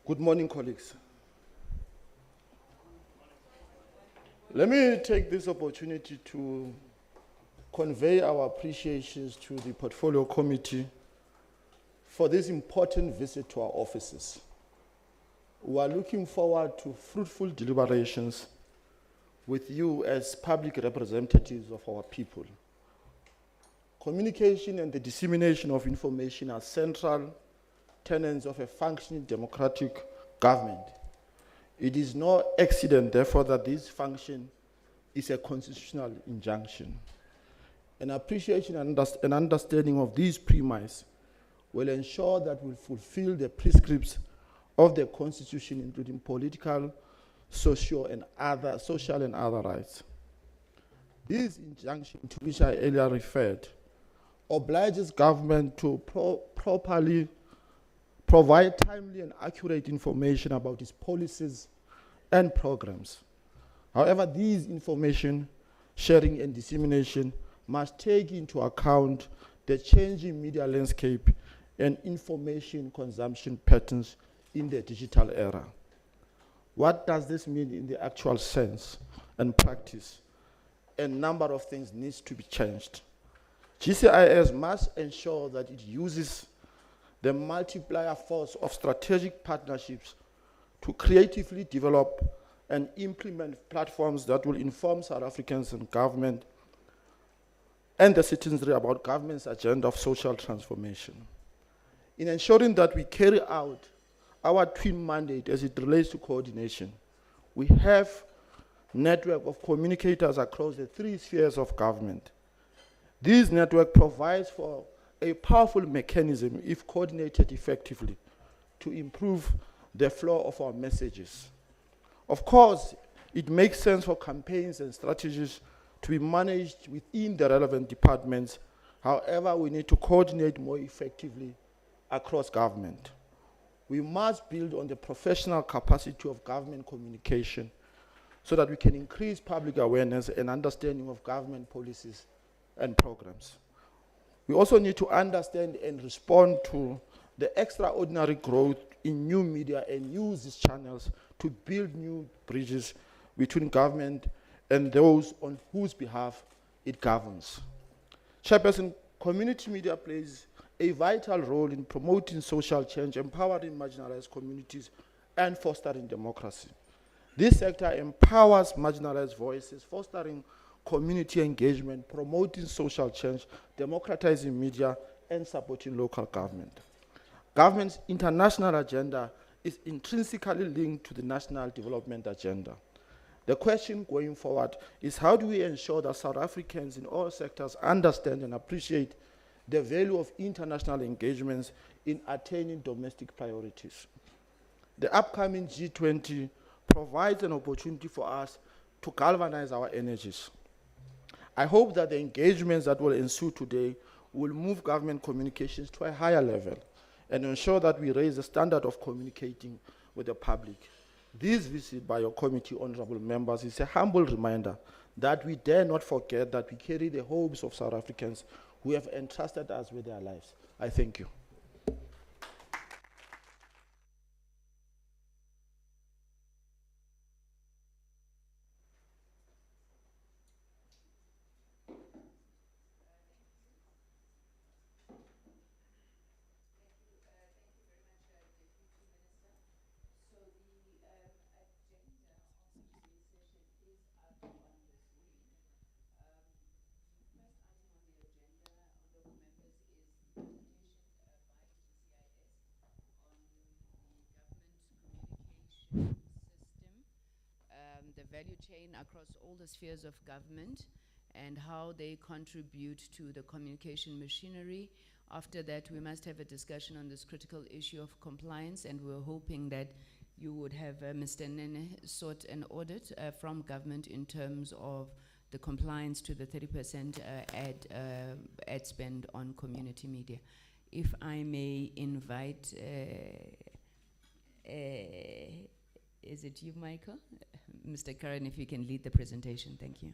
Good morning, colleagues. Let me take this opportunity to convey our appreciations to the Portfolio Committee for this important visit to our offices. We are looking forward to fruitful deliberations with you as public representatives of our people. Communication and the dissemination of information are central tenets of a functioning democratic government. It is no accident, therefore, that this function is a constitutional injunction. An appreciation and understanding of these premises will ensure that we fulfill the prescripts of the Constitution, including political, social, and other rights. This injunction, to which I earlier referred, obliges government to properly provide timely and accurate information about its policies and programs. However, these information sharing and dissemination must take into account the changing media landscape and information consumption patterns in the digital era. What does this mean in the actual sense and practice? A number of things needs to be changed. GCIS must ensure that it uses the multiplier force of strategic partnerships to creatively develop and implement platforms that will inform South Africans and government and the citizenry about government's agenda of social transformation. In ensuring that we carry out our twin mandate as it relates to coordination, we have a network of communicators across the three spheres of government. This network provides for a powerful mechanism, if coordinated effectively, to improve the flow of our messages. Of course, it makes sense for campaigns and strategies to be managed within the relevant departments. However, we need to coordinate more effectively across government. We must build on the professional capacity of government communication so that we can increase public awareness and understanding of government policies and programs. We also need to understand and respond to the extraordinary growth in new media and use these channels to build new bridges between government and those on whose behalf it governs. Chairperson, community media plays a vital role in promoting social change, empowering marginalized communities, and fostering democracy. This sector empowers marginalized voices, fostering community engagement, promoting social change, democratizing media, and supporting local government. Government's international agenda is intrinsically linked to the national development agenda. The question going forward is, how do we ensure that South Africans in all sectors understand and appreciate the value of international engagements in attaining domestic priorities? The upcoming G20 provides an opportunity for us to galvanize our energies. I hope that the engagements that will ensue today will move government communications to a higher level and ensure that we raise the standard of communicating with the public. This visit by your committee, honorable members, is a humble reminder that we dare not forget that we carry the hopes of South Africans who have entrusted us with their lives. I thank you. The value chain across all the spheres of government and how they contribute to the communication machinery. After that, we must have a discussion on this critical issue of compliance, and we're hoping that you would have Mr. Nene sought an audit from government in terms of the compliance to the 30% ad spend on community media. If I may invite, is it you, Michael? Mr. Karen, if you can lead the presentation, thank you.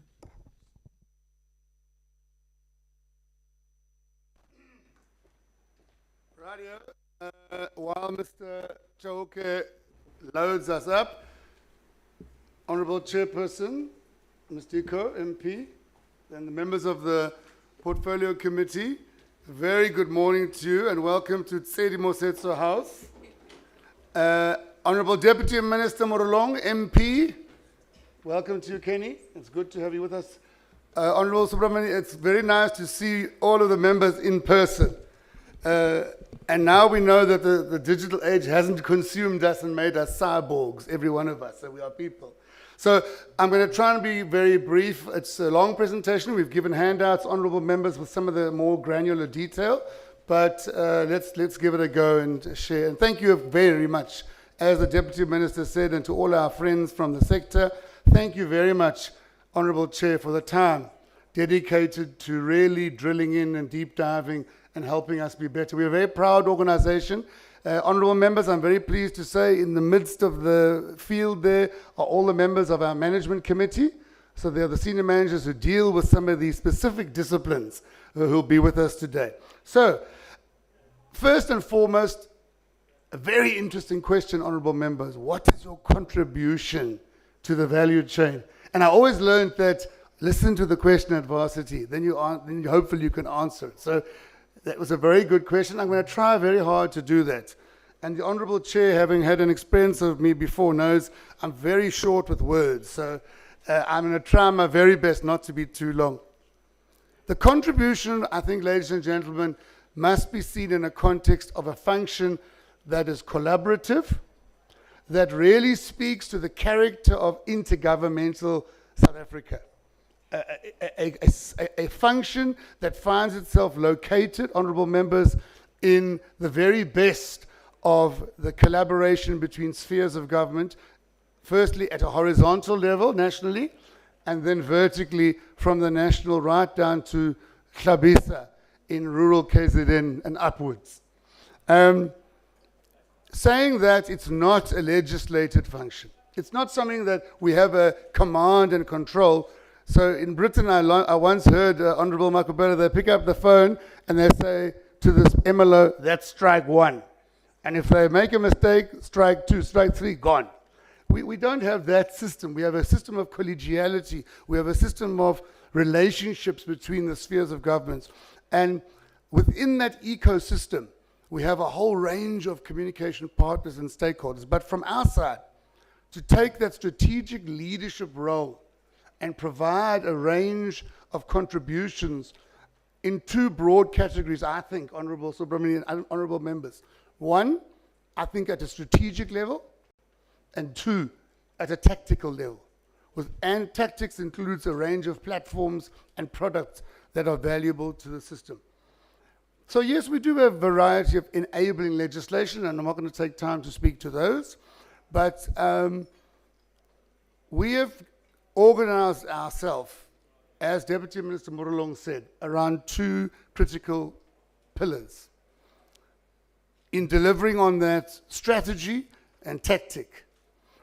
Radio, while Mr. Chauke loads us up. Honourable Chairperson, Ms. Diko, MP, and the members of the Portfolio Committee, a very good morning to you and welcome to Tsedi Mosetso House. Honourable Deputy Minister Morolong, MP, welcome to you, Kenny. It's good to have you with us. Honourable Subramani, it's very nice to see all of the members in person. And now we know that the digital age hasn't consumed us and made us cyborgs, every one of us, so we are people. So I'm going to try and be very brief. It's a long presentation. We've given handouts, honourable members, with some of the more granular detail, but let's give it a go and share. And thank you very much, as the Deputy Minister said, and to all our friends from the sector. Thank you very much, Honourable Chair, for the time dedicated to really drilling in and deep diving and helping us be better. We're a very proud organisation. Honourable members, I'm very pleased to say in the midst of the field there are all the members of our management committee. So they're the senior managers who deal with some of these specific disciplines who'll be with us today. So, first and foremost, a very interesting question, honourable members. What is your contribution to the value chain? And I always learned that listen to the question at varsity, then hopefully you can answer it. So that was a very good question. I'm going to try very hard to do that. And the Honourable Chair, having had an experience of me before, knows I'm very short with words. So I'm going to try my very best not to be too long. The contribution, I think, ladies and gentlemen, must be seen in a context of a function that is collaborative, that really speaks to the character of intergovernmental South Africa. A function that finds itself located, honourable members, in the very best of the collaboration between spheres of government, firstly at a horizontal level nationally, and then vertically from the national right down to Hlabisa in rural KZN and upwards. Saying that it's not a legislated function. It's not something that we have a command and control. So in Britain, I once heard Honourable Makubela, they pick up the phone and they say to this MLO, that's strike one. And if they make a mistake, strike two, strike three, gone. We don't have that system. We have a system of collegiality. We have a system of relationships between the spheres of governments. And within that ecosystem, we have a whole range of communication partners and stakeholders. But from our side, to take that strategic leadership role and provide a range of contributions in two broad categories, I think, Honourable Subramanian and honourable members. One, I think at a strategic level, and two, at a tactical level. And tactics includes a range of platforms and products that are valuable to the system. So yes, we do have a variety of enabling legislation, and I'm not going to take time to speak to those, but we have organized ourselves, as Deputy Minister Morolong said, around two critical pillars in delivering on that strategy and tactic.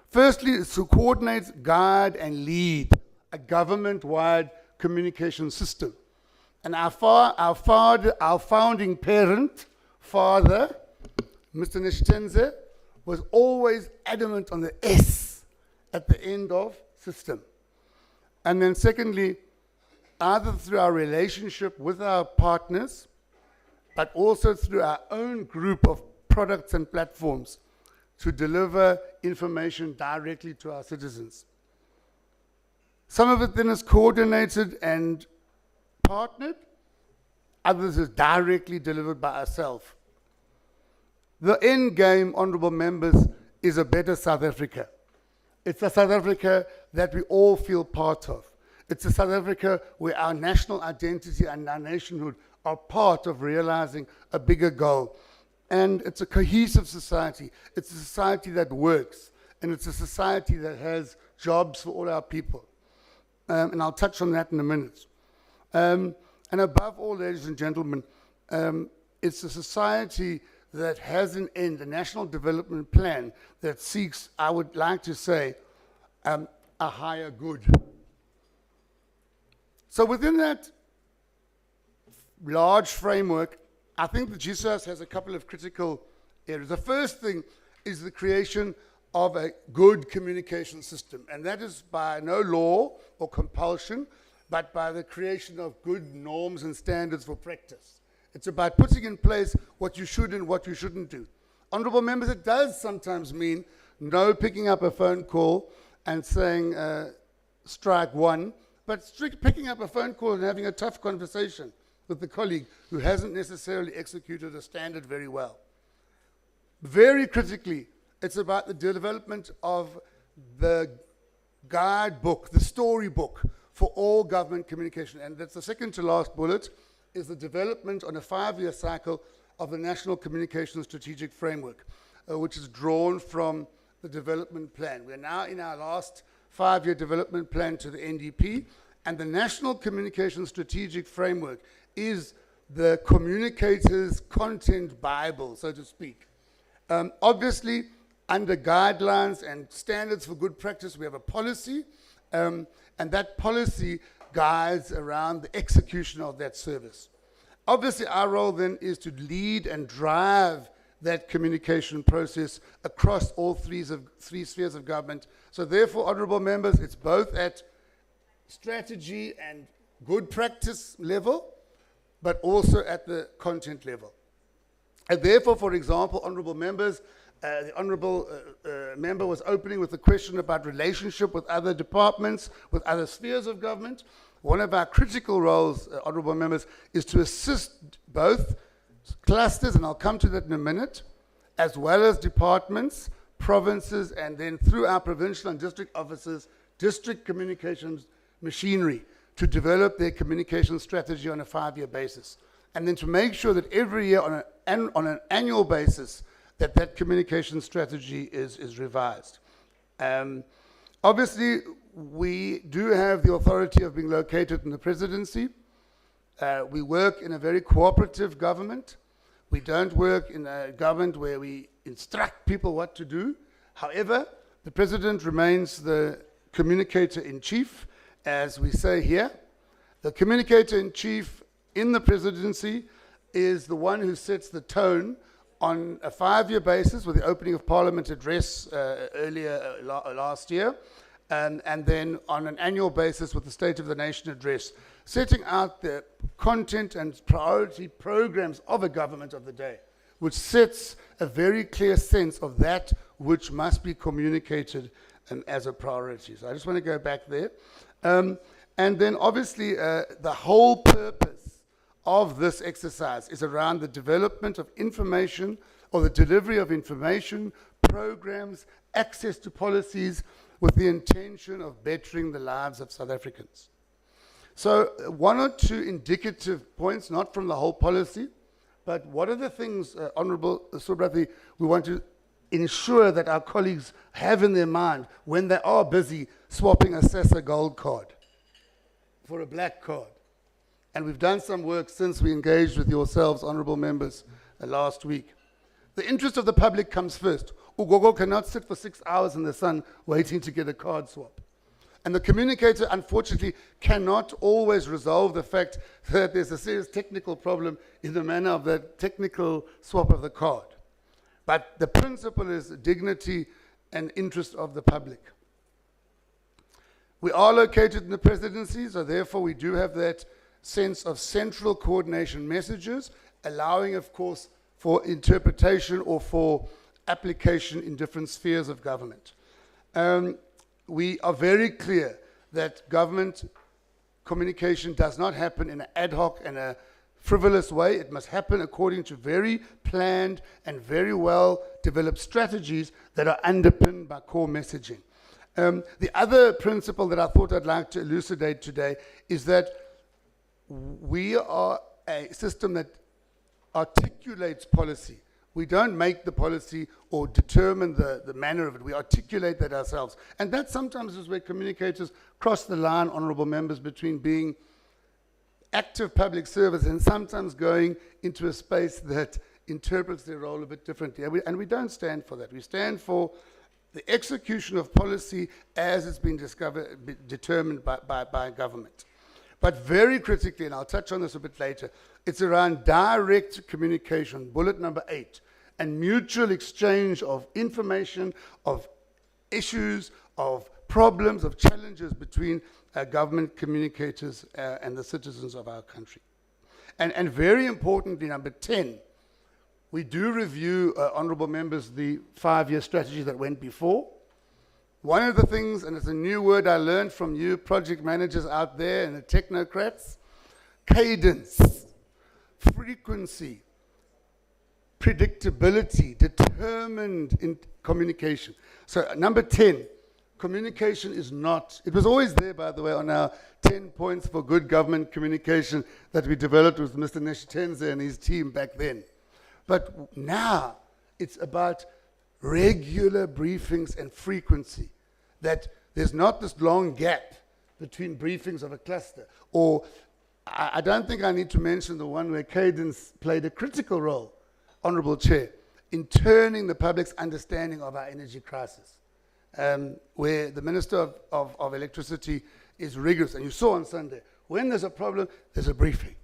Firstly, it's to coordinate, guide, and lead a government-wide communication system. And our founding parent, father, Mr. Neshitenze, was always adamant on the S at the end of system. And then secondly, either through our relationship with our partners, but also through our own group of products and platforms to deliver information directly to our citizens. Some of it then is coordinated and partnered, others is directly delivered by ourselves. The end game, honourable members, is a better South Africa. It's a South Africa that we all feel part of. It's a South Africa where our national identity and our nationhood are part of realizing a bigger goal. And it's a cohesive society. It's a society that works. And it's a society that has jobs for all our people. And I'll touch on that in a minute. And above all, ladies and gentlemen, it's a society that has an end, a national development plan that seeks, I would like to say, a higher good. So within that large framework, I think the GCIS has a couple of critical areas. The first thing is the creation of a good communication system. And that is by no law or compulsion, but by the creation of good norms and standards for practice. It's about putting in place what you should and what you shouldn't do. Honourable members, it does sometimes mean no picking up a phone call and saying strike one, but picking up a phone call and having a tough conversation with the colleague who hasn't necessarily executed a standard very well. Very critically, it's about the development of the guidebook, the storybook for all government communication. And that's the second to last bullet, is the development on a 5-year cycle of the National Communication Strategic Framework, which is drawn from the development plan. We're now in our last 5-year development plan to the NDP, and the National Communication Strategic Framework is the communicator's content Bible, so to speak. Obviously, under guidelines and standards for good practice, we have a policy, and that policy guides around the execution of that service. Obviously, our role then is to lead and drive that communication process across all three spheres of government. So therefore, honourable members, it's both at strategy and good practice level, but also at the content level. And therefore, for example, honourable members, the honourable member was opening with a question about relationship with other departments, with other spheres of government. One of our critical roles, honourable members, is to assist both clusters, and I'll come to that in a minute, as well as departments, provinces, and then through our provincial and district offices, district communications machinery, to develop their communication strategy on a 5-year basis. And then to make sure that every year on an annual basis, that communication strategy is revised. Obviously, we do have the authority of being located in the presidency. We work in a very cooperative government. We don't work in a government where we instruct people what to do. However, the president remains the communicator-in-chief, as we say here. The communicator-in-chief in the presidency is the one who sets the tone on a 5-year basis with the opening of Parliament address earlier last year, and then on an annual basis with the State of the Nation address, setting out the content and priority programs of a government of the day, which sets a very clear sense of that which must be communicated as a priority. So I just want to go back there. And then obviously the whole purpose of this exercise is around the development of information, or the delivery of information, programs, access to policies, with the intention of bettering the lives of South Africans. So one or two indicative points, not from the whole policy, but what are the things, Honourable Subrathi, we want to ensure that our colleagues have in their mind when they are busy swapping a SASSA gold card for a black card? And we've done some work since we engaged with yourselves, honourable members, last week. The interest of the public comes first. Ugogo cannot sit for 6 hours in the sun waiting to get a card swap. And the communicator, unfortunately, cannot always resolve the fact that there's a serious technical problem in the manner of the technical swap of the card. But the principle is dignity and interest of the public. We are located in the presidency, so therefore we do have that sense of central coordination messages, allowing, of course, for interpretation or for application in different spheres of government. We are very clear that government communication does not happen in an ad hoc and a frivolous way. It must happen according to very planned and very well developed strategies that are underpinned by core messaging. The other principle that I thought I'd like to elucidate today is that we are a system that articulates policy. We don't make the policy or determine the manner of it. We articulate that ourselves. And that sometimes is where communicators cross the line, honourable members, between being active public service and sometimes going into a space that interprets their role a bit differently. And we don't stand for that. We stand for the execution of policy as it's been determined by government. But very critically, and I'll touch on this a bit later, it's around direct communication, bullet number 8, and mutual exchange of information, of issues, of problems, of challenges between government communicators and the citizens of our country. And very importantly, number 10, we do review, honourable members, the 5-year strategy that went before. One of the things, and it's a new word I learned from you project managers out there and the technocrats, cadence, frequency, predictability, determined in communication. So number 10, communication is not, it was always there, by the way, on our 10 points for good government communication that we developed with Mr. Neshitenze and his team back then. But now it's about regular briefings and frequency, that there's not this long gap between briefings of a cluster. Or I don't think I need to mention the one where cadence played a critical role, Honourable Chair, in turning the public's understanding of our energy crisis, where the Minister of Electricity is rigorous. And you saw on Sunday, when there's a problem, there's a briefing.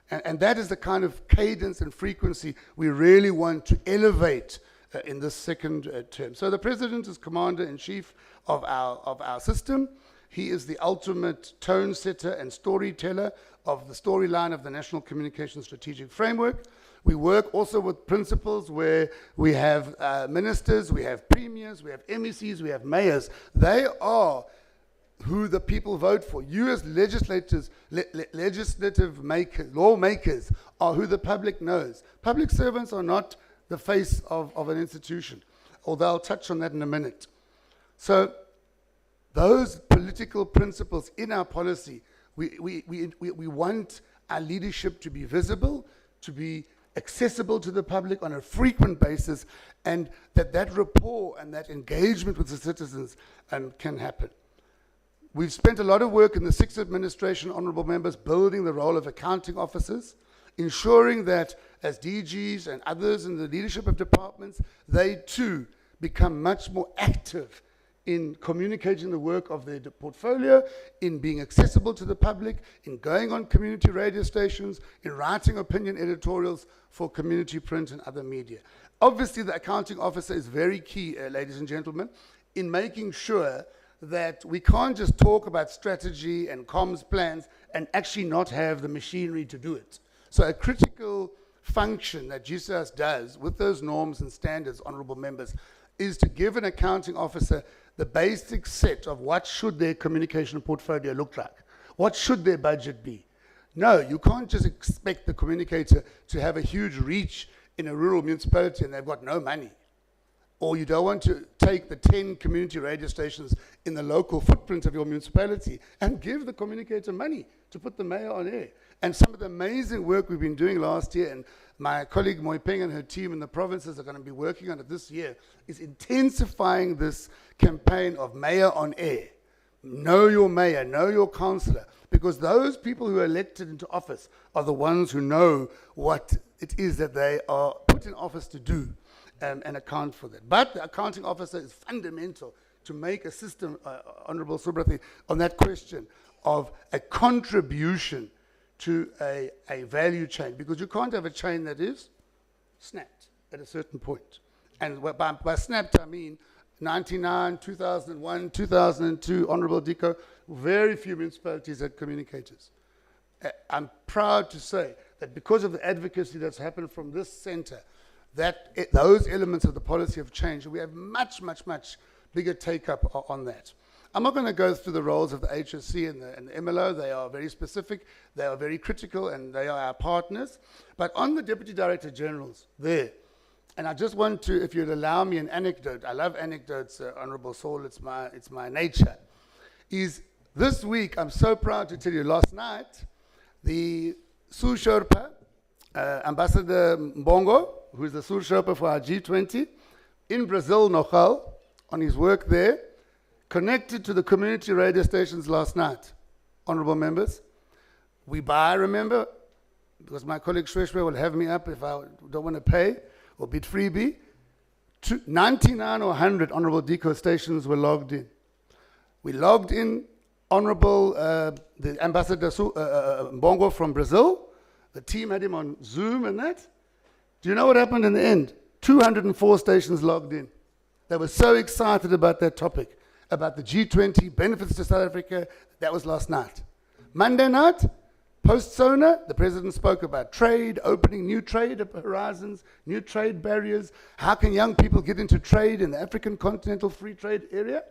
And that is the kind of cadence and frequency we really want to elevate in this second term. So the President is Commander-in-Chief of our system. He is the ultimate tone setter and storyteller of the storyline of the National Communication Strategic Framework. We work also with principals where we have ministers, we have premiers, we have MECs, we have mayors. They are who the people vote for. You as legislators, legislative makers, lawmakers are who the public knows. Public servants are not the face of an institution, although I'll touch on that in a minute. So those political principles in our policy, we want our leadership to be visible, to be accessible to the public on a frequent basis, and that rapport and that engagement with the citizens can happen. We've spent a lot of work in the 6th administration, honourable members, building the role of accounting officers, ensuring that as DGs and others in the leadership of departments, they too become much more active in communicating the work of their portfolio, in being accessible to the public, in going on community radio stations, in writing opinion editorials for community print and other media. Obviously, the accounting officer is very key, ladies and gentlemen, in making sure that we can't just talk about strategy and comms plans and actually not have the machinery to do it. So a critical function that GCIS does with those norms and standards, honourable members, is to give an accounting officer the basic set of what should their communication portfolio look like. What should their budget be? No, you can't just expect the communicator to have a huge reach in a rural municipality and they've got no money. Or you don't want to take the 10 community radio stations in the local footprint of your municipality and give the communicator money to put the mayor on air. And some of the amazing work we've been doing last year, and my colleague Moipeng and her team in the provinces are going to be working on it this year, is intensifying this campaign of mayor on air. Know your mayor, know your councillor, because those people who are elected into office are the ones who know what it is that they are put in office to do. And account for that. But the accounting officer is fundamental to make a system, Honourable Subrathi, on that question of a contribution to a value chain, because you can't have a chain that is snapped at a certain point. And by snapped, I mean 99, 2001, 2002, Honourable Diko, very few municipalities had communicators. I'm proud to say that because of the advocacy that's happened from this centre, those elements of the policy have changed. We have much, much, much bigger take-up on that. I'm not going to go through the roles of the HSC and the MLO. They are very specific, they are very critical, and they are our partners. But on the Deputy Director Generals there, and I just want to, if you'd allow me an anecdote, I love anecdotes, Honourable Saul, it's my nature, is this week, I'm so proud to tell you, last night, the Sue Sherpa, Ambassador Mbongo, who is the Sur Sherpa for our G20, in Brazil, nogal, on his work there, connected to the community radio stations last night. Honourable members, we buy, remember, because my colleague Shweshwe will have me up if I don't want to pay, or bid freebie, 99 or 100 Honourable Diko stations were logged in. We logged in Honourable the Ambassador Mbongo from Brazil. The team had him on Zoom and that. Do you know what happened in the end? 204 stations logged in. They were so excited about that topic, about the G20 benefits to South Africa. That was last night. Monday night, post-SONA, the president spoke about trade, opening new trade horizons, new trade barriers. How can young people get into trade in the African Continental Free Trade Area?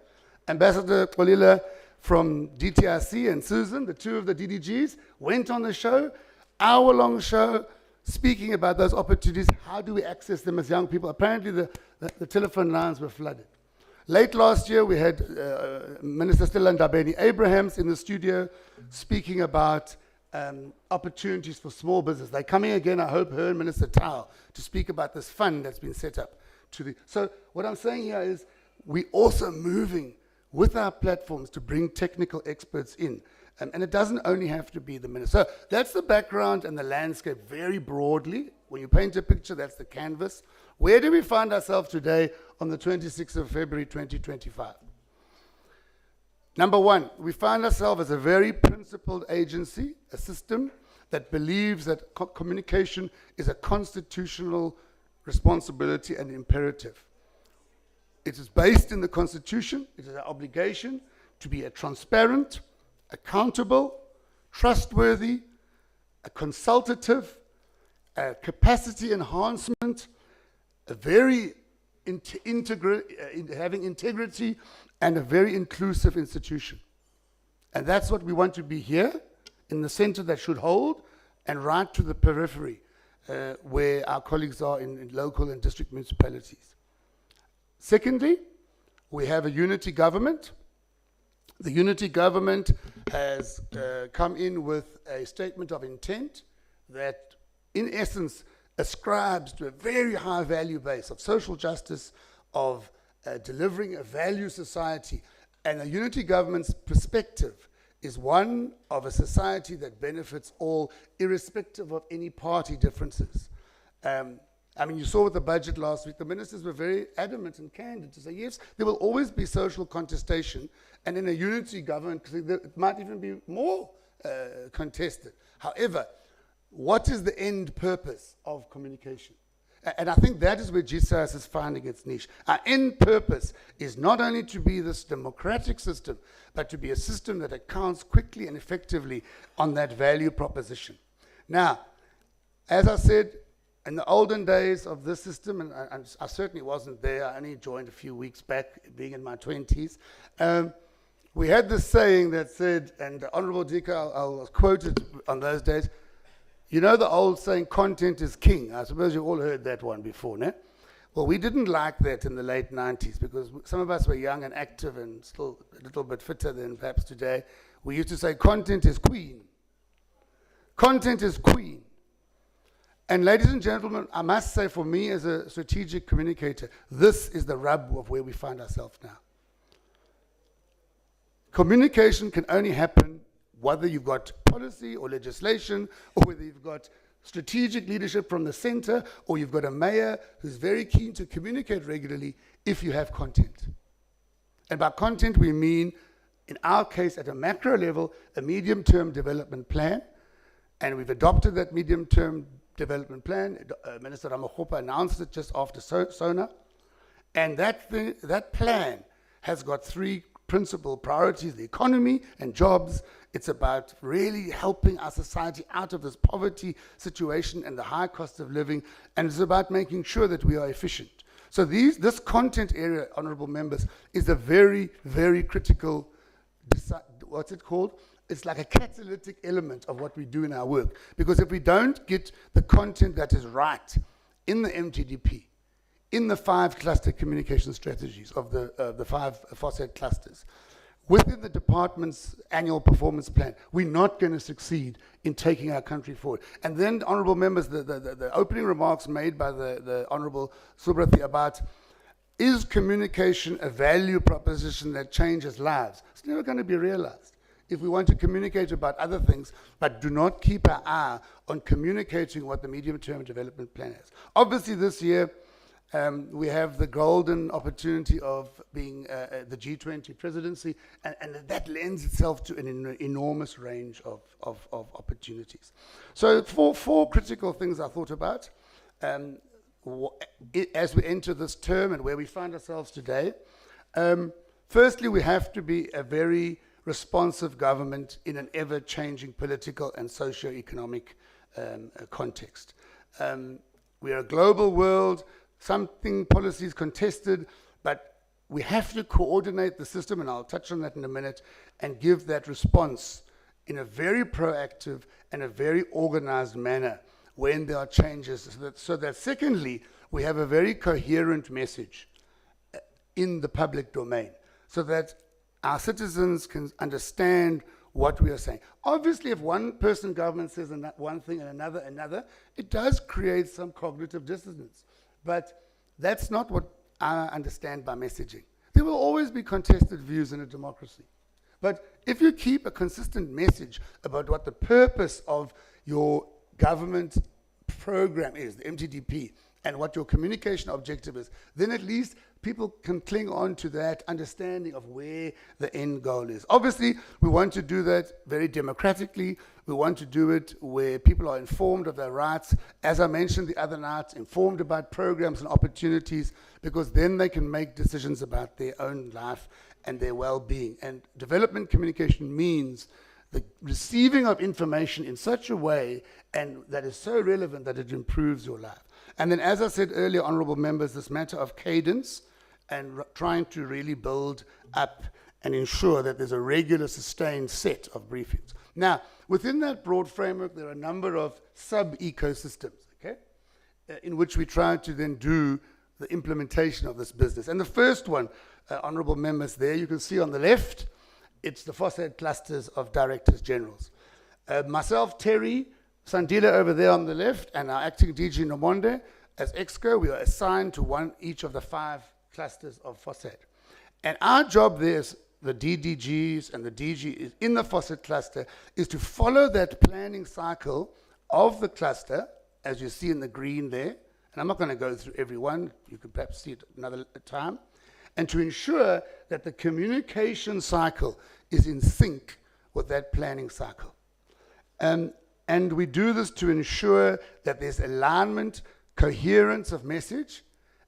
Ambassador Xolile from DTIC and Susan, the two of the DDGs, went on the show, hour-long show, speaking about those opportunities. How do we access them as young people? Apparently the telephone lines were flooded. Late last year, we had Minister Stella Ndabeni-Abrahams in the studio speaking about opportunities for small business. They're coming again, I hope, her and Minister Tao, to speak about this fund that's been set up. So what I'm saying here is we're also moving with our platforms to bring technical experts in. And it doesn't only have to be the minister. So that's the background and the landscape very broadly. When you paint a picture, that's the canvas. Where do we find ourselves today on the 26th of February 2025? Number one, we find ourselves as a very principled agency, a system that believes that communication is a constitutional responsibility and imperative. It is based in the Constitution. It is our obligation to be a transparent, accountable, trustworthy, a consultative, a capacity enhancement, a very having integrity, and a very inclusive institution. And that's what we want to be here, in the center that should hold, and right to the periphery, where our colleagues are in local and district municipalities. Secondly, we have a unity government. The unity government has come in with a statement of intent that, in essence, ascribes to a very high value base of social justice, of delivering a value society. And the unity government's perspective is one of a society that benefits all, irrespective of any party differences. I mean, you saw with the budget last week, the ministers were very adamant and candid to say, yes, there will always be social contestation, and in a unity government, it might even be more contested. However, what is the end purpose of communication? And I think that is where GCIS is finding its niche. Our end purpose is not only to be this democratic system, but to be a system that accounts quickly and effectively on that value proposition. Now, as I said, in the olden days of this system, and I certainly wasn't there, I only joined a few weeks back, being in my 20s, we had this saying that said, and Honorable Dika, I'll quote it on those days, you know the old saying, content is king. I suppose you all heard that one before, no? Well, we didn't like that in the late 90s because some of us were young and active and still a little bit fitter than perhaps today. We used to say, content is queen. Content is queen. And ladies and gentlemen, I must say for me as a strategic communicator, this is the rub of where we find ourselves now. Communication can only happen whether you've got policy or legislation, or whether you've got strategic leadership from the center, or you've got a mayor who's very keen to communicate regularly, if you have content. And by content we mean, in our case at a macro level, a medium-term development plan, and we've adopted that medium-term development plan. Minister Ramokgopa announced it just after SONA, and that plan has got three principal priorities: the economy and jobs. It's about really helping our society out of this poverty situation and the high cost of living, and it's about making sure that we are efficient. So this content area, honorable members, is a very, very critical, what's it called? It's like a catalytic element of what we do in our work. Because if we don't get the content that is right in the MGDP, in the 5 cluster communication strategies of the 5 FOSSET clusters, within the department's annual performance plan, we're not going to succeed in taking our country forward. And then, honorable members, the opening remarks made by the Honorable Subrathi about, is communication a value proposition that changes lives? It's never going to be realized if we want to communicate about other things, but do not keep our eye on communicating what the medium-term development plan is. Obviously, this year, we have the golden opportunity of being the G20 presidency, and that lends itself to an enormous range of opportunities. So four critical things I thought about. as we enter this term and where we find ourselves today, firstly, we have to be a very responsive government in an ever-changing political and socio-economic context. We are a global world, something policies contested, but we have to coordinate the system, and I'll touch on that in a minute, and give that response in a very proactive and a very organized manner when there are changes, so that secondly, we have a very coherent message in the public domain, so that our citizens can understand what we are saying. Obviously, if one person in government says one thing and another, it does create some cognitive dissonance. But that's not what I understand by messaging. There will always be contested views in a democracy. But if you keep a consistent message about what the purpose of your government program is, the MTDP, and what your communication objective is, then at least people can cling on to that understanding of where the end goal is. Obviously, we want to do that very democratically. We want to do it where people are informed of their rights. As I mentioned the other night, informed about programs and opportunities, because then they can make decisions about their own life and their well-being. And development communication means the receiving of information in such a way and that is so relevant that it improves your life. And then, as I said earlier, honorable members, this matter of cadence and trying to really build up and ensure that there's a regular, sustained set of briefings. Now, within that broad framework, there are a number of sub-ecosystems, okay, in which we try to then do the implementation of this business. And the first one, honorable members, there you can see on the left, it's the FOSAD clusters of directors generals. Myself, Terry, Sandila over there on the left, and our acting DG Nomonde, as EXCO, we are assigned to each of the 5 clusters of FOSAD. And our job there is the DDGs and the DG is in the FOSAD cluster is to follow that planning cycle of the cluster, as you see in the green there. And I'm not going to go through every one. You could perhaps see it another time. And to ensure that the communication cycle is in sync with that planning cycle. And we do this to ensure that there's alignment, coherence of message,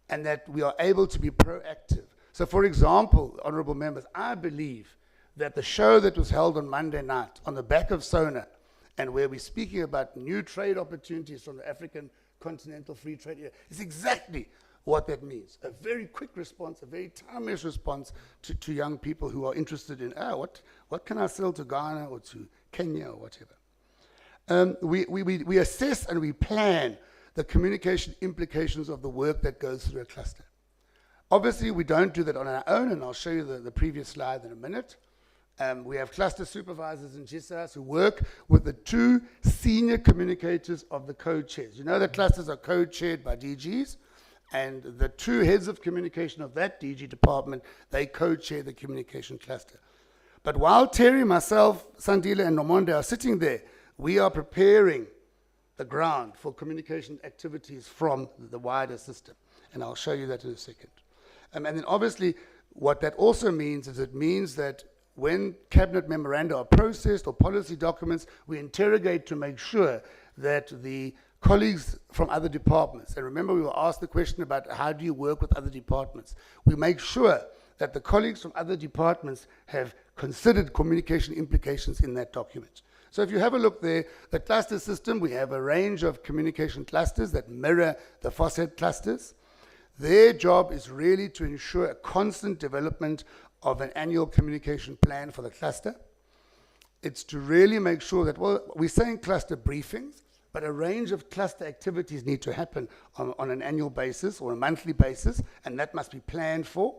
and that we are able to be proactive. So, for example, honorable members, I believe that the show that was held on Monday night on the back of SONA, and where we're speaking about new trade opportunities from the African Continental Free Trade Area, is exactly what that means. A very quick response, a very timeless response to young people who are interested in, what can I sell to Ghana or to Kenya or whatever. We assess and we plan the communication implications of the work that goes through a cluster. Obviously, we don't do that on our own, and I'll show you the previous slide in a minute. We have cluster supervisors in GCIS who work with the 2 senior communicators of the co-chairs. You know the clusters are co-chaired by DGs, and the 2 heads of communication of that DG department, they co-chair the communication cluster. But while Terry, myself, Sandila, and Nomonde are sitting there, we are preparing the ground for communication activities from the wider system. And I'll show you that in a second. And then obviously, what that also means is it means that when cabinet memoranda are processed or policy documents, we interrogate to make sure that the colleagues from other departments, and remember we were asked the question about how do you work with other departments, we make sure that the colleagues from other departments have considered communication implications in that document. So if you have a look there, the cluster system, we have a range of communication clusters that mirror the FOSAD clusters. Their job is really to ensure a constant development of an annual communication plan for the cluster. It's to really make sure that, well, we're saying cluster briefings, but a range of cluster activities need to happen on an annual basis or a monthly basis, and that must be planned for.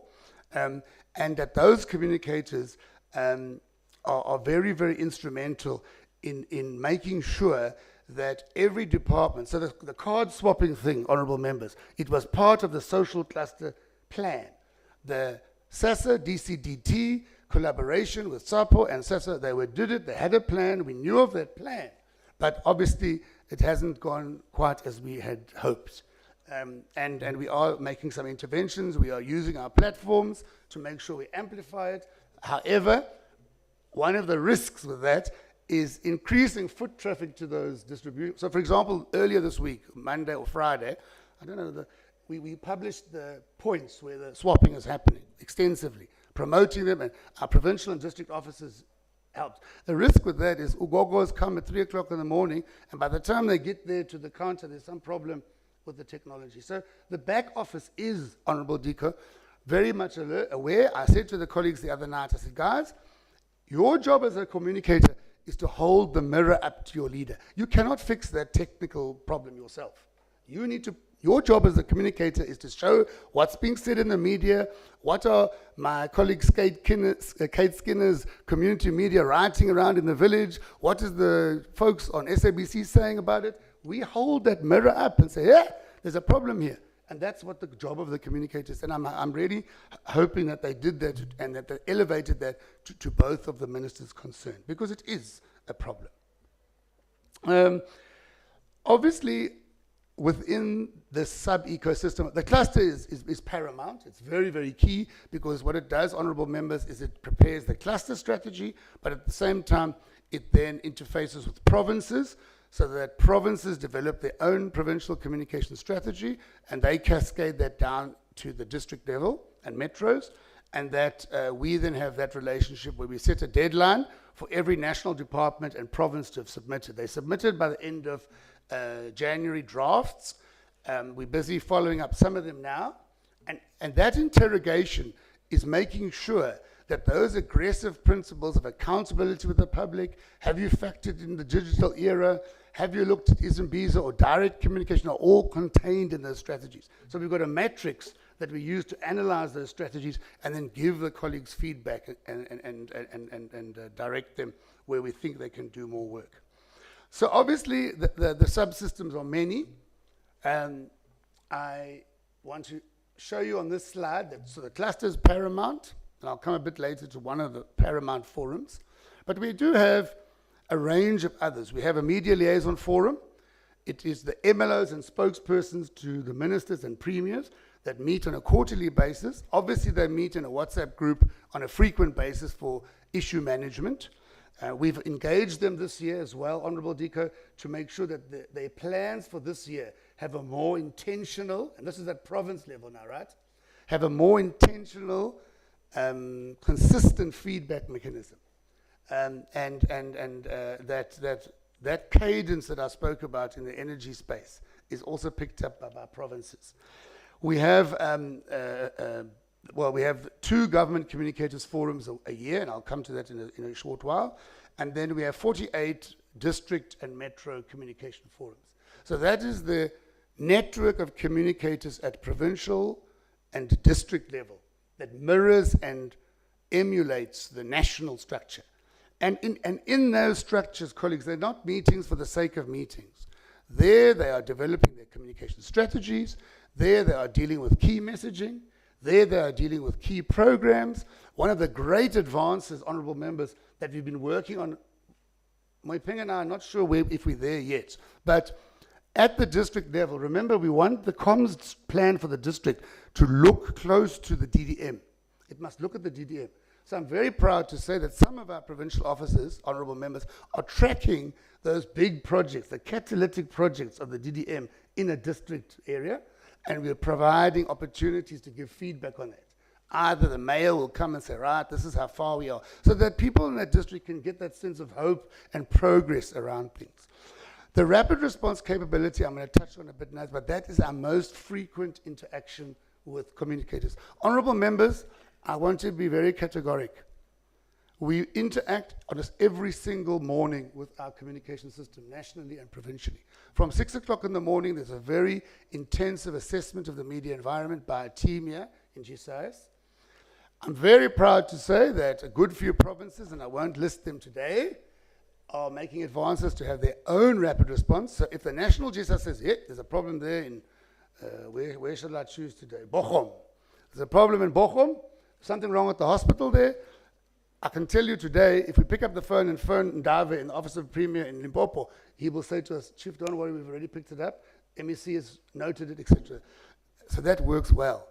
And that those communicators are very, very instrumental in making sure that every department, so the card swapping thing, honorable members, it was part of the social cluster plan. The SASA, DCDT, collaboration with SAPO and SASA, they had a plan, we knew of that plan, but obviously it hasn't gone quite as we had hoped. And we are making some interventions, we are using our platforms to make sure we amplify it. However, one of the risks with that is increasing foot traffic to those distributions. So for example, earlier this week, Monday or Friday, I don't know, we published the points where the swapping is happening extensively, promoting them, and our provincial and district officers helped. The risk with that is Ugogos come at 3 o'clock in the morning, and by the time they get there to the counter, there's some problem with the technology. So the back office is, Honorable Diko, very much aware. I said to the colleagues the other night, I said, guys, your job as a communicator is to hold the mirror up to your leader. You cannot fix that technical problem yourself. You need to, your job as a communicator is to show what's being said in the media, what are my colleague Kate Skinner's community media writing around in the village, what is the folks on SABC saying about it. We hold that mirror up and say, yeah, there's a problem here. And that's what the job of the communicators. And I'm really hoping that they did that and that they elevated that to both of the ministers concerned, because it is a problem. Obviously, within the sub-ecosystem, the cluster is paramount. It's very, very key, because what it does, honourable members, is it prepares the cluster strategy, but at the same time, it then interfaces with provinces, so that provinces develop their own provincial communication strategy, and they cascade that down to the district level and metros, and that we then have that relationship where we set a deadline for every national department and province to have submitted. They submitted by the end of January drafts. We're busy following up some of them now, and that interrogation is making sure that those aggressive principles of accountability with the public, have you factored in the digital era, have you looked at Izimbizo or direct communication, are all contained in those strategies. So we've got a matrix that we use to analyze those strategies and then give the colleagues feedback and direct them where we think they can do more work. So obviously the subsystems are many. I want to show you on this slide that so the cluster is paramount, and I'll come a bit later to one of the paramount forums. But we do have a range of others. We have a media liaison forum. It is the MLOs and spokespersons to the ministers and premiers that meet on a quarterly basis. Obviously, they meet in a WhatsApp group on a frequent basis for issue management. We've engaged them this year as well, Honourable Diko, to make sure that their plans for this year have a more intentional, and this is at province level now, right? Have a more intentional, consistent feedback mechanism. That cadence that I spoke about in the energy space is also picked up by provinces. We have we have 2 government communicators forums a year, and I'll come to that in a short while. And then we have 48 district and metro communication forums. So that is the network of communicators at provincial and district level that mirrors and emulates the national structure. And in those structures, colleagues, they're not meetings for the sake of meetings. There they are developing their communication strategies. There they are dealing with key messaging. There they are dealing with key programs. One of the great advances, honourable members, that we've been working on, Moipeng and I are not sure if we're there yet, but at the district level, remember we want the comms plan for the district to look close to the DDM. It must look at the DDM. So I'm very proud to say that some of our provincial officers, honourable members, are tracking those big projects, the catalytic projects of the DDM in a district area, and we're providing opportunities to give feedback on that. Either the mayor will come and say, right, this is how far we are, so that people in that district can get that sense of hope and progress around things. The rapid response capability, I'm going to touch on a bit now, but that is our most frequent interaction with communicators. Honourable members, I want to be very categoric. We interact almost every single morning with our communication system, nationally and provincially. From 6 o'clock in the morning, there's a very intensive assessment of the media environment by a team here in GCIS. I'm very proud to say that a good few provinces, and I won't list them today, are making advances to have their own rapid response. So if the national GCIS says, yeah, there's a problem there in, where shall I choose today? Bochum. There's a problem in Bochum, something wrong with the hospital there. I can tell you today, if we pick up the phone and phone Ndave in the Office of the Premier in Limpopo, he will say to us, Chief, don't worry, we've already picked it up. MEC has noted it, etc. So that works well.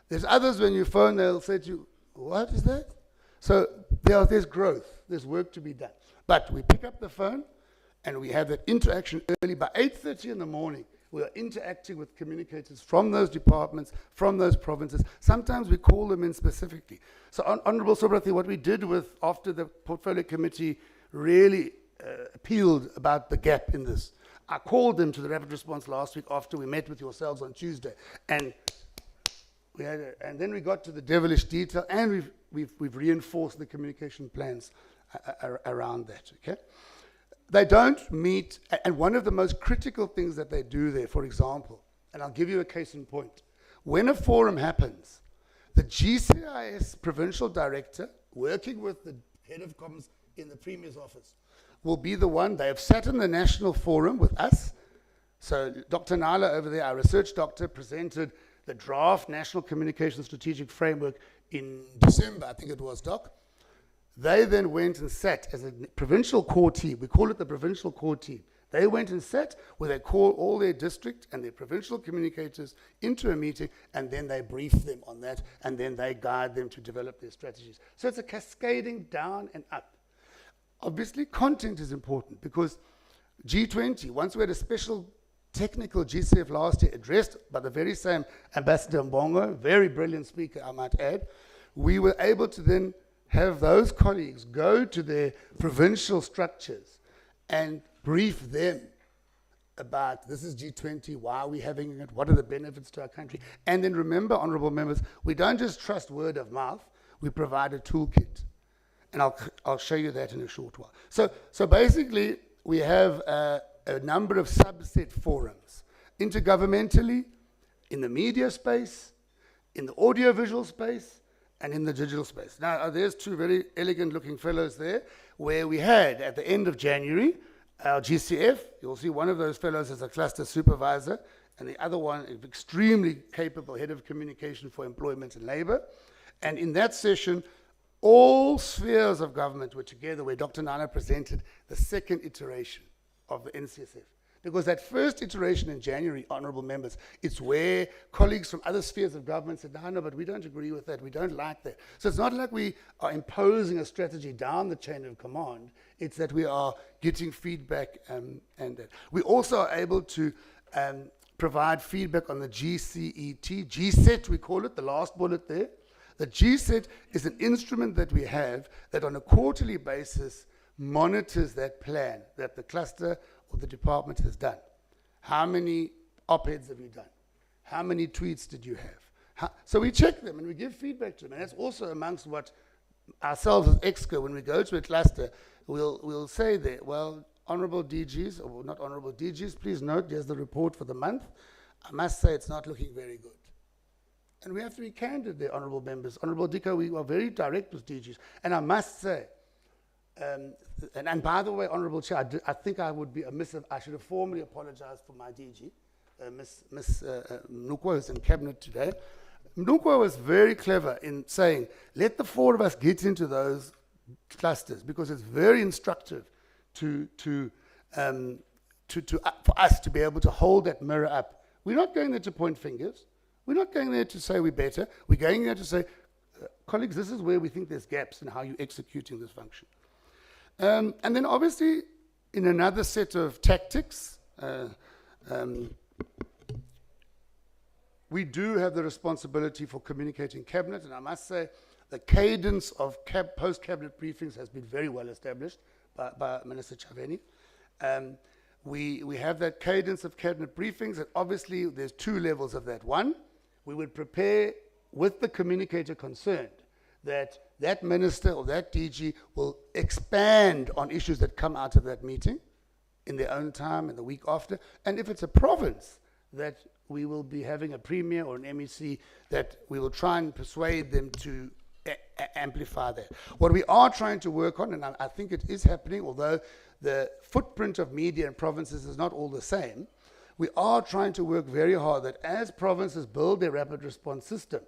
There's others, when you phone, they'll say to you, what is that? So there's growth, there's work to be done. But we pick up the phone and we have that interaction early. By 8:30 in the morning, We are interacting with communicators from those departments, from those provinces. Sometimes we call them in specifically. So, Honourable Sobrathi, what we did after the Portfolio Committee really appealed about the gap in this, I called them to the rapid response last week after we met with yourselves on Tuesday, and and then we got to the devilish detail, and we've reinforced the communication plans around that. Okay, they don't meet, and one of the most critical things that they do there, for example, and I'll give you a case in point. When a forum happens, the GCIS provincial director, working with the head of comms in the Premier's office, will be the one. They have sat in the national forum with us. So Dr. Nala over there, our research doctor, presented the draft National Communication Strategic Framework in December, I think it was, Doc. They then went and sat as a provincial core team. We call it the provincial core team. They went and sat where they call all their district and their provincial communicators into a meeting, and then they brief them on that, and then they guide them to develop their strategies. So it's a cascading down and up. Obviously, content is important, because G20, once we had a special technical GCF last year addressed by the very same Ambassador Mbongo, very brilliant speaker, I might add, we were able to then have those colleagues go to their provincial structures and brief them about, this is G20, why are we having it, what are the benefits to our country. And then remember, honourable members, we don't just trust word of mouth, we provide a toolkit. And I'll show you that in a short while. So basically, we have a number of subset forums, intergovernmentally, in the media space, in the audiovisual space, and in the digital space. Now, there's two very elegant-looking fellows there, where we had, at the end of January, our GCF. You'll see one of those fellows is a cluster supervisor, and the other one is extremely capable head of communication for employment and labour. And in that session, all spheres of government were together, where Dr. Nana presented the second iteration of the NCSF. Because that first iteration in January, honourable members, it's where colleagues from other spheres of government said, no, but we don't agree with that, we don't like that. So it's not like we are imposing a strategy down the chain of command, it's that we are getting feedback and that. We also are able to provide feedback on the GCET, GSET we call it, the last bullet there. The GSET is an instrument that we have that on a quarterly basis monitors that plan that the cluster or the department has done. How many op-eds have you done? How many tweets did you have? So we check them and we give feedback to them. And that's also amongst what ourselves as EXCO, when we go to a cluster, we'll say there, well, honourable DGs, or not honourable DGs, please note there's the report for the month. I must say it's not looking very good. And we have to be candid there, honourable members. Honourable Dika, we are very direct with DGs. And I must say, and by the way, Honourable Chair, I think I would be amiss if I should have formally apologized for my DG, Miss Mnukwa, who's in cabinet today. Mnukwa was very clever in saying, let the four of us get into those clusters, because it's very instructive for us to be able to hold that mirror up. We're not going there to point fingers. We're not going there to say we're better. We're going there to say, colleagues, this is where we think there's gaps in how you're executing this function. And then obviously, in another set of tactics, we do have the responsibility for communicating cabinet, and I must say the cadence of post-cabinet briefings has been very well established by Minister Chaveni. We have that cadence of cabinet briefings, and obviously there's two levels of that. One, we would prepare with the communicator concerned that that minister or that DG will expand on issues that come out of that meeting in their own time and the week after. And if it's a province, that we will be having a premier or an MEC, that we will try and persuade them to amplify that. What we are trying to work on, and I think it is happening, although the footprint of media in provinces is not all the same, we are trying to work very hard that as provinces build their rapid response system,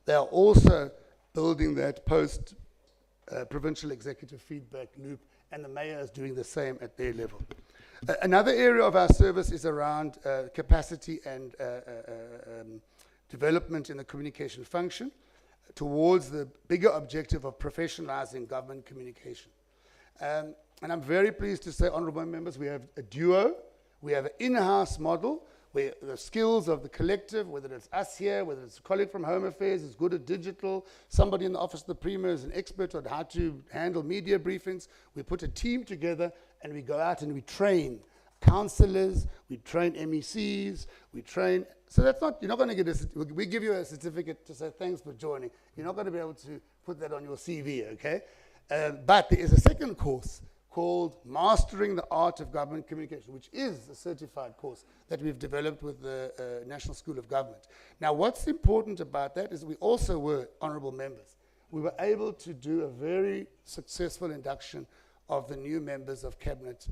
they are also building that post-provincial executive feedback loop, and the mayor is doing the same at their level. Another area of our service is around capacity and development in the communication function towards the bigger objective of professionalizing government communication. And I'm very pleased to say, honourable members, we have a duo. We have an in-house model where the skills of the collective, whether it's us here, whether it's a colleague from Home Affairs is good at digital, somebody in the Office of the Premier is an expert on how to handle media briefings. We put a team together and we go out and we train councillors, we train MECs, we train. So that's not, you're not going to get we give you a certificate to say thanks for joining. You're not going to be able to put that on your CV, okay? But there is a second course called Mastering the Art of Government Communication, which is a certified course that we've developed with the National School of Government. Now, what's important about that is we also were honourable members. We were able to do a very successful induction of the new members of Cabinet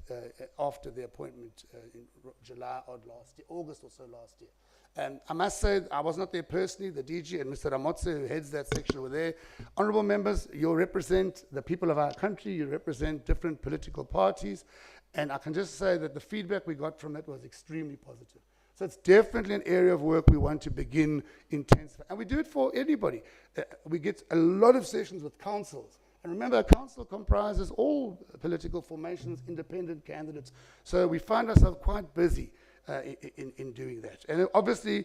after the appointment in July or last year, August or so last year. And I must say, I was not there personally. The DG and Mr. Ramotse, who heads that section, were there. Honourable members, you represent the people of our country. You represent different political parties. And I can just say that the feedback we got from it was extremely positive. So it's definitely an area of work we want to begin intensifying. And we do it for anybody. We get a lot of sessions with councils. And remember, a council comprises all political formations, independent candidates. So we find ourselves quite busy in doing that. And then obviously,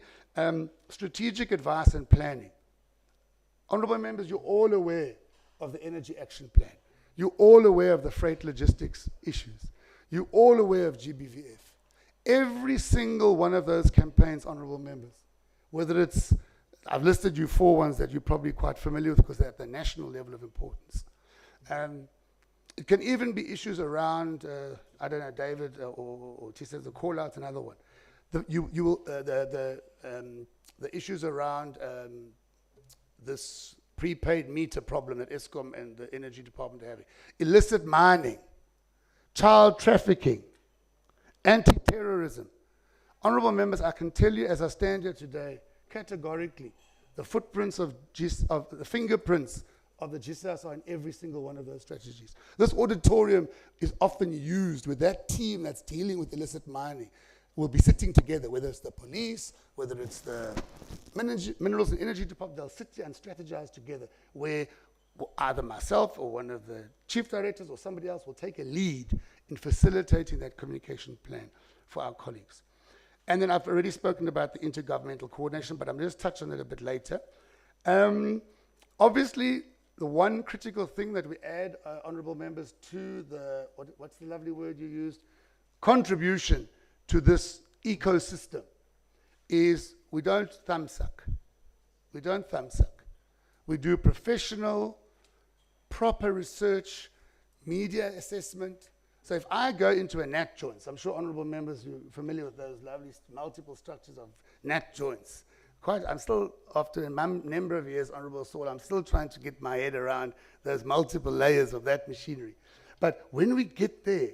strategic advice and planning. Honourable members, you're all aware of the Energy Action Plan. You're all aware of the freight logistics issues. You're all aware of GBVF. Every single one of those campaigns, honourable members, whether it's, I've listed you 4 ones that you're probably quite familiar with because they're at the national level of importance. It can even be issues around, I don't know, David or Tisa, the call out another one. The issues around this prepaid meter problem that ESCOM and the Energy Department are having. Illicit mining, child trafficking, anti-terrorism. Honourable members, I can tell you as I stand here today, categorically, the footprints of the fingerprints of the GCIS are in every single one of those strategies. This auditorium is often used with that team that's dealing with illicit mining. We'll be sitting together, whether it's the police, whether it's the Minerals and Energy Department, they'll sit there and strategize together where either myself or one of the chief directors or somebody else will take a lead in facilitating that communication plan for our colleagues. And then I've already spoken about the intergovernmental coordination, but I'm going to just touch on it a bit later. Obviously, the one critical thing that we add, honourable members, to the, what's the lovely word you used? Contribution to this ecosystem is we don't thumb suck. We don't thumb suck. We do professional, proper research, media assessment. So if I go into a NAT joint, I'm sure honourable members, you're familiar with those lovely multiple structures of NAT joints. I'm still, after a number of years, Honourable Saul, I'm still trying to get my head around those multiple layers of that machinery. But when we get there,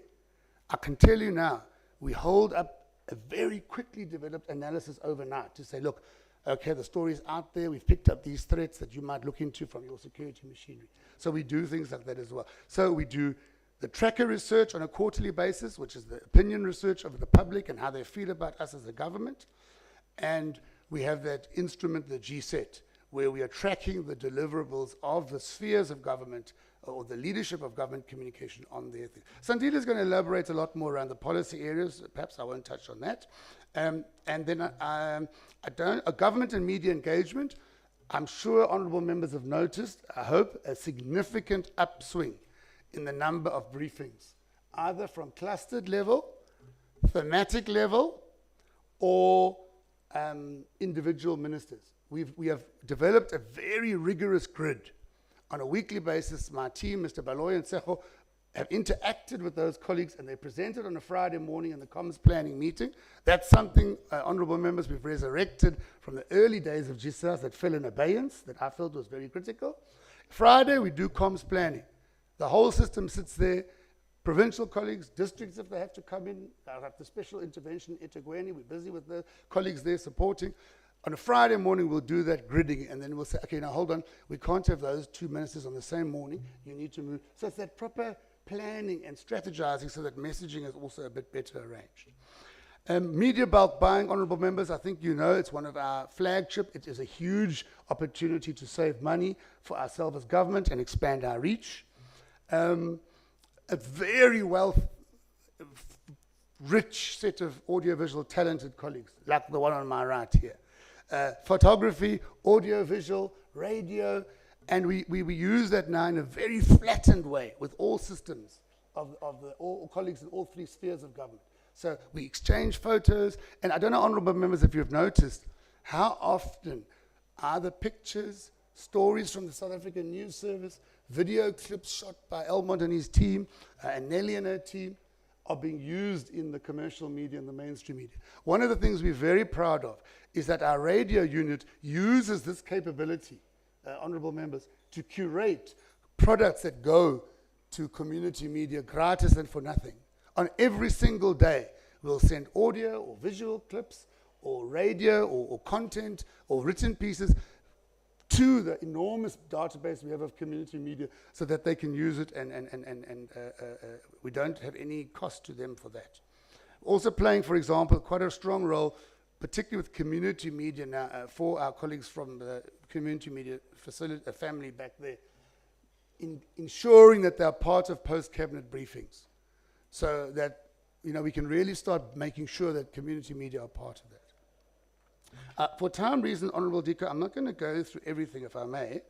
I can tell you now, we hold up a very quickly developed analysis overnight to say, look, okay, the story's out there, we've picked up these threats that you might look into from your security machinery. So we do things like that as well. So we do the tracker research on a quarterly basis, which is the opinion research of the public and how they feel about us as a government. And we have that instrument, the GSET, where we are tracking the deliverables of the spheres of government or the leadership of government communication on their thing. Sandile is going to elaborate a lot more around the policy areas. Perhaps I won't touch on that. And then a government and media engagement. I'm sure honourable members have noticed, I hope, a significant upswing in the number of briefings, either from clustered level, thematic level, or individual ministers. We have developed a very rigorous grid. On a weekly basis, my team, Mr. Baloy and Secho, have interacted with those colleagues and they presented on a Friday morning in the comms planning meeting. That's something, honourable members, we've resurrected from the early days of GCIS that fell in abeyance, that I felt was very critical. Friday, we do comms planning. The whole system sits there. Provincial colleagues, districts, if they have to come in, I'll have the special intervention, Etegweni, we're busy with the colleagues there supporting. On a Friday morning, we'll do that gridding, and then we'll say, okay, now hold on, we can't have those 2 ministers on the same morning, you need to move. So it's that proper planning and strategizing so that messaging is also a bit better arranged. Media bulk buying, honourable members, I think you know it's one of our flagship. It is a huge opportunity to save money for ourselves as government and expand our reach. A very well rich set of audiovisual talented colleagues, like the one on my right here. Photography, audiovisual, radio, and we use that now in a very flattened way with all systems of all colleagues in all three spheres of government. So we exchange photos, and I don't know, honourable members, if you've noticed how often either pictures, stories from the South African News Service, video clips shot by Elmont and his team, and Nelly and her team, are being used in the commercial media and the mainstream media. One of the things we're very proud of is that our radio unit uses this capability, honourable members, to curate products that go to community media gratis and for nothing. On every single day, we'll send audio or visual clips or radio or content or written pieces to the enormous database we have of community media so that they can use it and we don't have any cost to them for that. Also playing, for example, quite a strong role, particularly with community media now, for our colleagues from the community media facility, family back there, in ensuring that they're part of post-cabinet briefings, so that we can really start making sure that community media are part of that. For time reasons, Honourable Diko, I'm not going to go through everything, if I may,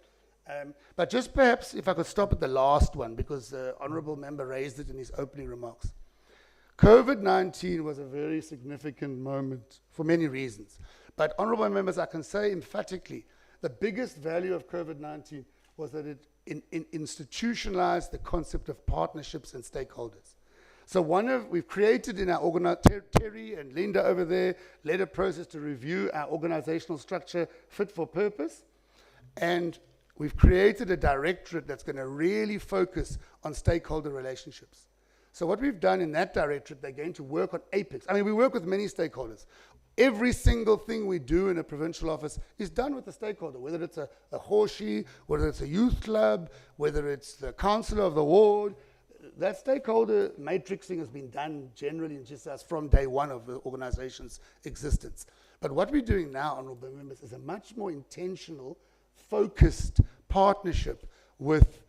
but just perhaps if I could stop at the last one, because the Honourable Member raised it in his opening remarks. COVID-19 was a very significant moment for many reasons, but Honourable Members, I can say emphatically, the biggest value of COVID-19 was that it institutionalized the concept of partnerships and stakeholders. So we've created in our Terry and Linda over there, led a process to review our organizational structure fit for purpose. And we've created a directorate that's going to really focus on stakeholder relationships. So what we've done in that directorate, they're going to work on APEX. I mean, we work with many stakeholders. Every single thing we do in a provincial office is done with the stakeholder, whether it's a horsey, whether it's a youth club, whether it's the councillor of the ward. That stakeholder matrixing has been done generally in GCIS from day one of the organization's existence. But what we're doing now, honourable members, is a much more intentional, focused partnership with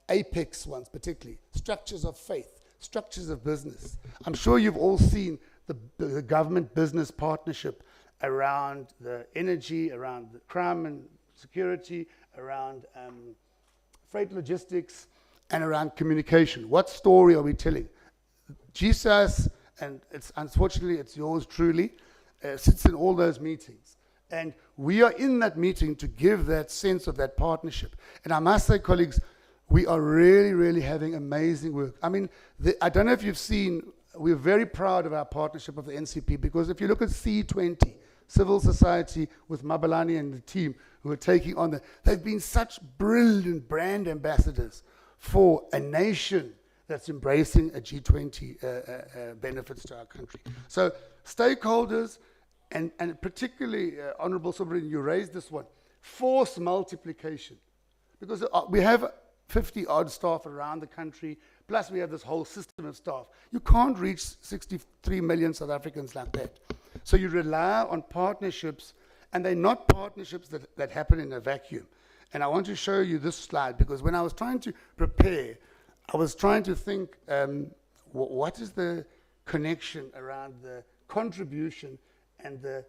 APEX ones, particularly structures of faith, structures of business. I'm sure you've all seen the government business partnership around the energy, around the crime and security, around freight logistics, and around communication. What story are we telling? GCIS, and unfortunately it's yours truly, sits in all those meetings. And we are in that meeting to give that sense of that partnership. And I must say, colleagues, we are really, really having amazing work. I mean, I don't know if you've seen, we're very proud of our partnership of the NCP, because if you look at C20, civil society with Mabalani and the team who are taking on they've been such brilliant brand ambassadors for a nation that's embracing a G20 benefits to our country. So stakeholders, and particularly, Honourable Sovereign, you raised this one, force multiplication. Because we have 50 odd staff around the country, plus we have this whole system of staff. You can't reach 63 million South Africans like that. So you rely on partnerships, and they're not partnerships that happen in a vacuum. And I want to show you this slide, because when I was trying to prepare, I was trying to think, what is the connection around the contribution and the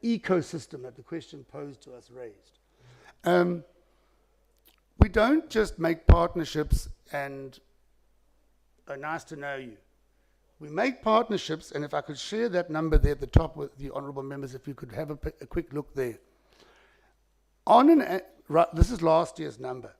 ecosystem that the question posed to us raised. We don't just make partnerships and are nice to know you. We make partnerships, and if I could share that number there at the top with the honourable members, if you could have a quick look there. This is last year's number.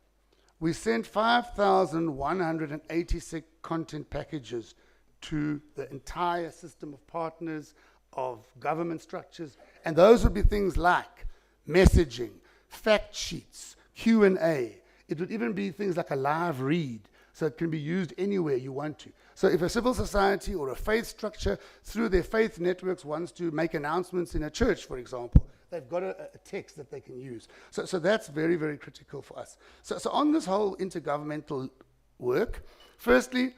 We sent 5,186 content packages to the entire system of partners, of government structures, and those would be things like messaging, fact sheets, Q&A. It would even be things like a live read, so it can be used anywhere you want to. So if a civil society or a faith structure through their faith networks wants to make announcements in a church, for example, they've got a text that they can use. So that's very, very critical for us. So on this whole intergovernmental work, firstly,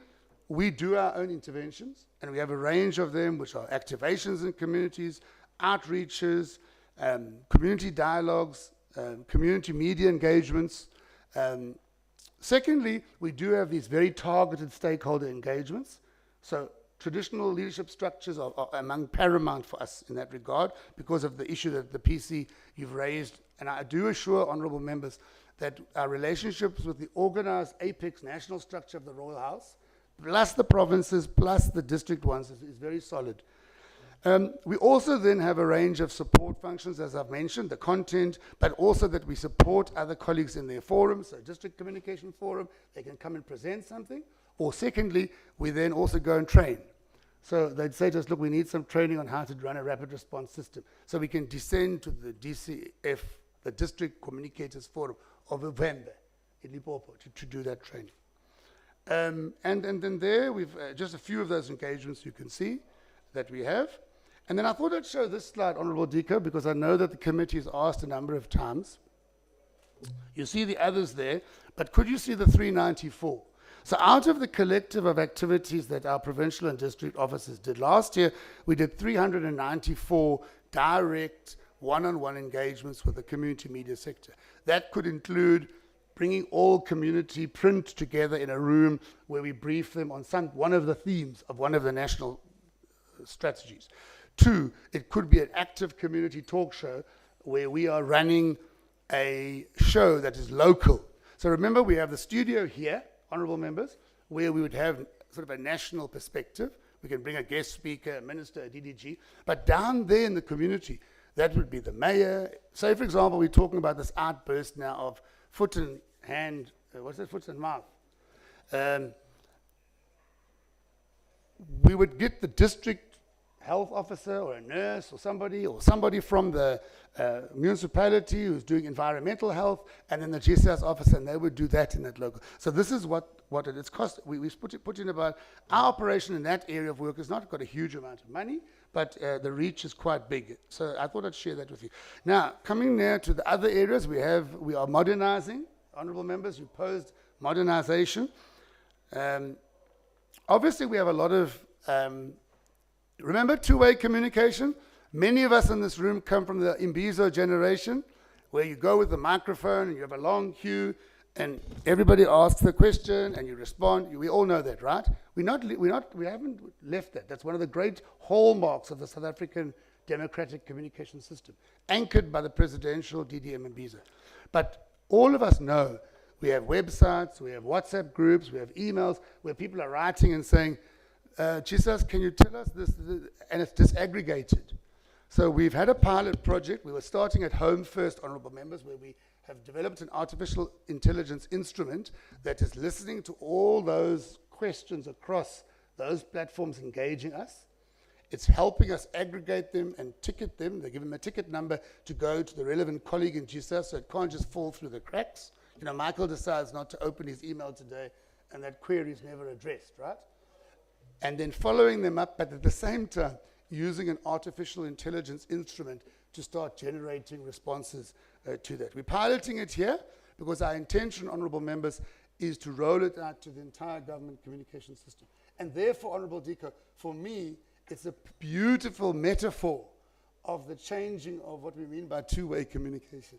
we do our own interventions, and we have a range of them, which are activations in communities, outreaches, community dialogues, community media engagements. Secondly, we do have these very targeted stakeholder engagements. So traditional leadership structures are among paramount for us in that regard because of the issue that the PC you've raised. And I do assure honourable members that our relationships with the organised apex national structure of the Royal House, plus the provinces, plus the district ones, is very solid. We also then have a range of support functions, as I've mentioned, the content, but also that we support other colleagues in their forums, so district communication forum, they can come and present something. Or secondly, we then also go and train. So they'd say to us, look, we need some training on how to run a rapid response system. So we can descend to the DCF, the District Communicators Forum of November in Limpopo to do that training. And then there, we've just a few of those engagements you can see that we have. And then I thought I'd show this slide, Honourable Dika, because I know that the committee has asked a number of times. You see the others there, but could you see the 394? So out of the collective of activities that our provincial and district officers did last year, we did 394 direct one-on-one engagements with the community media sector. That could include bringing all community print together in a room where we brief them on one of the themes of one of the national strategies. 2, it could be an active community talk show where we are running a show that is local. So remember, we have the studio here, honourable members, where we would have sort of a national perspective. We can bring a guest speaker, a minister, a DDG. But down there in the community, that would be the mayor. Say, for example, we're talking about this outburst now of foot and hand, foot and mouth. We would get the district health officer or a nurse or somebody from the municipality who's doing environmental health, and then the GCIS officer, and they would do that in that local. So this is what it's cost. We put in about, our operation in that area of work has not got a huge amount of money, but the reach is quite big. So I thought I'd share that with you. Now, coming now to the other areas, we are modernizing. Honourable members, you posed modernization. Obviously, we have a lot of remember two-way communication? Many of us in this room come from the Imbizo generation, where you go with the microphone and you have a long queue and everybody asks the question and you respond. We all know that, right? We haven't left that. That's one of the great hallmarks of the South African democratic communication system, anchored by the presidential DDM Imbizo. But all of us know we have websites, we have WhatsApp groups, we have emails where people are writing and saying, Jesus, can you tell us this? And it's disaggregated. So we've had a pilot project. We were starting at home first, honourable members, where we have developed an artificial intelligence instrument that is listening to all those questions across those platforms engaging us. It's helping us aggregate them and ticket them. They give them a ticket number to go to the relevant colleague in GCIS, so it can't just fall through the cracks. You know, Michael decides not to open his email today, and that query is never addressed, right? And then following them up, but at the same time, using an artificial intelligence instrument to start generating responses to that. We're piloting it here because our intention, honourable members, is to roll it out to the entire government communication system. And therefore, Honourable Diko, for me, it's a beautiful metaphor of the changing of what we mean by two-way communication.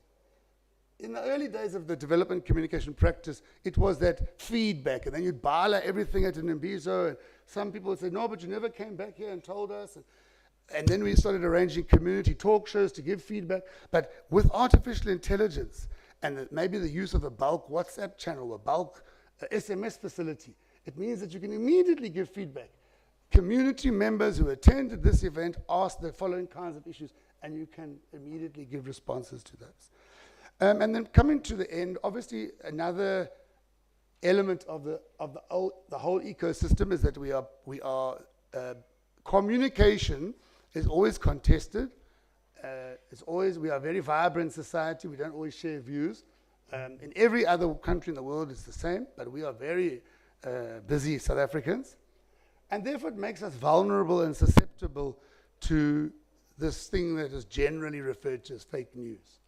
In the early days of the development communication practice, it was that feedback, and then you'd bala everything at an Imbizo, and some people would say, no, but you never came back here and told us. And then we started arranging community talk shows to give feedback. But with artificial intelligence and maybe the use of a bulk WhatsApp channel, a bulk SMS facility, it means that you can immediately give feedback. Community members who attended this event asked the following kinds of issues, and you can immediately give responses to those. And then coming to the end, obviously another element of the whole ecosystem is that we are communication is always contested. We are a very vibrant society. We don't always share views. In every other country in the world, it's the same, but we are very busy South Africans. And therefore, it makes us vulnerable and susceptible to this thing that is generally referred to as fake news.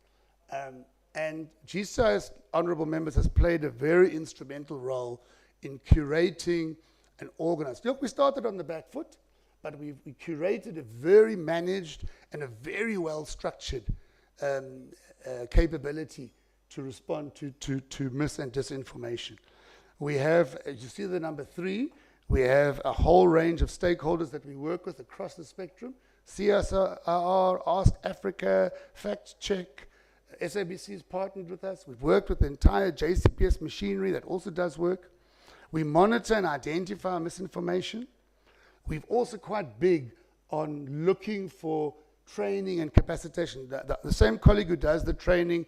And GCIS, honourable members, has played a very instrumental role in curating and organizing. Look, we started on the back foot, but we curated a very managed and a very well-structured capability to respond to mis and disinformation. We have, as you see the number 3, We have a whole range of stakeholders that we work with across the spectrum. CSR, Ask Africa, Fact Check. SABC's partnered with us. We've worked with the entire JCPS machinery that also does work. We monitor and identify misinformation. We've also quite big on looking for training and capacitation. The same colleague who does the training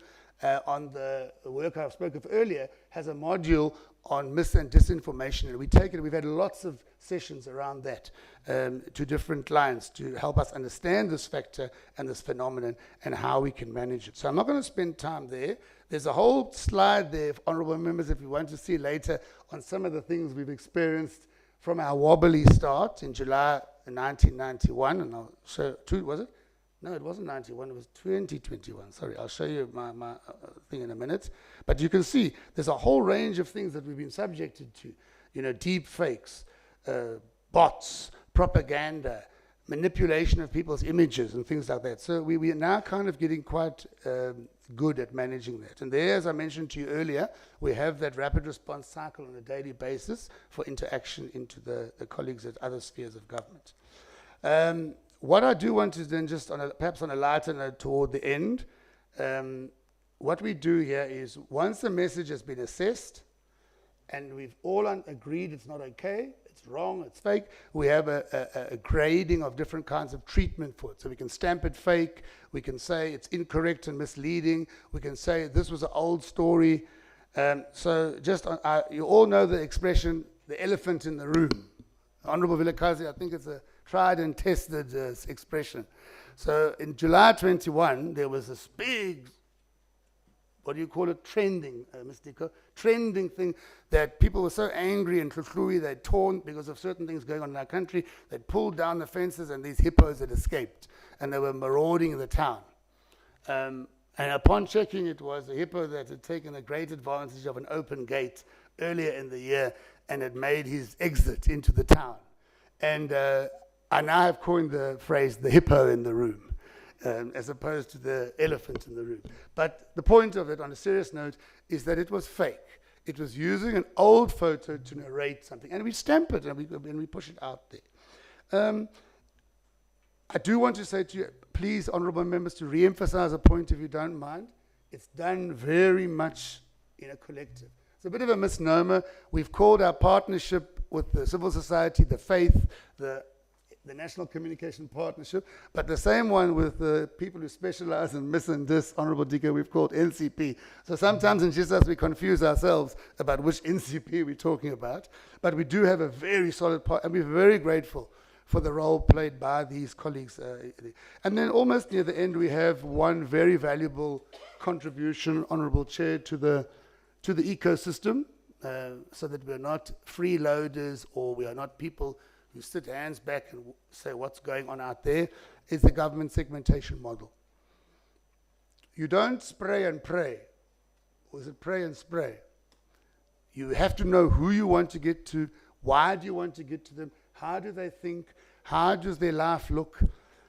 on the work I spoke of earlier has a module on mis and disinformation, and we take it. We've had lots of sessions around that to different clients to help us understand this factor and this phenomenon and how we can manage it. So I'm not going to spend time there. There's a whole slide there, honourable members, if you want to see later, on some of the things we've experienced from our wobbly start in July 1991, and I'll show, was it? No, it wasn't 91, it was 2021. Sorry, I'll show you my thing in a minute. But you can see there's a whole range of things that we've been subjected to. You know, deep fakes, bots, propaganda, manipulation of people's images and things like that. So we are now kind of getting quite good at managing that. And there, as I mentioned to you earlier, we have that rapid response cycle on a daily basis for interaction into the colleagues at other spheres of government. What I do want to then just, perhaps on a lighter note toward the end, what we do here is once the message has been assessed and we've all agreed it's not okay, it's wrong, it's fake, we have a grading of different kinds of treatment for it. So we can stamp it fake, we can say it's incorrect and misleading, we can say this was an old story. So just, you all know the expression, the elephant in the room. Honourable Vilakazi, I think it's a tried and tested expression. So in July 21, there was this big, what do you call it, trending, Ms. Diko, trending thing that people were so angry and tlui, they'd torn because of certain things going on in our country, they'd pulled down the fences and these hippos had escaped and they were marauding the town. And upon checking, it was a hippo that had taken a great advantage of an open gate earlier in the year and had made his exit into the town. And I now have coined the phrase, the hippo in the room, as opposed to the elephant in the room. But the point of it, on a serious note, is that it was fake. It was using an old photo to narrate something. And we stamp it and we push it out there. I do want to say to you, please, honourable members, to re-emphasize a point, if you don't mind. It's done very much in a collective. It's a bit of a misnomer. We've called our partnership with the civil society, the faith, the National Communication Partnership, but the same one with the people who specialize in mis and dis, Honourable Dika, we've called NCP. So sometimes in GCIS we confuse ourselves about which NCP we're talking about, but we do have a very solid part, and we're very grateful for the role played by these colleagues. And then almost near the end, we have one very valuable contribution, Honourable Chair, to the ecosystem, so that we're not freeloaders or we are not people who sit hands back and say what's going on out there, is the government segmentation model. You don't spray and pray, or is it pray and spray? You have to know who you want to get to, why do you want to get to them, how do they think, how does their life look,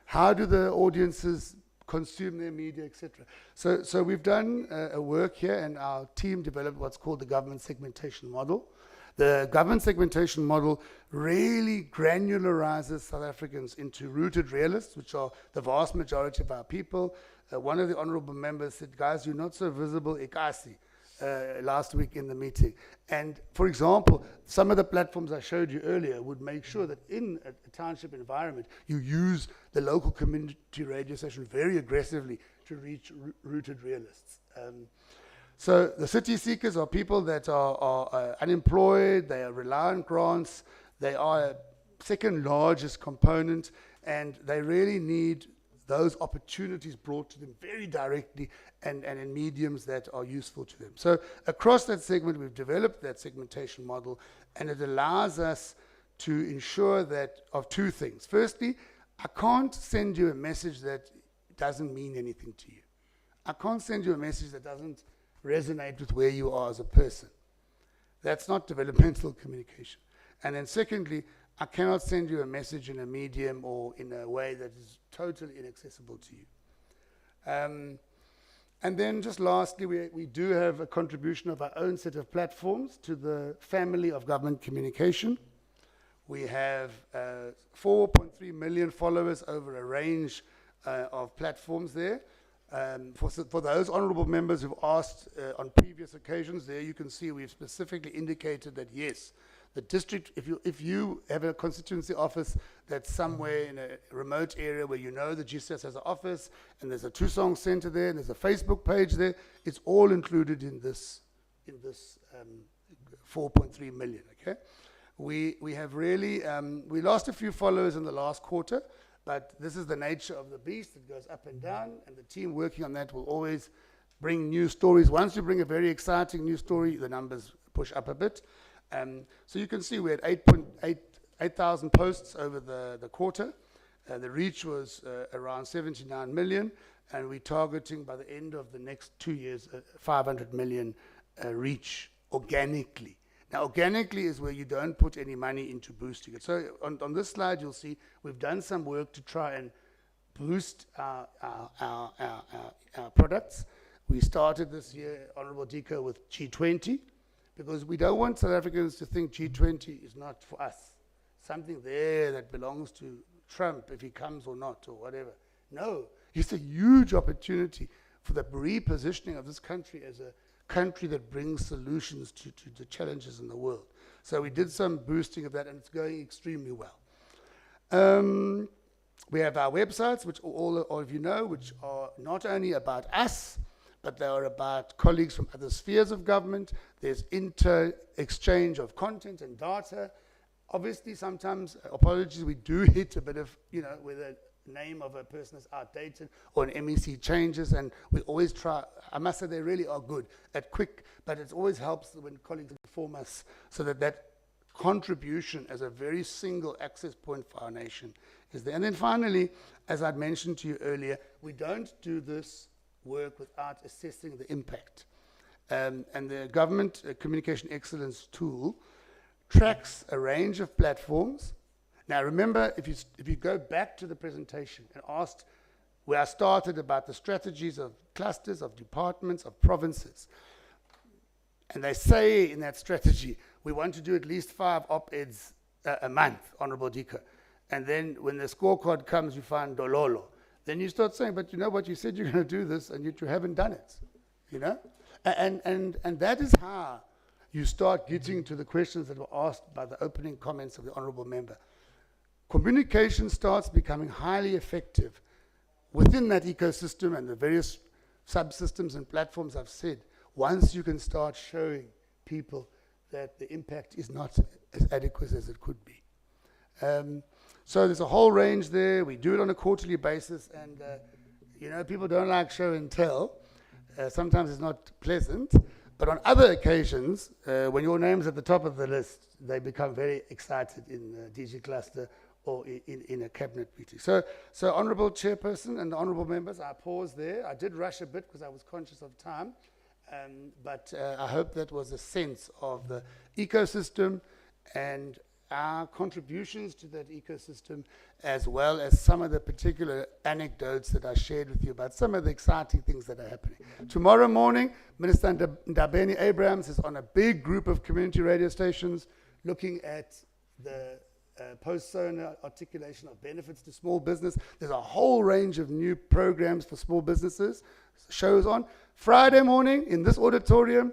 how do the audiences consume their media, etc. So we've done a work here, and our team developed what's called the government segmentation model. The government segmentation model really granularizes South Africans into rooted realists, which are the vast majority of our people. One of the honourable members said, guys, you're not so visible, Ikasi, last week in the meeting. And for example, some of the platforms I showed you earlier would make sure that in a township environment, you use the local community radio station very aggressively to reach rooted realists. So the city seekers are people that are unemployed, they are rely on grants, they are a second largest component, and they really need those opportunities brought to them very directly and in mediums that are useful to them. So across that segment, we've developed that segmentation model, and it allows us to ensure that of two things. Firstly, I can't send you a message that doesn't mean anything to you. I can't send you a message that doesn't resonate with where you are as a person. That's not developmental communication. And then secondly, I cannot send you a message in a medium or in a way that is totally inaccessible to you. And then just lastly, we do have a contribution of our own set of platforms to the family of government communication. We have 4.3 million followers over a range of platforms there. For those honourable members who've asked on previous occasions, there you can see we've specifically indicated that yes, the district, if you have a constituency office that's somewhere in a remote area where you know the GCIS has an office and there's a two-song centre there and there's a Facebook page there, it's all included in this 4.3 million. Okay, we have really we lost a few followers in the last quarter, but this is the nature of the beast. It goes up and down, and the team working on that will always bring new stories. Once you bring a very exciting new story, the numbers push up a bit. So you can see we had 8,000 posts over the quarter. The reach was around 79 million, and we're targeting by the end of the next 2 years 500 million reach organically. Now, organically is where you don't put any money into boosting it. So on this slide, you'll see we've done some work to try and boost our products. We started this year, Honourable Diko, with G20, because we don't want South Africans to think G20 is not for us. Something there that belongs to Trump, if he comes or not, or whatever. No, it's a huge opportunity for the repositioning of this country as a country that brings solutions to the challenges in the world. So we did some boosting of that, and it's going extremely well. We have our websites, which all of you know, which are not only about us, but they are about colleagues from other spheres of government. There's inter-exchange of content and data. Obviously, sometimes, apologies, we do hit a bit of, where the name of a person is outdated or an MEC changes, and we always try. I must say they really are good at quick, but it always helps when colleagues inform us so that contribution as a very single access point for our nation is there. And then finally, as I'd mentioned to you earlier, we don't do this work without assessing the impact. And the government communication excellence tool tracks a range of platforms. Now remember, if you go back to the presentation and asked where I started about the strategies of clusters, of departments, of provinces, and they say in that strategy, we want to do at least 5 op-eds a month, Honourable Diko. And then when the scorecard comes, you find Dololo. Then you start saying, but you know what, you said you're going to do this, and yet you haven't done it, And that is how you start getting to the questions that were asked by the opening comments of the honourable member. Communication starts becoming highly effective within that ecosystem and the various subsystems and platforms I've said, once you can start showing people that the impact is not as adequate as it could be. So there's a whole range there. We do it on a quarterly basis, and people don't like show and tell. Sometimes it's not pleasant, but on other occasions, when your name's at the top of the list, they become very excited in DG cluster or in a cabinet meeting. So Honourable Chairperson and the Honourable members, I pause there. I did rush a bit because I was conscious of time, but I hope that was a sense of the ecosystem and our contributions to that ecosystem, as well as some of the particular anecdotes that I shared with you about some of the exciting things that are happening. Tomorrow morning, Minister Ndabeni Abrahams is on a big group of community radio stations looking at the post-SONA articulation of benefits to small business. There's a whole range of new programs for small businesses, shows on. Friday morning in this auditorium,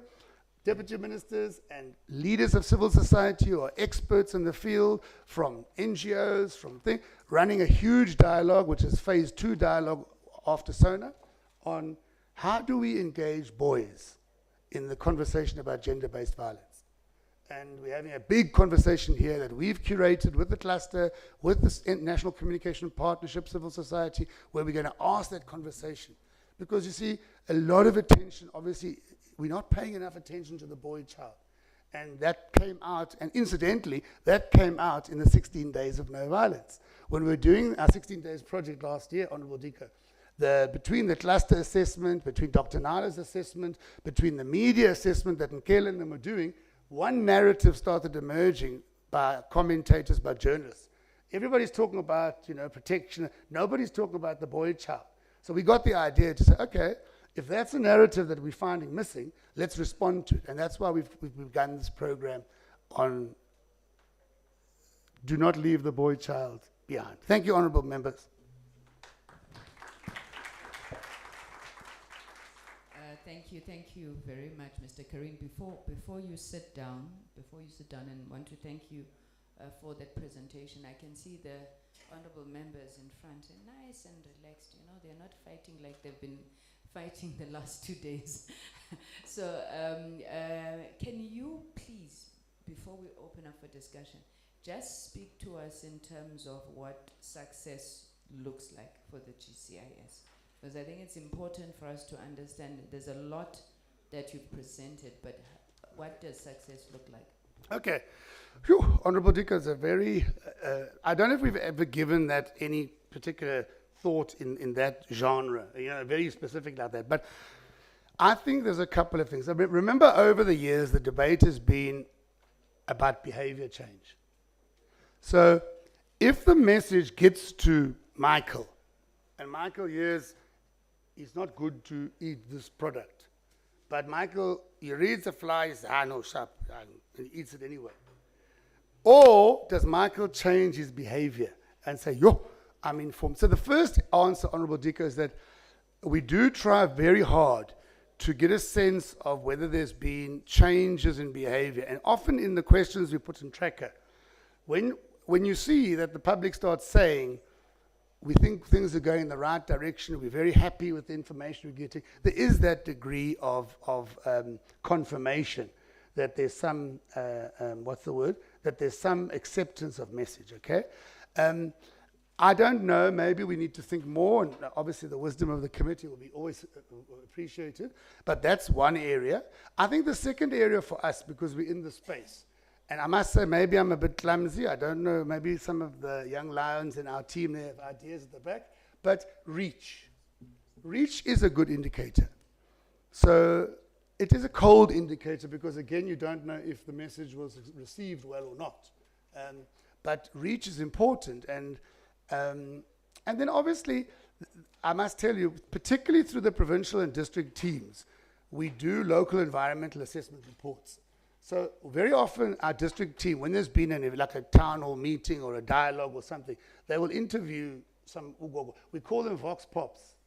deputy ministers and leaders of civil society who are experts in the field, from NGOs, running a huge dialogue, which is phase 2 dialogue after SONA, on how do we engage boys in the conversation about gender-based violence. And we're having a big conversation here that we've curated with the cluster, with the National Communication Partnership, civil society, where we're going to ask that conversation. Because you see, a lot of attention, obviously, we're not paying enough attention to the boy child. And that came out, and incidentally, that came out in the 16 Days of No Violence. When we were doing our 16 Days project last year, Honourable Diko, between the cluster assessment, between Dr. Nala's assessment, between the media assessment that Nkele and them were doing, one narrative started emerging by commentators, by journalists. Everybody's talking about, protection. Nobody's talking about the boy child. So we got the idea to say, okay, if that's a narrative that we're finding missing, let's respond to it. And that's why we've begun this program on do not leave the boy child behind. Thank you, honourable members. Thank you very much, Mr. Karim. Before you sit down, and want to thank you for that presentation. I can see the honourable members in front, and nice and relaxed. You know, they're not fighting like they've been fighting the last 2 days. So, can you please, before we open up for discussion, just speak to us in terms of what success looks like for the GCIS? Because I think it's important for us to understand that there's a lot that you've presented, but what does success look like? Okay. Phew, Honourable Dika is a very, I don't know if we've ever given that any particular thought in that genre, you know, very specific like that. But I think there's a couple of things. I mean, remember over the years, the debate has been about behavior change. So if the message gets to Michael, and Michael hears it's not good to eat this product, but Michael, he reads the fly, he says, no, sharp, and he eats it anyway. Or does Michael change his behavior and say, yo, I'm informed? So the first answer, Honourable Dika, is that we do try very hard to get a sense of whether there's been changes in behavior. And often in the questions we put in tracker, when you see that the public starts saying, we think things are going in the right direction, we're very happy with the information we're getting, there is that degree of confirmation that there's some, that there's some acceptance of message, okay? I don't know, maybe we need to think more, and obviously the wisdom of the committee will be always appreciated, but that's one area. I think the second area for us, because we're in the space, and I must say, maybe I'm a bit clumsy, I don't know, maybe some of the young lions in our team, they have ideas at the back, but reach. Reach is a good indicator. So it is a cold indicator because, again, you don't know if the message was received well or not. But reach is important, and then obviously, I must tell you, particularly through the provincial and district teams, we do local environmental assessment reports. So very often our district team, when there's been like a town hall meeting or a dialogue or something, they will interview some Ugogo. We call them Vox Pops.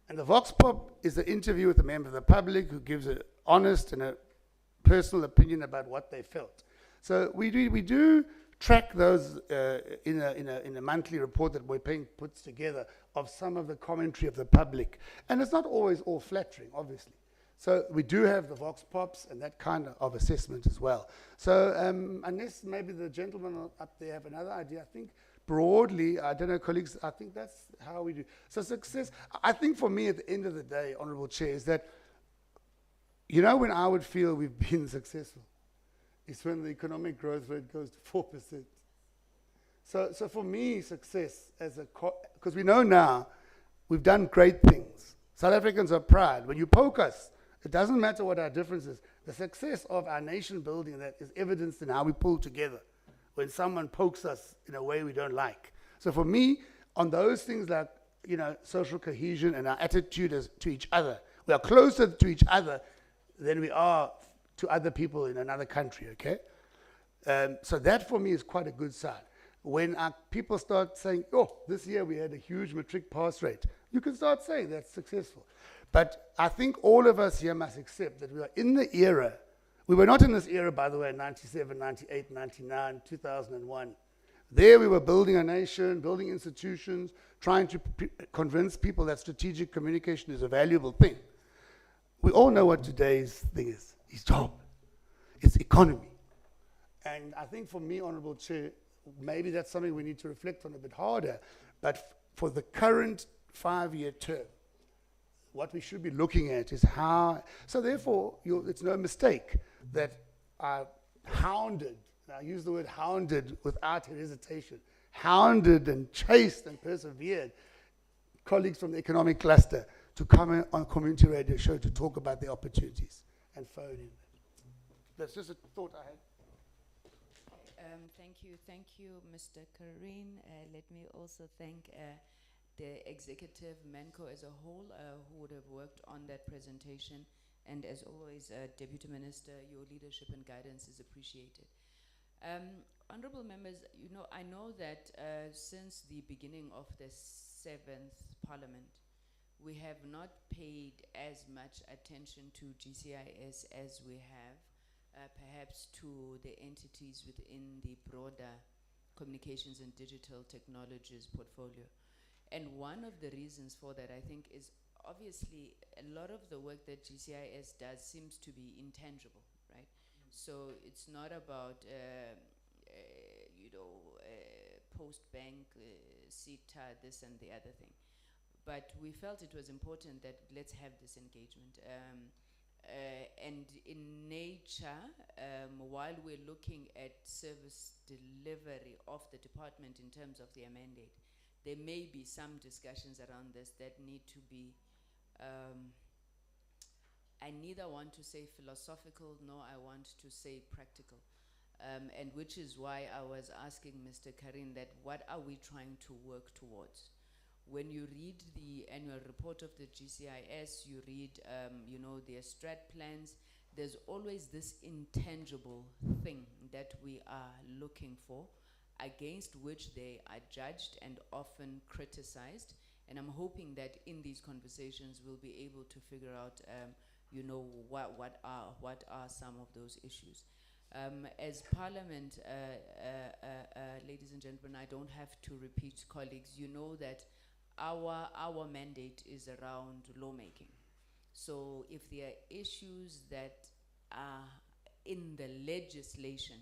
And the Vox Pop is an interview with a member of the public who gives an honest and a personal opinion about what they felt. So we do track those in a monthly report that Boypeng puts together of some of the commentary of the public. And it's not always all flattering, obviously. So we do have the Vox Pops and that kind of assessment as well. So unless maybe the gentleman up there have another idea, I think broadly, I don't know, colleagues, I think that's how we do. So success, I think for me at the end of the day, Honourable Chair, is that, you know, when I would feel we've been successful, is when the economic growth rate goes to 4%. So for me, success as because we know now we've done great things. South Africans are proud. When you poke us, it doesn't matter what our difference is. The success of our nation building that is evidenced in how we pull together when someone pokes us in a way we don't like. So for me, on those things like, you know, social cohesion and our attitude to each other, we are closer to each other than we are to other people in another country, okay? So that for me is quite a good sign. When our people start saying, oh, this year we had a huge matric pass rate, you can start saying that's successful. But I think all of us here must accept that we are in the era. We were not in this era, by the way, in 97, 98, 99, 2001. There we were building a nation, building institutions, trying to convince people that strategic communication is a valuable thing. We all know what today's thing is. It's job. It's economy. And I think for me, Honourable Chair, maybe that's something we need to reflect on a bit harder. But for the current 5-year term, what we should be looking at is how, so therefore, it's no mistake that I hounded, and I use the word hounded without hesitation, hounded and chased and persevered colleagues from the economic cluster to come on community radio show to talk about the opportunities and phone in. That's just a thought I had. Thank you, Mr. Karim. Let me also thank the executive, Menko as a whole, who would have worked on that presentation. And as always, Deputy Minister, your leadership and guidance is appreciated. Honorable members, I know that since the beginning of the 7th Parliament, we have not paid as much attention to GCIS as we have perhaps to the entities within the broader communications and digital technologies portfolio. And one of the reasons for that, I think, is obviously a lot of the work that GCIS does seems to be intangible, right? So it's not about, post-bank, CETA, this and the other thing. But we felt it was important that let's have this engagement. And in nature, while we're looking at service delivery of the department in terms of their mandate, there may be some discussions around this that need to be, I neither want to say philosophical, nor I want to say practical. And which is why I was asking Mr. Karin that what are we trying to work towards? When you read the annual report of the GCIS, you read, their strat plans, there's always this intangible thing that we are looking for, against which they are judged and often criticized. And I'm hoping that in these conversations, we'll be able to figure out, what are some of those issues. As Parliament, ladies and gentlemen, I don't have to repeat, colleagues, you know that our mandate is around lawmaking. So if there are issues that are in the legislation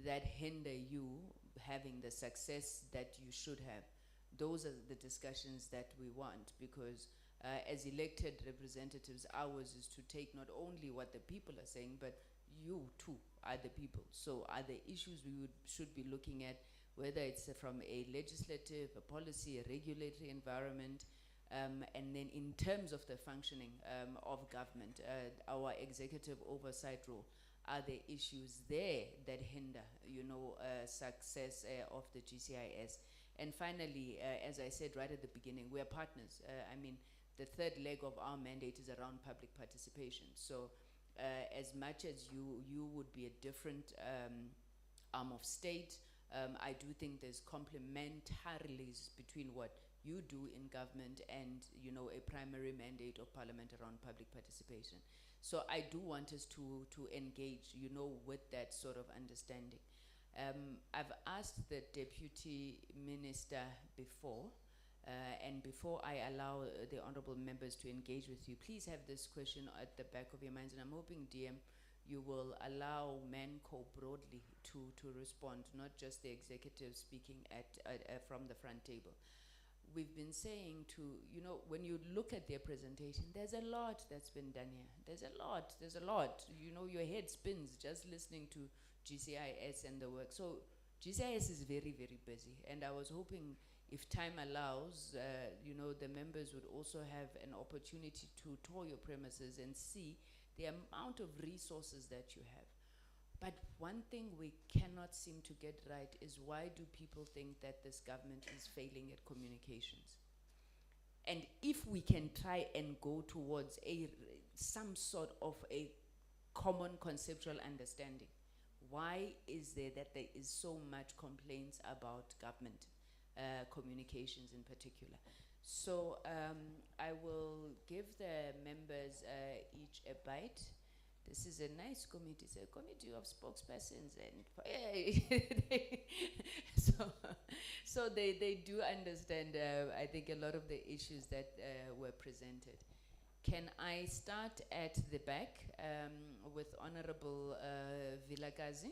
that hinder you having the success that you should have, those are the discussions that we want, because as elected representatives, ours is to take not only what the people are saying, but you too are the people. So are the issues we should be looking at, whether it's from a legislative, a policy, a regulatory environment, and then in terms of the functioning of government, our executive oversight role, are there issues there that hinder, success of the GCIS? And finally, as I said right at the beginning, we are partners. The third leg of our mandate is around public participation. So as much as you would be a different arm of state, I do think there's complementarities between what you do in government and, a primary mandate of Parliament around public participation. So I do want us to engage, with that sort of understanding. I've asked the Deputy Minister before, and before I allow the honorable members to engage with you, please have this question at the back of your minds, and I'm hoping, DM, you will allow MANCO broadly to respond, not just the executive speaking from the front table. We've been saying when you look at their presentation, there's a lot that's been done here. There's a lot. Your head spins just listening to GCIS and the work. So GCIS is very, very busy, and I was hoping, if time allows, the members would also have an opportunity to tour your premises and see the amount of resources that you have. But one thing we cannot seem to get right is, why do people think that this government is failing at communications? And if we can try and go towards some sort of a common conceptual understanding, why is there that there is so much complaints about government communications in particular? So I will give the members each a bite. This is a nice committee. It's a committee of spokespersons, and so they do understand, I think, a lot of the issues that were presented. Can I start at the back with Honorable Vilakazi?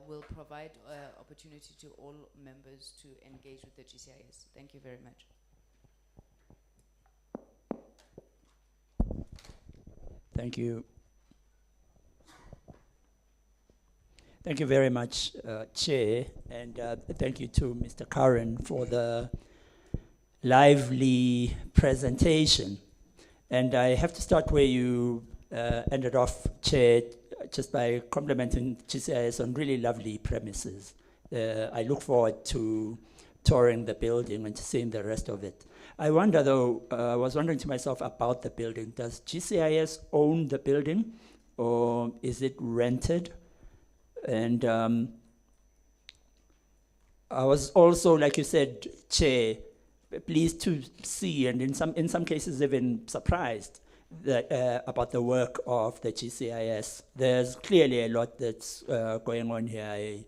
Will provide opportunity to all members to engage with the GCIS. Thank you very much. Thank you. Thank you very much, Chair, and thank you to Mr. Curran for the lively presentation. And I have to start where you ended off, Chair, just by complimenting GCIS on really lovely premises. I look forward to touring the building and seeing the rest of it. I wonder though, I was wondering to myself about the building. Does GCIS own the building, or is it rented? And I was also, like you said, Chair, pleased to see, and in some cases even surprised, that about the work of the GCIS. There's clearly a lot that's going on here. I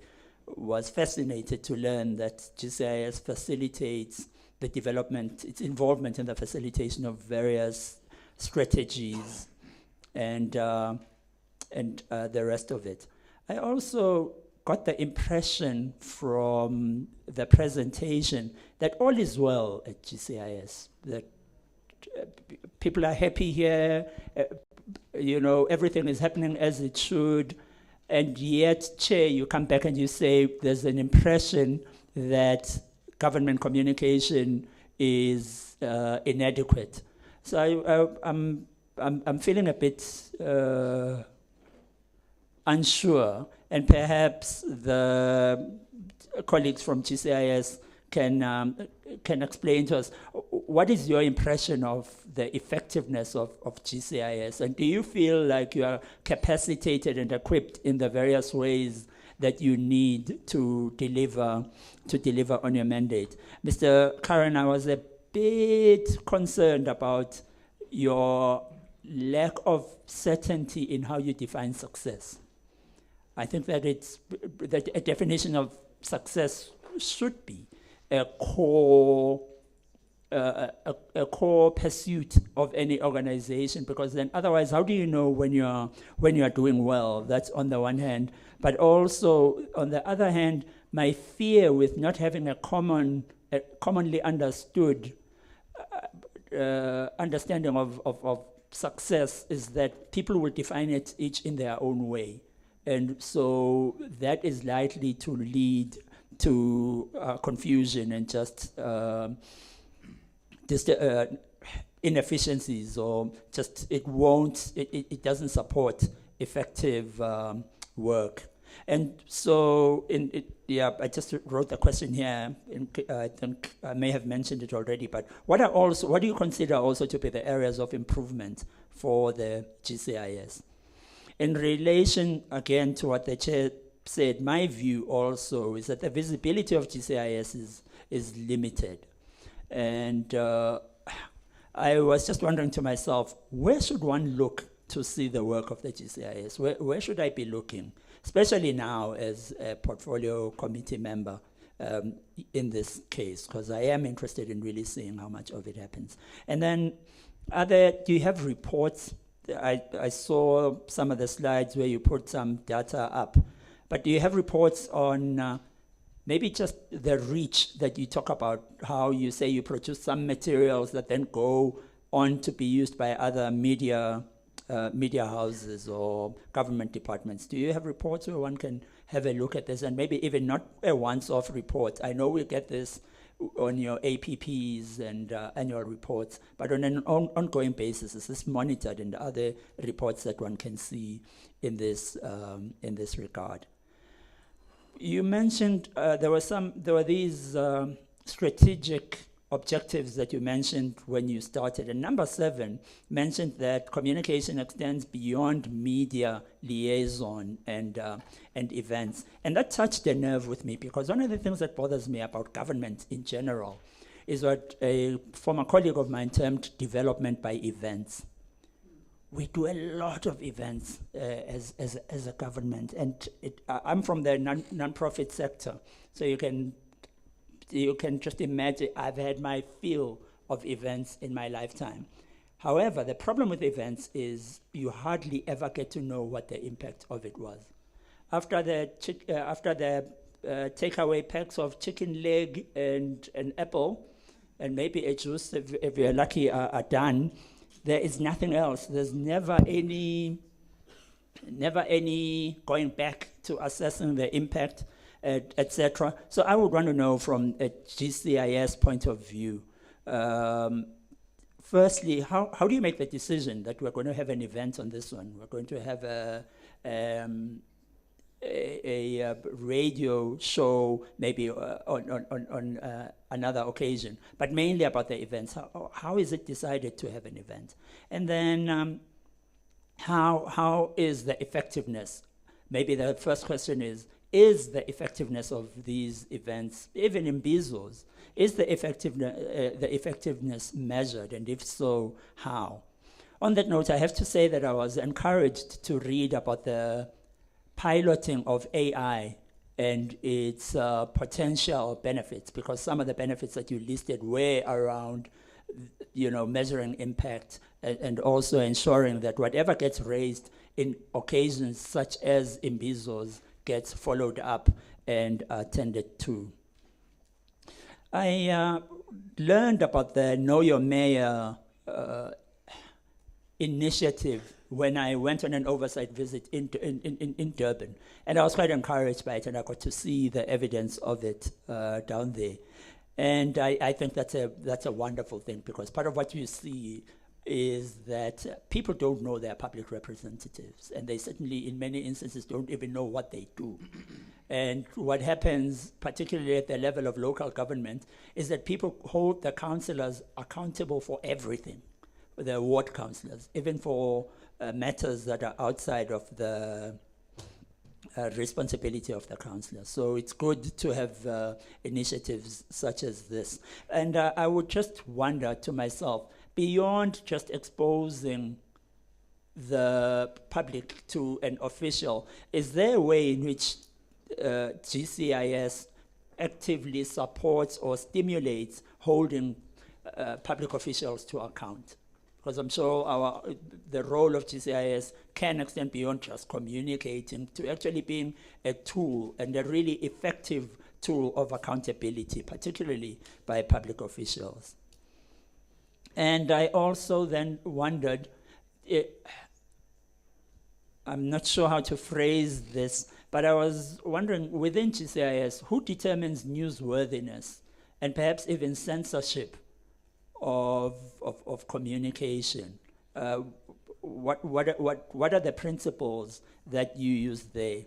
was fascinated to learn that GCIS facilitates the development, its involvement in the facilitation of various strategies and the rest of it. I also got the impression from the presentation that all is well at GCIS, that people are happy here, everything is happening as it should, and yet, Chair, you come back and you say there's an impression that government communication is inadequate. So I'm feeling a bit unsure, and perhaps the colleagues from GCIS can explain to us what is your impression of the effectiveness of GCIS, and do you feel like you are capacitated and equipped in the various ways that you need to deliver on your mandate? Mr. Curran, I was a bit concerned about your lack of certainty in how you define success. I think that that a definition of success should be a core pursuit of any organization, because then otherwise, how do you know when you're doing well? That's on the one hand, but also on the other hand, my fear with not having a commonly understood understanding of success is that people will define it each in their own way. And so that is likely to lead to confusion and just inefficiencies, or just it doesn't support effective work. And so I just wrote the question here. I think I may have mentioned it already, but what do you consider also to be the areas of improvement for the GCIS? In relation, again, to what the Chair said, my view also is that the visibility of GCIS is limited. And I was just wondering to myself, where should one look to see the work of the GCIS? Where should I be looking? Especially now as a portfolio committee member in this case, because I am interested in really seeing how much of it happens. And then, do you have reports? I saw some of the slides where you put some data up, but do you have reports on maybe just the reach that you talk about, how you say you produce some materials that then go on to be used by other media houses or government departments? Do you have reports where one can have a look at this, and maybe even not a once-off report? I know we get this on your APPs and annual reports, but on an ongoing basis, is this monitored in the other reports that one can see in this regard? You mentioned there were these strategic objectives that you mentioned when you started, and number 7 mentioned that communication extends beyond media liaison and events, and that touched a nerve with me, because one of the things that bothers me about government in general is what a former colleague of mine termed development by events. We do a lot of events as a government, and I'm from the non-profit sector, so you can just imagine I've had my fill of events in my lifetime. However, the problem with events is you hardly ever get to know what the impact of it was. After the takeaway packs of chicken leg and an apple, and maybe a juice if you're lucky are done, there is nothing else. There's never any going back to assessing the impact, etc. So I would want to know from a GCIS point of view, firstly, how do you make the decision that we're going to have an event on this one? We're going to have a radio show maybe on another occasion, but mainly about the events. How is it decided to have an event? And then how is the effectiveness maybe the first question is the effectiveness of these events, even in Bezos, is the effectiveness measured, and if so, how? On that note, I have to say that I was encouraged to read about the piloting of AI and its potential benefits, because some of the benefits that you listed were around, measuring impact and also ensuring that whatever gets raised in occasions such as in Bezos gets followed up and attended to. I learned about the Know Your Mayor initiative when I went on an oversight visit in Durban. And I was quite encouraged by it, and I got to see the evidence of it down there. And I think that's a wonderful thing, because part of what you see is that people don't know their public representatives, and they certainly, in many instances, don't even know what they do. And what happens, particularly at the level of local government, is that people hold the councillors accountable for everything, the ward councillors, even for matters that are outside of the responsibility of the councillor. So it's good to have initiatives such as this. And I would just wonder to myself, beyond just exposing the public to an official, is there a way in which GCIS actively supports or stimulates holding public officials to account? Because I'm sure the role of GCIS can extend beyond just communicating to actually being a tool, and a really effective tool of accountability, particularly by public officials. And I also then wondered, I'm not sure how to phrase this, but I was wondering, within GCIS, who determines newsworthiness and perhaps even censorship of communication? What are the principles that you use there?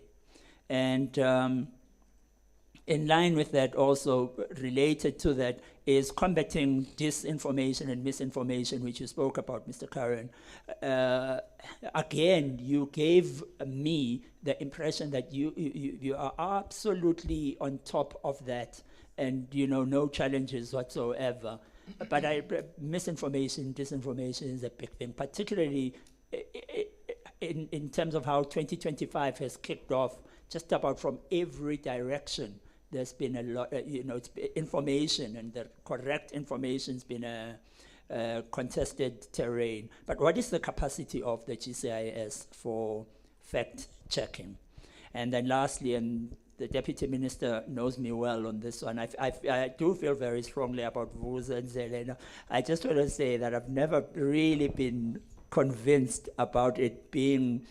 And in line with that, also related to that, is combating disinformation and misinformation, which you spoke about, Mr. Curran. Again, you gave me the impression that you are absolutely on top of that, and no challenges whatsoever. But misinformation, disinformation is a big thing, particularly in terms of how 2025 has kicked off, just about from every direction. There's been a lot, information, and the correct information's been a contested terrain. But what is the capacity of the GCIS for fact-checking? And then lastly, and the Deputy Minister knows me well on this one, I do feel very strongly about Vuza and Zelena. I just want to say that I've never really been convinced about it being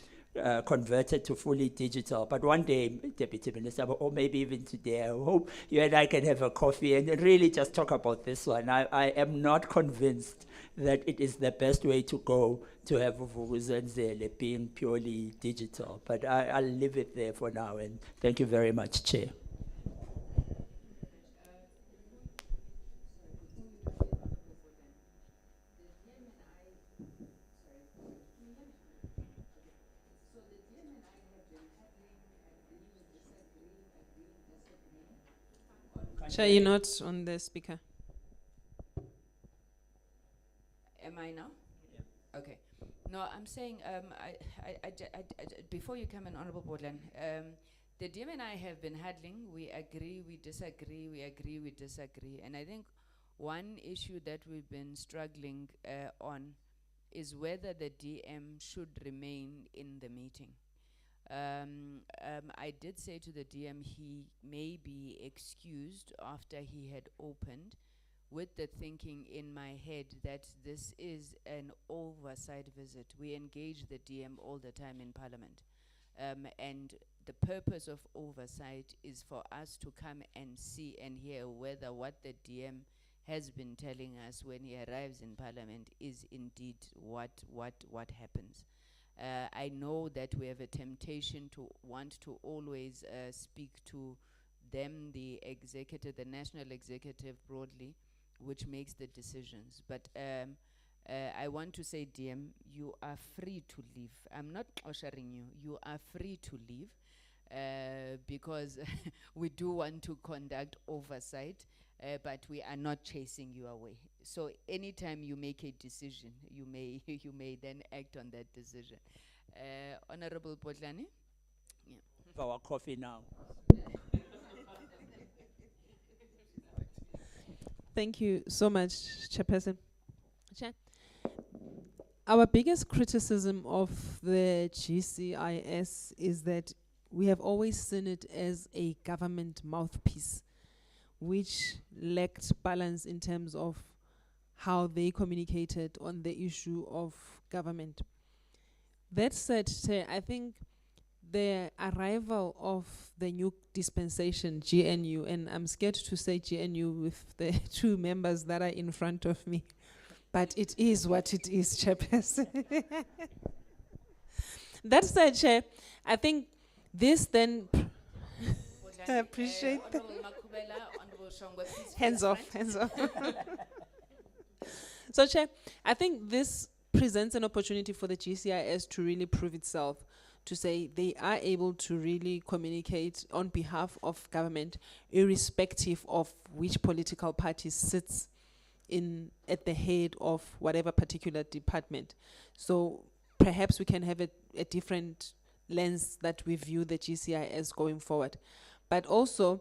converted to fully digital. But one day, Deputy Minister, or maybe even today, I hope you and I can have a coffee and really just talk about this one. I am not convinced that it is the best way to go to have Vuvuzenzele being purely digital. But I'll leave it there for now, and thank you very much, Chair. Sure, you're not on the speaker. Am I now? Yeah. Okay. No, I'm saying, before you come in, Honorable Borland, the DM and I have been handling, we agree, we disagree, we agree, we disagree. And I think one issue that we've been struggling on is whether the DM should remain in the meeting. I did say to the DM he may be excused after he had opened, with the thinking in my head that this is an oversight visit. We engage the DM all the time in Parliament. And the purpose of oversight is for us to come and see and hear whether what the DM has been telling us when he arrives in Parliament is indeed what happens. I know that we have a temptation to want to always speak to them, the executive, the national executive broadly, which makes the decisions. But I want to say, DM, you are free to leave. I'm not ushering you. You are free to leave because we do want to conduct oversight, but we are not chasing you away. So anytime you make a decision, you may you may then act on that decision. Honorable Potlani. Our coffee now. Thank you so much, Chairperson. Chair, our biggest criticism of the GCIS is that we have always seen it as a government mouthpiece, which lacked balance in terms of how they communicated on the issue of government. That said, Chair, I think the arrival of the new dispensation, GNU, and I'm scared to say GNU with the two members that are in front of me, but it is what it is, Chairperson. That said, Chair, I think this then... I appreciate that. Hands off, hands off. So, Chair, I think this presents an opportunity for the GCIS to really prove itself, to say they are able to really communicate on behalf of government, irrespective of which political party sits at the head of whatever particular department. So perhaps we can have a different lens that we view the GCIS going forward. But also,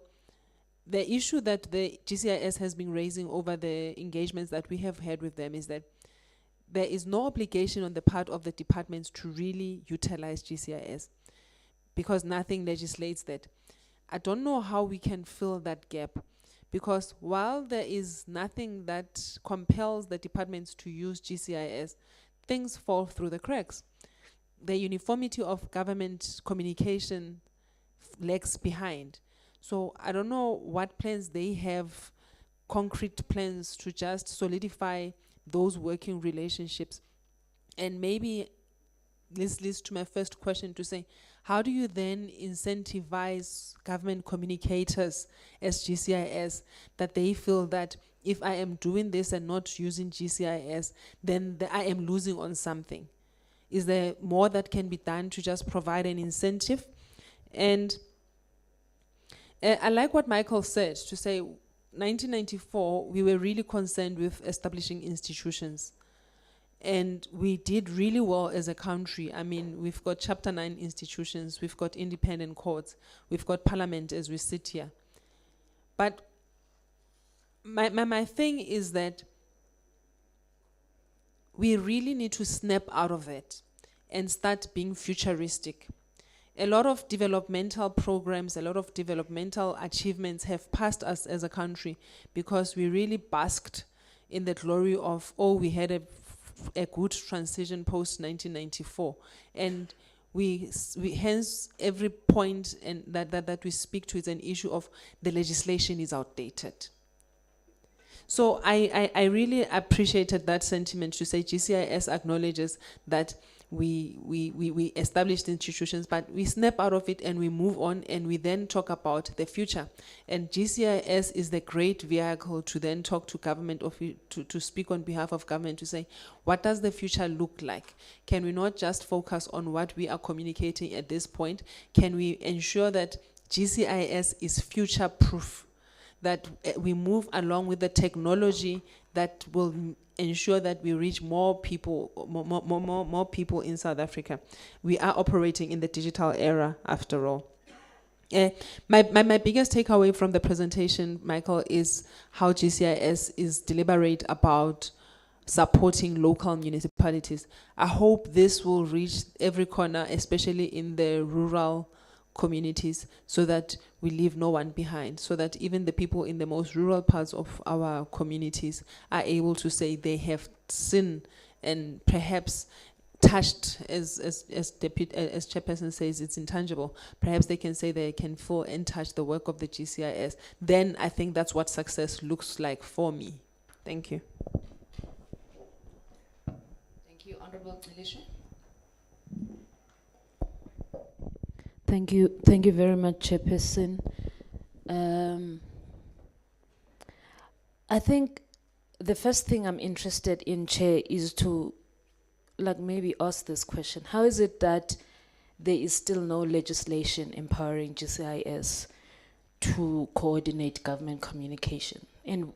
the issue that the GCIS has been raising over the engagements that we have had with them is that there is no obligation on the part of the departments to really utilize GCIS because nothing legislates that. I don't know how we can fill that gap, because while there is nothing that compels the departments to use GCIS, things fall through the cracks. The uniformity of government communication lags behind. So I don't know what plans they have, concrete plans to just solidify those working relationships. And maybe this leads to my first question, to say, how do you then incentivize government communicators as GCIS that they feel that if I am doing this and not using GCIS, then I am losing on something? Is there more that can be done to just provide an incentive? And I like what Michael said, to say 1994, we were really concerned with establishing institutions. And we did really well as a country. I mean, we've got Chapter 9 institutions, we've got independent courts, we've got parliament as we sit here. But my thing is that we really need to snap out of it and start being futuristic. A lot of developmental programs, a lot of developmental achievements have passed us as a country because we really basked in the glory of, oh, we had a good transition post-1994. And we hence every point and that we speak to is an issue of the legislation is outdated. So I really appreciated that sentiment, to say GCIS acknowledges that we established institutions, but we snap out of it and we move on, and we then talk about the future. And GCIS is the great vehicle to then talk to government, to speak on behalf of government, to say, what does the future look like? Can we not just focus on what we are communicating at this point? Can we ensure that GCIS is future-proof, that we move along with the technology that will ensure that we reach more people, more people in South Africa? We are operating in the digital era, after all. My biggest takeaway from the presentation, Michael, is how GCIS is deliberate about supporting local municipalities. I hope this will reach every corner, especially in the rural communities, so that we leave no one behind, so that even the people in the most rural parts of our communities are able to say they have seen and perhaps touched, as Chairperson says, it's intangible. Perhaps they can say they can feel and touch the work of the GCIS. Then I think that's what success looks like for me. Thank you. Thank you, Honorable Elisha. Thank you very much, Chairperson. I think the first thing I'm interested in, Chair, is to like maybe ask this question. How is it that there is still no legislation empowering GCIS to coordinate government communication? And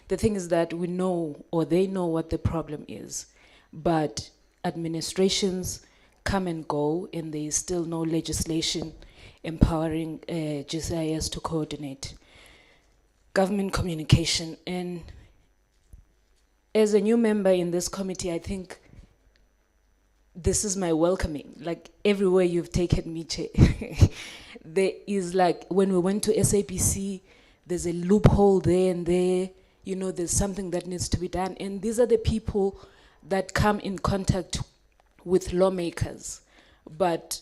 the thing is that we know, or they know what the problem is, but administrations come and go, and there is still no legislation empowering GCIS to coordinate government communication. And as a new member in this committee, I think this is my welcoming. Like everywhere you've taken me, Chair, there is like when we went to SABC, there's a loophole there and there. You know, there's something that needs to be done, and these are the people that come in contact with lawmakers, but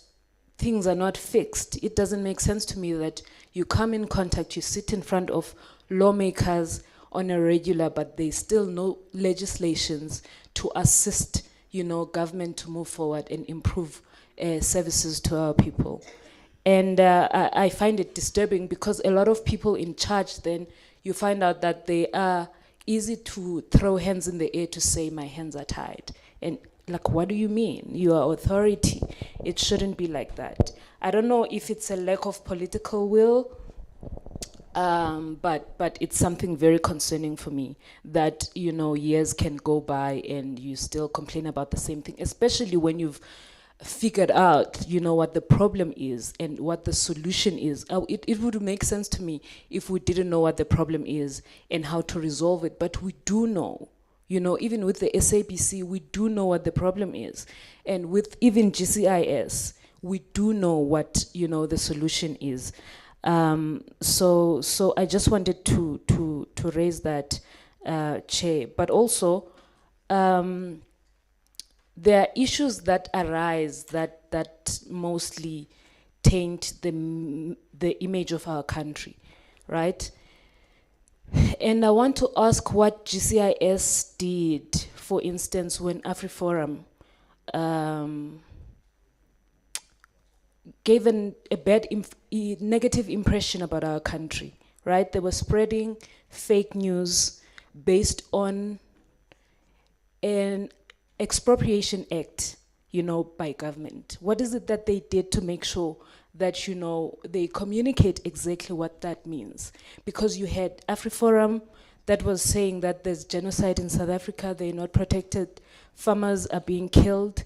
things are not fixed. It doesn't make sense to me that you come in contact, you sit in front of lawmakers on a regular, but there's still no legislations to assist, you know, government to move forward and improve services to our people. And I find it disturbing because a lot of people in charge, then you find out that they are easy to throw hands in the air to say my hands are tied. And like, what do you mean? You are authority. It shouldn't be like that. I don't know if it's a lack of political will, but it's something very concerning for me that, you know, years can go by and you still complain about the same thing, especially when you've figured out, you know, what the problem is and what the solution is. It would make sense to me if we didn't know what the problem is and how to resolve it, but we do know. You know, even with the SABC, we do know what the problem is. And with even GCIS, we do know what, you know, the solution is. So I just wanted to raise that, Chair. But also, there are issues that arise that mostly taint the image of our country, right? And I want to ask what GCIS did, for instance, when AfriForum gave a bad, negative impression about our country, right? They were spreading fake news based on an expropriation act, you know, by government. What is it that they did to make sure that, you know, they communicate exactly what that means? Because you had AfriForum that was saying that there's genocide in South Africa, they're not protected, farmers are being killed,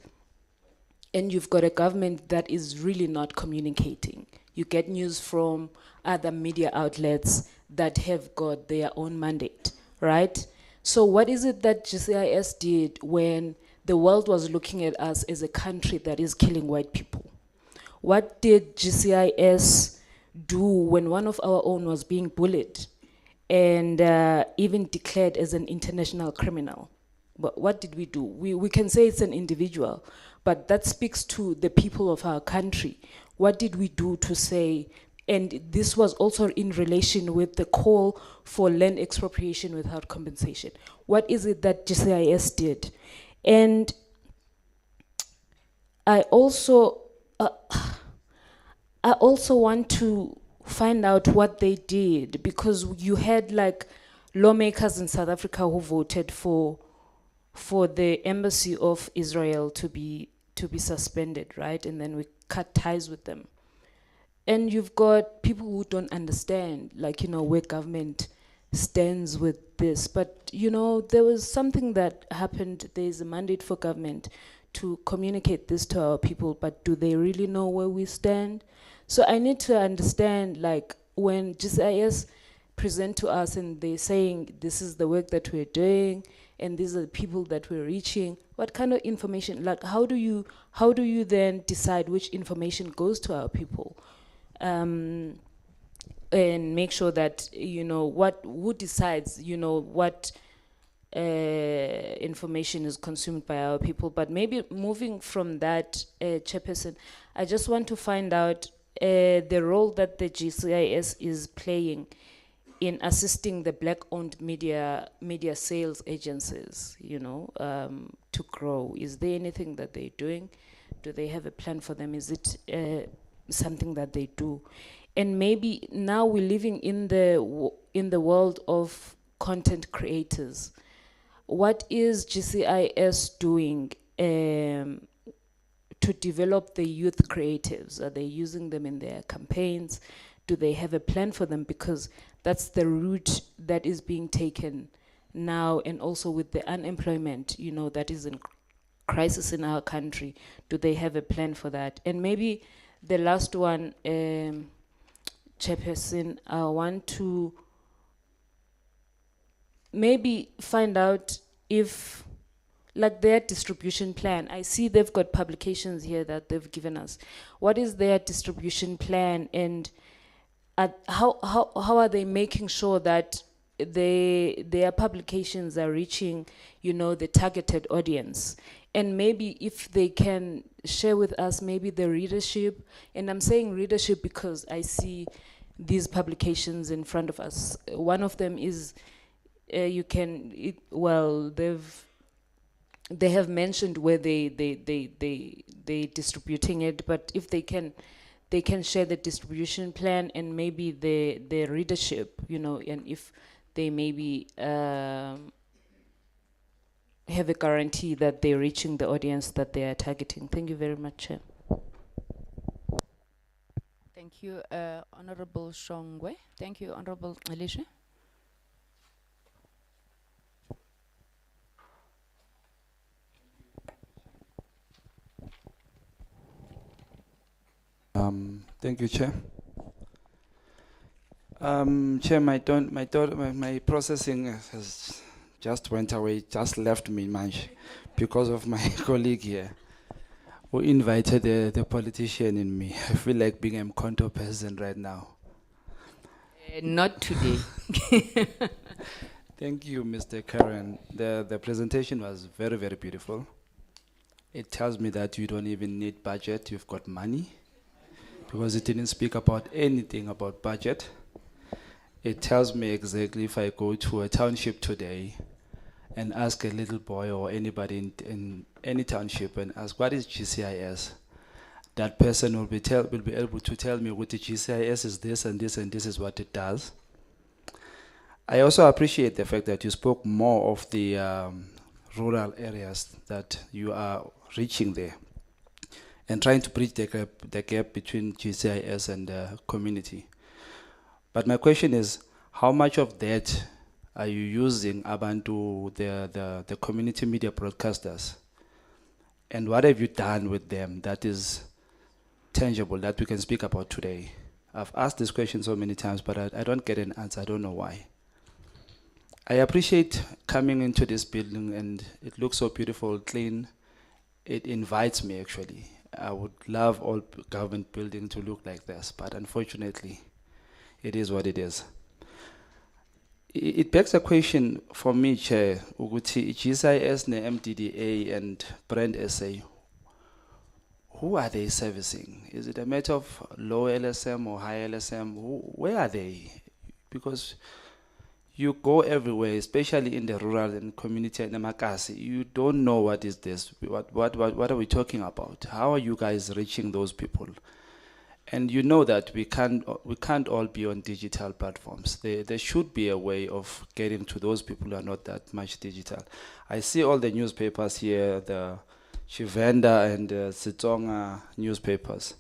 and you've got a government that is really not communicating. You get news from other media outlets that have got their own mandate, right? So what is it that GCIS did when the world was looking at us as a country that is killing white people? What did GCIS do when one of our own was being bullied and even declared as an international criminal? But what did we do? We can say it's an individual, but that speaks to the people of our country. What did we do to say, and this was also in relation with the call for land expropriation without compensation. What is it that GCIS did? And I also want to find out what they did, because you had like lawmakers in South Africa who voted for the embassy of Israel to be suspended, right? And then we cut ties with them. And you've got people who don't understand, like, you know, where government stands with this. But, you know, there was something that happened. There's a mandate for government to communicate this to our people, but do they really know where we stand? So I need to understand, like, when GCIS present to us and they're saying this is the work that we're doing and these are the people that we're reaching, what kind of information, like how do you then decide which information goes to our people? And make sure that, you know, who decides, you know, what information is consumed by our people. But maybe moving from that, Chairperson, I just want to find out the role that the GCIS is playing in assisting the black-owned media sales agencies, you know, to grow. Is there anything that they're doing? Do they have a plan for them? Is it something that they do? And maybe now we're living in the world of content creators. what is GCIS doing to develop the youth creatives? Are they using them in their campaigns? Do they have a plan for them? Because that's the route that is being taken now, and also with the unemployment, you know, that is in crisis in our country. Do they have a plan for that? And maybe the last one, Chairperson, I want to maybe find out if, like, their distribution plan. I see they've got publications here that they've given us. What is their distribution plan, and how are they making sure that their publications are reaching, you know, the targeted audience? And maybe if they can share with us maybe the readership, and I'm saying readership because I see these publications in front of us. One of them is, they have mentioned where they distributing it, but if they can share the distribution plan and maybe the readership, you know, and if they maybe have a guarantee that they're reaching the audience that they are targeting. Thank you very much, Chair. Thank you, Honorable Shongwe. Thank you, Honorable Alicia. Thank you, Chair. Chair, my processing has just went away, just left me much because of my colleague here who invited the politician in me. I feel like being a Mkonto person right now. Not today. Thank you, Mr. Karen. The presentation was very, very beautiful. It tells me that you don't even need budget, you've got money, because it didn't speak about anything about budget. It tells me exactly if I go to a township today and ask a little boy or anybody in any township and ask, what is GCIS? That person will be able to tell me what the GCIS is this and this and this is what it does. I also appreciate the fact that you spoke more of the rural areas that you are reaching there and trying to bridge the gap between GCIS and the community. But my question is, how much of that are you using Abantu, the community media broadcasters? And what have you done with them that is tangible, that we can speak about today? I've asked this question so many times, but I don't get an answer. I don't know why. I appreciate coming into this building, and it looks so beautiful, clean. It invites me, actually. I would love all government buildings to look like this, but unfortunately, it is what it is. It begs a question for me, Chair, Uguti, GCIS, MDDA, and Brand SA. Who are they servicing? Is it a matter of low LSM or high LSM? Where are they? Because you go everywhere, especially in the rural and community and Makasi. You don't know what is this. What are we talking about? How are you guys reaching those people? And you know that we can't all be on digital platforms. There should be a way of getting to those people who are not that much digital. I see all the newspapers here, the Shivenda and Sitsonga newspapers.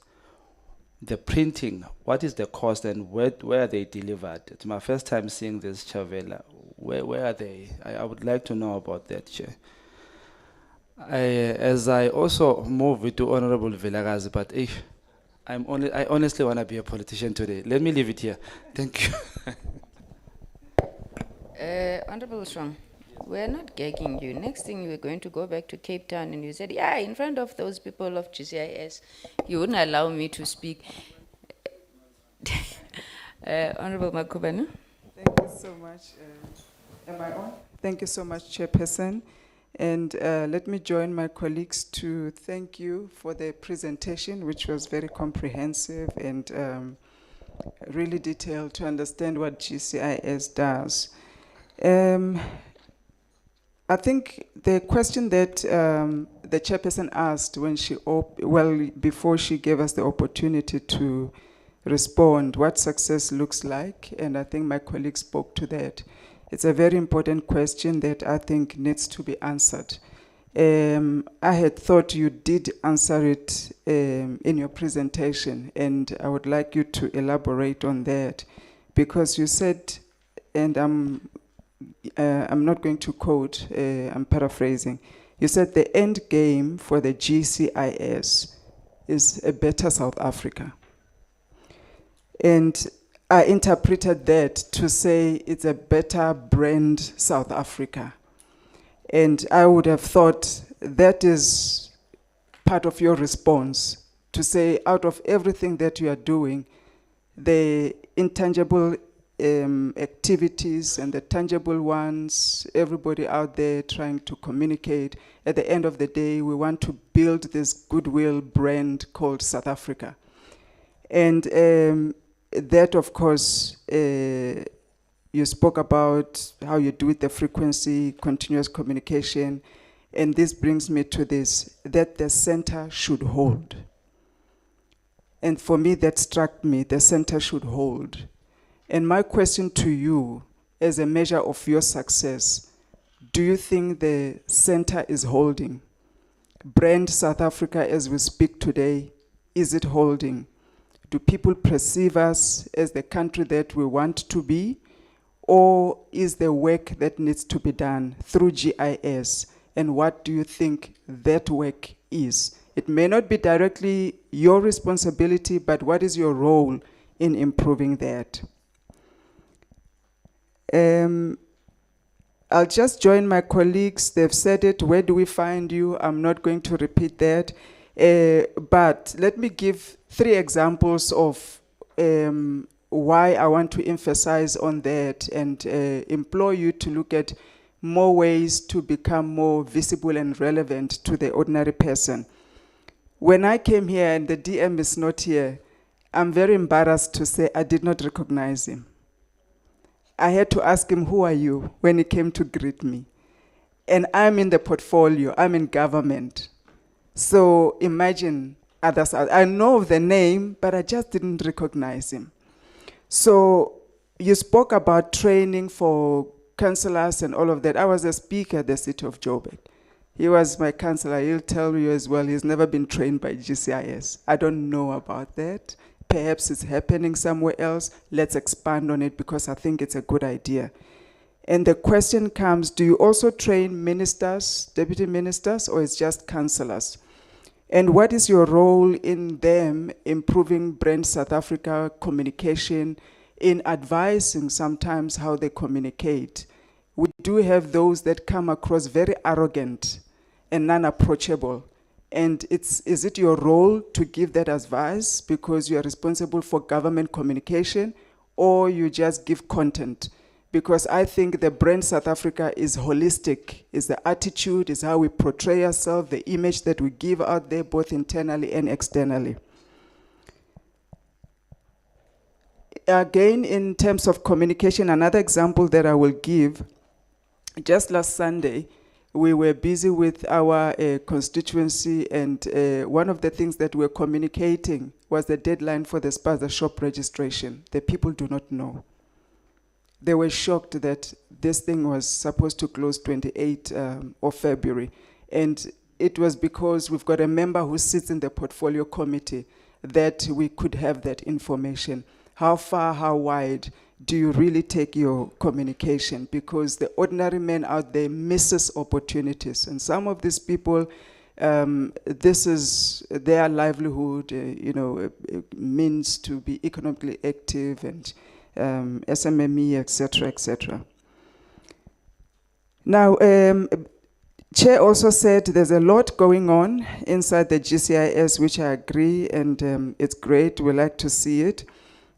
The printing, what is the cost and where are they delivered? It's my first time seeing this, Chavela. Where are they? I would like to know about that, Chair. As I also move to Honorable Vilagazi, but I honestly want to be a politician today. Let me leave it here. Thank you. Honorable Strong, we're not gagging you. Next thing, you were going to go back to Cape Town, and you said, yeah, in front of those people of GCIS, you wouldn't allow me to speak. Honorable Makubana. Thank you so much. Am I on? Thank you so much, Chairperson. And let me join my colleagues to thank you for the presentation, which was very comprehensive and really detailed to understand what GCIS does. I think the question that the chairperson asked when she, before she gave us the opportunity to respond, what success looks like, and I think my colleague spoke to that. It's a very important question that I think needs to be answered. I had thought you did answer it in your presentation, and I would like you to elaborate on that, because you said, and I'm not going to quote, I'm paraphrasing. You said the end game for the GCIS is a better South Africa. And I interpreted that to say it's a better brand South Africa. And I would have thought that is part of your response, to say out of everything that you are doing, the intangible activities and the tangible ones, everybody out there trying to communicate, at the end of the day, we want to build this goodwill brand called South Africa. And that, of course, you spoke about how you do it, the frequency, continuous communication, and this brings me to this, that the center should hold. And for me, that struck me, the center should hold. And my question to you, as a measure of your success, do you think the center is holding? Brand South Africa as we speak today, is it holding? Do people perceive us as the country that we want to be? Or is the work that needs to be done through GIS? And what do you think that work is? It may not be directly your responsibility, but what is your role in improving that? I'll just join my colleagues. They've said it. Where do we find you? I'm not going to repeat that. But let me give 3 examples of why I want to emphasize on that and implore you to look at more ways to become more visible and relevant to the ordinary person. When I came here, and the DM is not here, I'm very embarrassed to say I did not recognize him. I had to ask him, who are you, when he came to greet me. And I'm in the portfolio, I'm in government. So imagine others, I know the name, but I just didn't recognize him. So you spoke about training for councillors and all of that. I was a speaker at the city of Joburg. He was my councillor. He'll tell you as well, he's never been trained by GCIS. I don't know about that. Perhaps it's happening somewhere else. Let's expand on it, because I think it's a good idea. And the question comes, do you also train ministers, deputy ministers, or it's just councillors? And what is your role in them improving Brand South Africa communication, in advising sometimes how they communicate? We do have those that come across very arrogant and non-approachable. And is it your role to give that advice because you are responsible for government communication, or you just give content? Because I think the brand South Africa is holistic. It's the attitude, it's how we portray ourselves, the image that we give out there, both internally and externally. Again, in terms of communication, another example that I will give, just last Sunday, we were busy with our constituency, and one of the things that we're communicating was the deadline for the spaza shop registration. The people do not know. They were shocked that this thing was supposed to close 28th of February. And it was because we've got a member who sits in the portfolio committee that we could have that information. How far, how wide do you really take your communication? Because the ordinary man out there misses opportunities. And some of these people, this is their livelihood, means to be economically active, and SMME, etc., etc. Now, Chair also said there's a lot going on inside the GCIS, which I agree, and it's great. We like to see it.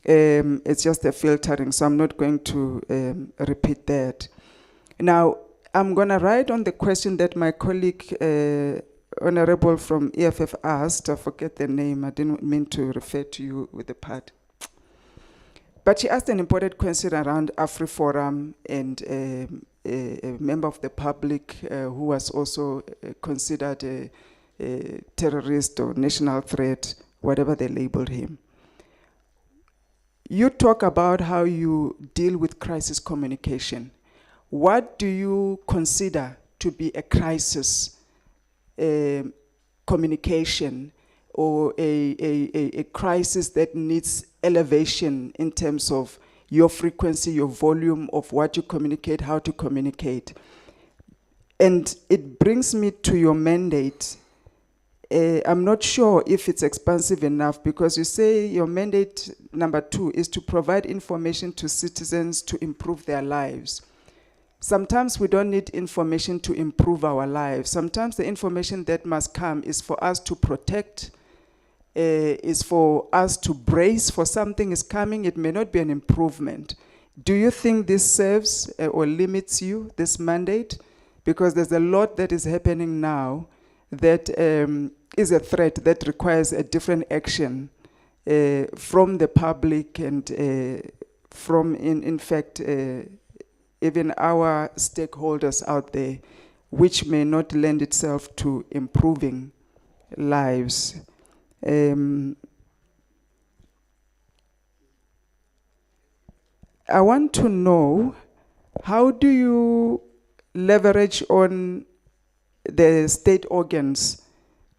It's just a filtering, so I'm not going to repeat that. Now, I'm going to write on the question that my colleague, Honorable from EFF, asked. I forget the name. I didn't mean to refer to you with the part. But she asked an important question around AfriForum and a member of the public who was also considered a terrorist or national threat, whatever they labeled him. You talk about how you deal with crisis communication. what do you consider to be a crisis communication or a crisis that needs elevation in terms of your frequency, your volume of what you communicate, how to communicate? And it brings me to your mandate. I'm not sure if it's expansive enough, because you say your mandate number 2 is to provide information to citizens to improve their lives. Sometimes we don't need information to improve our lives. Sometimes the information that must come is for us to protect, is for us to brace for something is coming. It may not be an improvement. Do you think this serves or limits you, this mandate? Because there's a lot that is happening now that is a threat that requires a different action from the public and from, in fact, even our stakeholders out there, which may not lend itself to improving lives. I want to know, how do you leverage on the state organs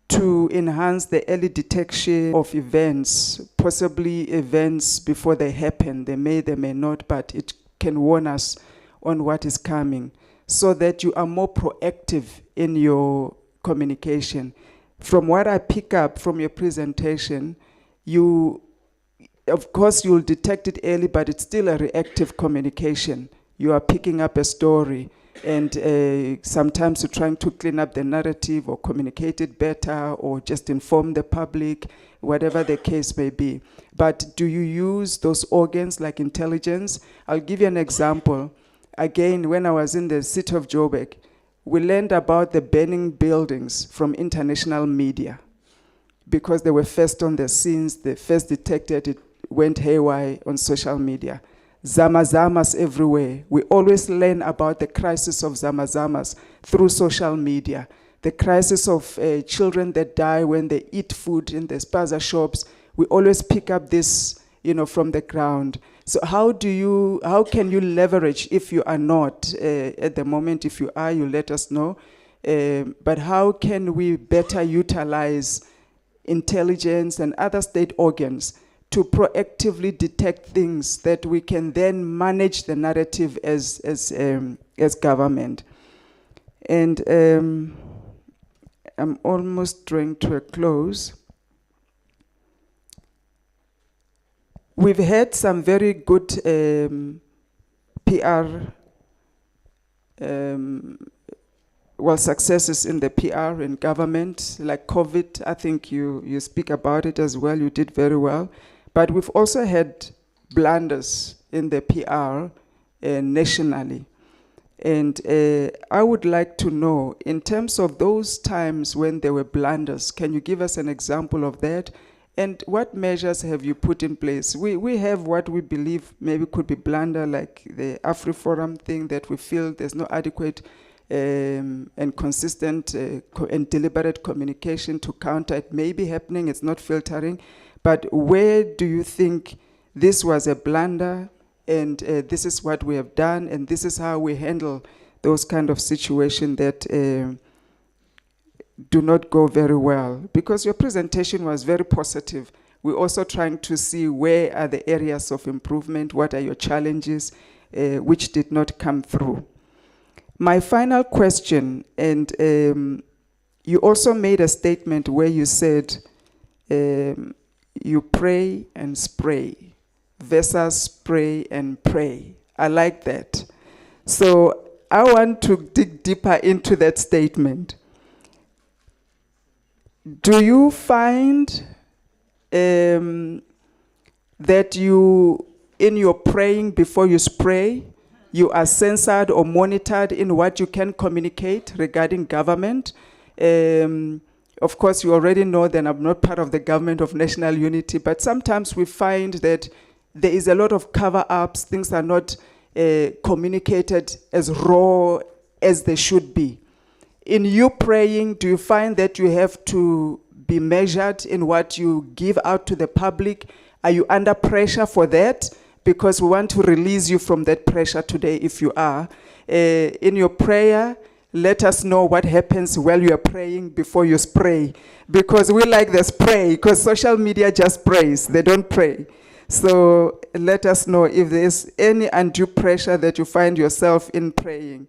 to enhance the early detection of events, possibly events before they happen? They may not, but it can warn us on what is coming, so that you are more proactive in your communication. From what I pick up from your presentation, of course you'll detect it early, but it's still a reactive communication. You are picking up a story, and sometimes you're trying to clean up the narrative or communicate it better or just inform the public, whatever the case may be. But do you use those organs like intelligence? I'll give you an example. Again, when I was in the city of Joburg, we learned about the burning buildings from international media because they were first on the scenes, they first detected it, went haywire on social media. Zamazamas everywhere. We always learn about the crisis of zamazamas through social media. The crisis of children that die when they eat food in the spaza shops. We always pick up this, from the ground. So how can you leverage, if you are not at the moment? If you are, you let us know. But how can we better utilize intelligence and other state organs to proactively detect things that we can then manage the narrative as government? And I'm almost drawing to a close. We've had some very good PR, successes in the PR in government, like COVID. I think you speak about it as well. You did very well. But we've also had blunders in the PR nationally. And I would like to know, in terms of those times when there were blunders, can you give us an example of that? And what measures have you put in place? We have what we believe maybe could be blunder, like the AfriForum thing, that we feel there's no adequate and consistent and deliberate communication to counter it. May be happening, it's not filtering. But where do you think this was a blunder, and this is what we have done, and this is how we handle those kind of situations that do not go very well? Because your presentation was very positive. We're also trying to see where are the areas of improvement, what are your challenges, which did not come through. My final question, and you also made a statement where you said you pray and spray versus spray and pray. I like that. So I want to dig deeper into that statement. Do you find that you, in your praying before you spray, you are censored or monitored in what you can communicate regarding government? Of course, you already know that I'm not part of the government of national unity, but sometimes we find that there is a lot of cover-ups, things are not communicated as raw as they should be. In you praying, do you find that you have to be measured in what you give out to the public? Are you under pressure for that? Because we want to release you from that pressure today if you are. In your prayer, let us know what happens while you are praying before you spray. Because we like the spray, because social media just prays, they don't pray. So let us know if there is any undue pressure that you find yourself in praying.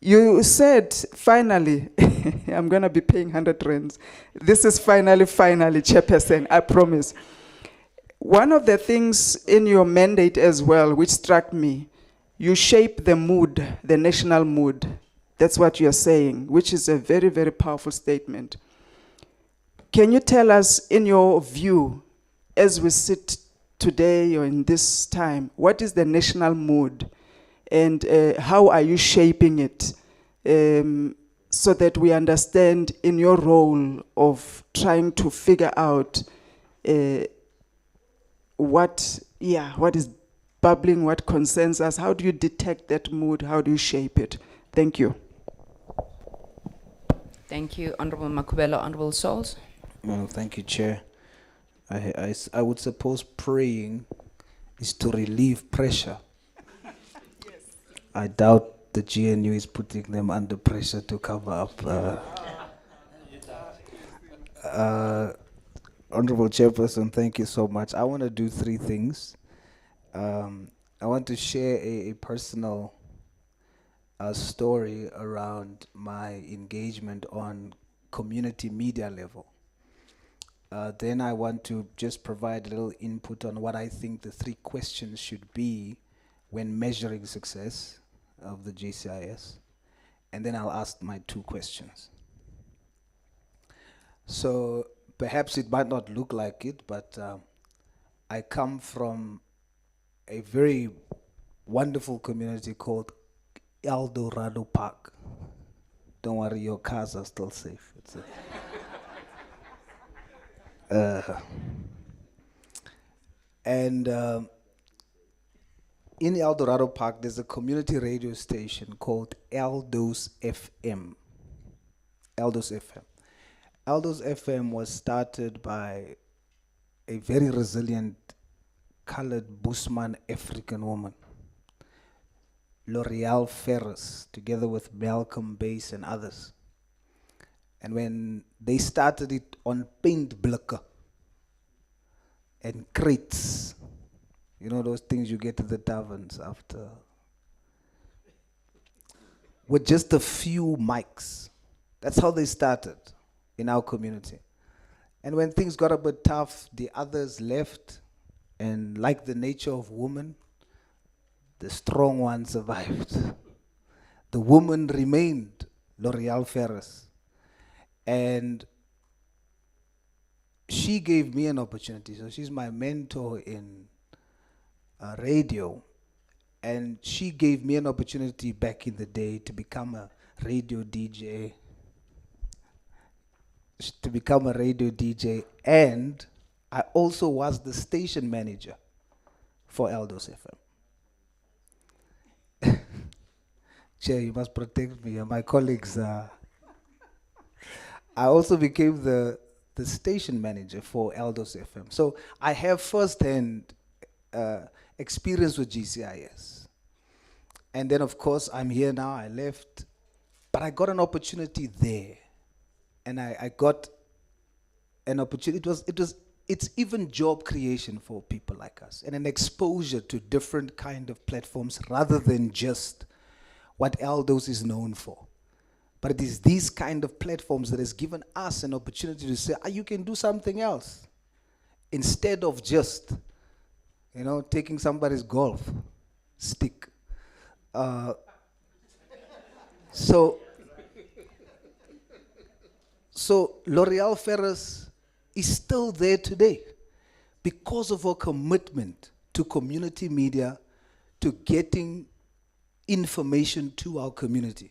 You said, finally, I'm going to be paying 100 rands. This is finally, Chairperson, I promise. One of the things in your mandate as well, which struck me, you shape the mood, the national mood. That's what you're saying, which is a very, very powerful statement. Can you tell us, in your view, as we sit today or in this time, what is the national mood? And how are you shaping it so that we understand in your role of trying to figure out what is bubbling, what concerns us? How do you detect that mood? How do you shape it? Thank you. Thank you, Honorable Makubela. Honorable Souls. Well, thank you, Chair. I would suppose praying is to relieve pressure. I doubt the GNU is putting them under pressure to cover up. Honorable Chairperson, thank you so much. I want to do three things. I want to share a personal story around my engagement on community media level. Then I want to just provide a little input on what I think the three questions should be when measuring success of the GCIS. And then I'll ask my two questions. So perhaps it might not look like it, but I come from a very wonderful community called El Dorado Park. Don't worry, your cars are still safe. It's and in El Dorado Park, there's a community radio station called Eldos FM. Eldos FM. Eldos FM was started by a very resilient colored Busman African woman, L'Oreal Ferris, together with Malcolm Bass and others. And when they started it on paint blikker and crates, you know those things you get to the taverns after, with just a few mics. That's how they started in our community. And when things got a bit tough, the others left, and like the nature of woman, the strong one survived. The woman remained, L'Oreal Ferris. And she gave me an opportunity. So she's my mentor in radio. And she gave me an opportunity back in the day to become a radio DJ. And I also was the station manager for Eldos FM. Chair, you must protect me and my colleagues. I also became the station manager for Eldos FM. So I have first-hand experience with GCIS. And then, of course, I'm here now. I left. But I got an opportunity there. And I got an opportunity. It's even job creation for people like us, and an exposure to different kind of platforms rather than just what Eldos is known for. But it is these kind of platforms that has given us an opportunity to say, you can do something else. Instead of just, taking somebody's golf stick. So L'Oreal Ferris is still there today because of her commitment to community media, to getting information to our community.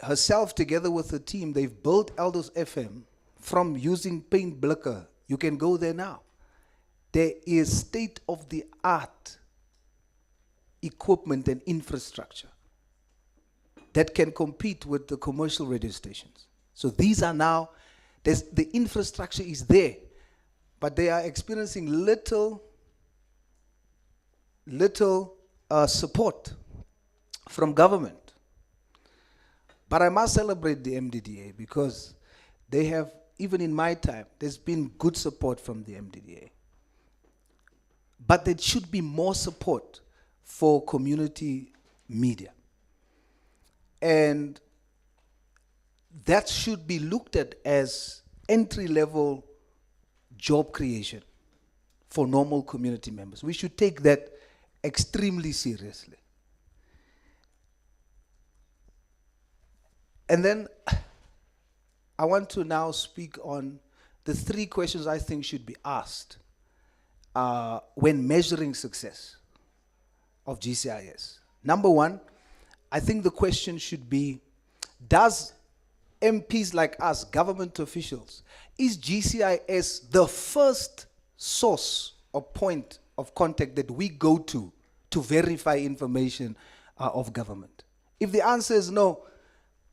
Herself, together with her team, they've built Eldos FM from using paint blikker. You can go there now. There is state-of-the-art equipment and infrastructure that can compete with the commercial radio stations. So these are now, the infrastructure is there, but they are experiencing little little support from government. But I must celebrate the MDDA because they have, even in my time, there's been good support from the MDDA. But there should be more support for community media. And that should be looked at as entry-level job creation for normal community members. We should take that extremely seriously. And then I want to now speak on the 3 questions I think should be asked when measuring success of GCIS. Number 1, I think the question should be, does MPs like us, government officials, is GCIS the first source or point of contact that we go to verify information of government? If the answer is no,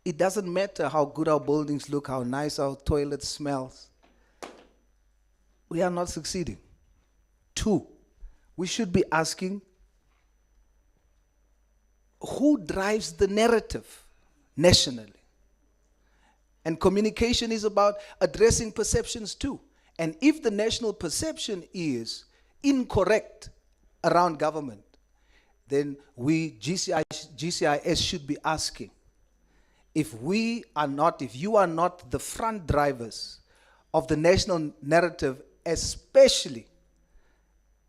it doesn't matter how good our buildings look, how nice our toilet smells. We are not succeeding. 2, we should be asking, who drives the narrative nationally? And communication is about addressing perceptions too. And if the national perception is incorrect around government, then we, GCIS should be asking, if you are not the front drivers of the national narrative, especially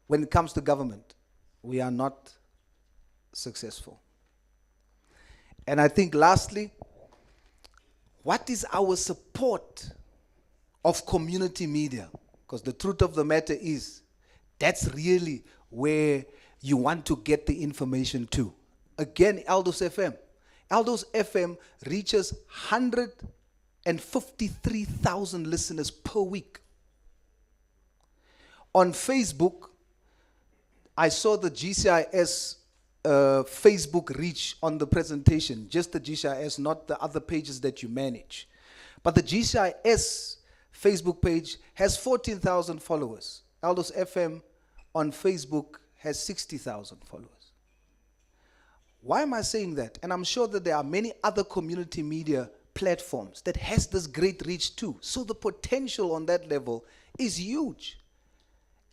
when it comes to government, we are not successful. And I think lastly, what is our support of community media? Because the truth of the matter is, that's really where you want to get the information to. Again, Aldos FM. Aldos FM reaches 153,000 listeners per week. On Facebook, I saw the GCIS Facebook reach on the presentation, just the GCIS, not the other pages that you manage. But the GCIS Facebook page has 14,000 followers. Aldos FM on Facebook has 60,000 followers. Why am I saying that? And I'm sure that there are many other community media platforms that has this great reach too. So the potential on that level is huge.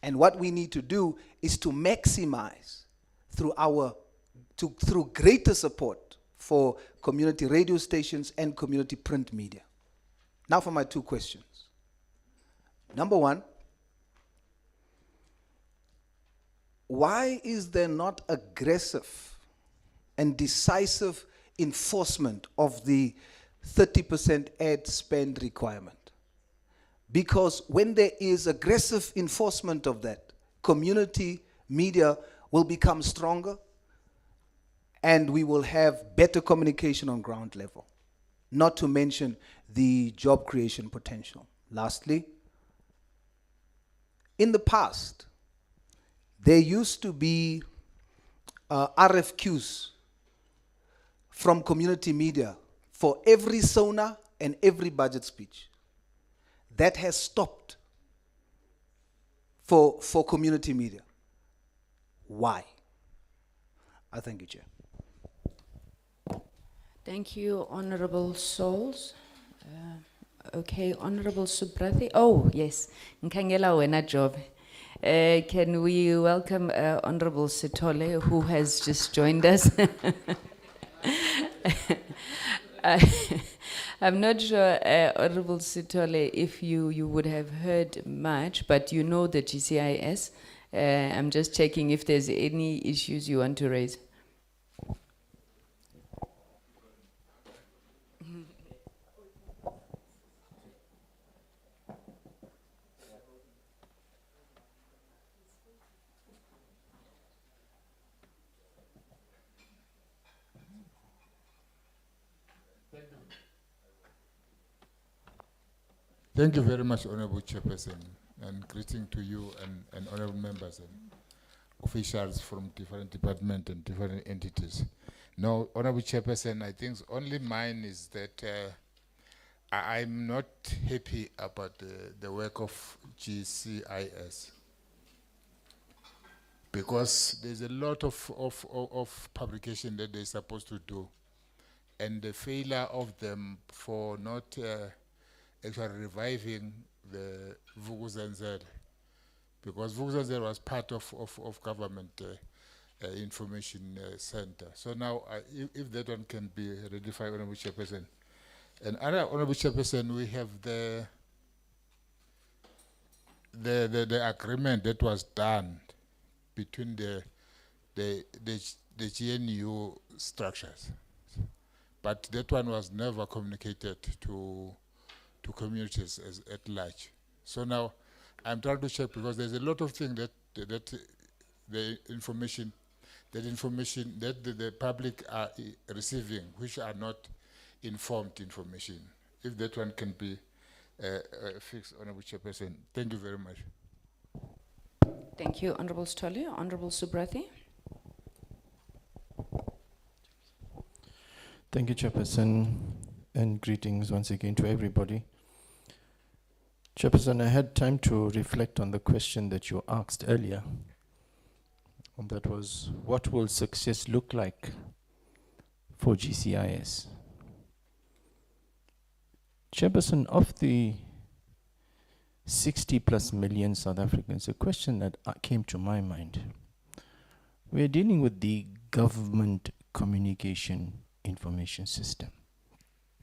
And what we need to do is to maximize through greater support for community radio stations and community print media. Now for my 2 questions. Number 1, why is there not aggressive and decisive enforcement of the 30% ad spend requirement? Because when there is aggressive enforcement of that, community media will become stronger and we will have better communication on ground level, not to mention the job creation potential. Lastly, in the past, there used to be RFQs from community media for every SONA and every budget speech. That has stopped for community media. Why? I thank you, Chair. Thank you, Honorable Souls. Okay, Honorable Subrathi. Oh, yes. Nkangela wena job. Can we welcome Honorable Sithole, who has just joined us? I'm not sure, Honorable Sithole, if you would have heard much, but you know the GCIS. I'm just checking if there's any issues you want to raise. Thank you very much, Honorable Chairperson, and greeting to you and honorable members and officials from different departments and different entities. No, Honorable Chairperson, I think only mine is that I'm not happy about the work of GCIS. because there's a lot of publication that they're supposed to do, and the failure of them for not actually reviving the Vukuzenzele, because Vukuzenzele was part of government information center. So now, if that one can be ratified, Honorable Chairperson. And other Honorable Chairperson, we have the agreement that was done between the GNU structures, but that one was never communicated to communities at large. So now I'm trying to check, because there's a lot of things that the information that the public are receiving, which are not informed information. If that one can be fixed, Honorable Chairperson. Thank you very much. Thank you, Honorable Stoli. Honorable Subrathi. Thank you, Chairperson, and greetings once again to everybody. Chairperson, I had time to reflect on the question that you asked earlier. And that was, what will success look like for GCIS? Chairperson, of the 60 plus million South Africans, a question that came to my mind. We're dealing with the government communication information system.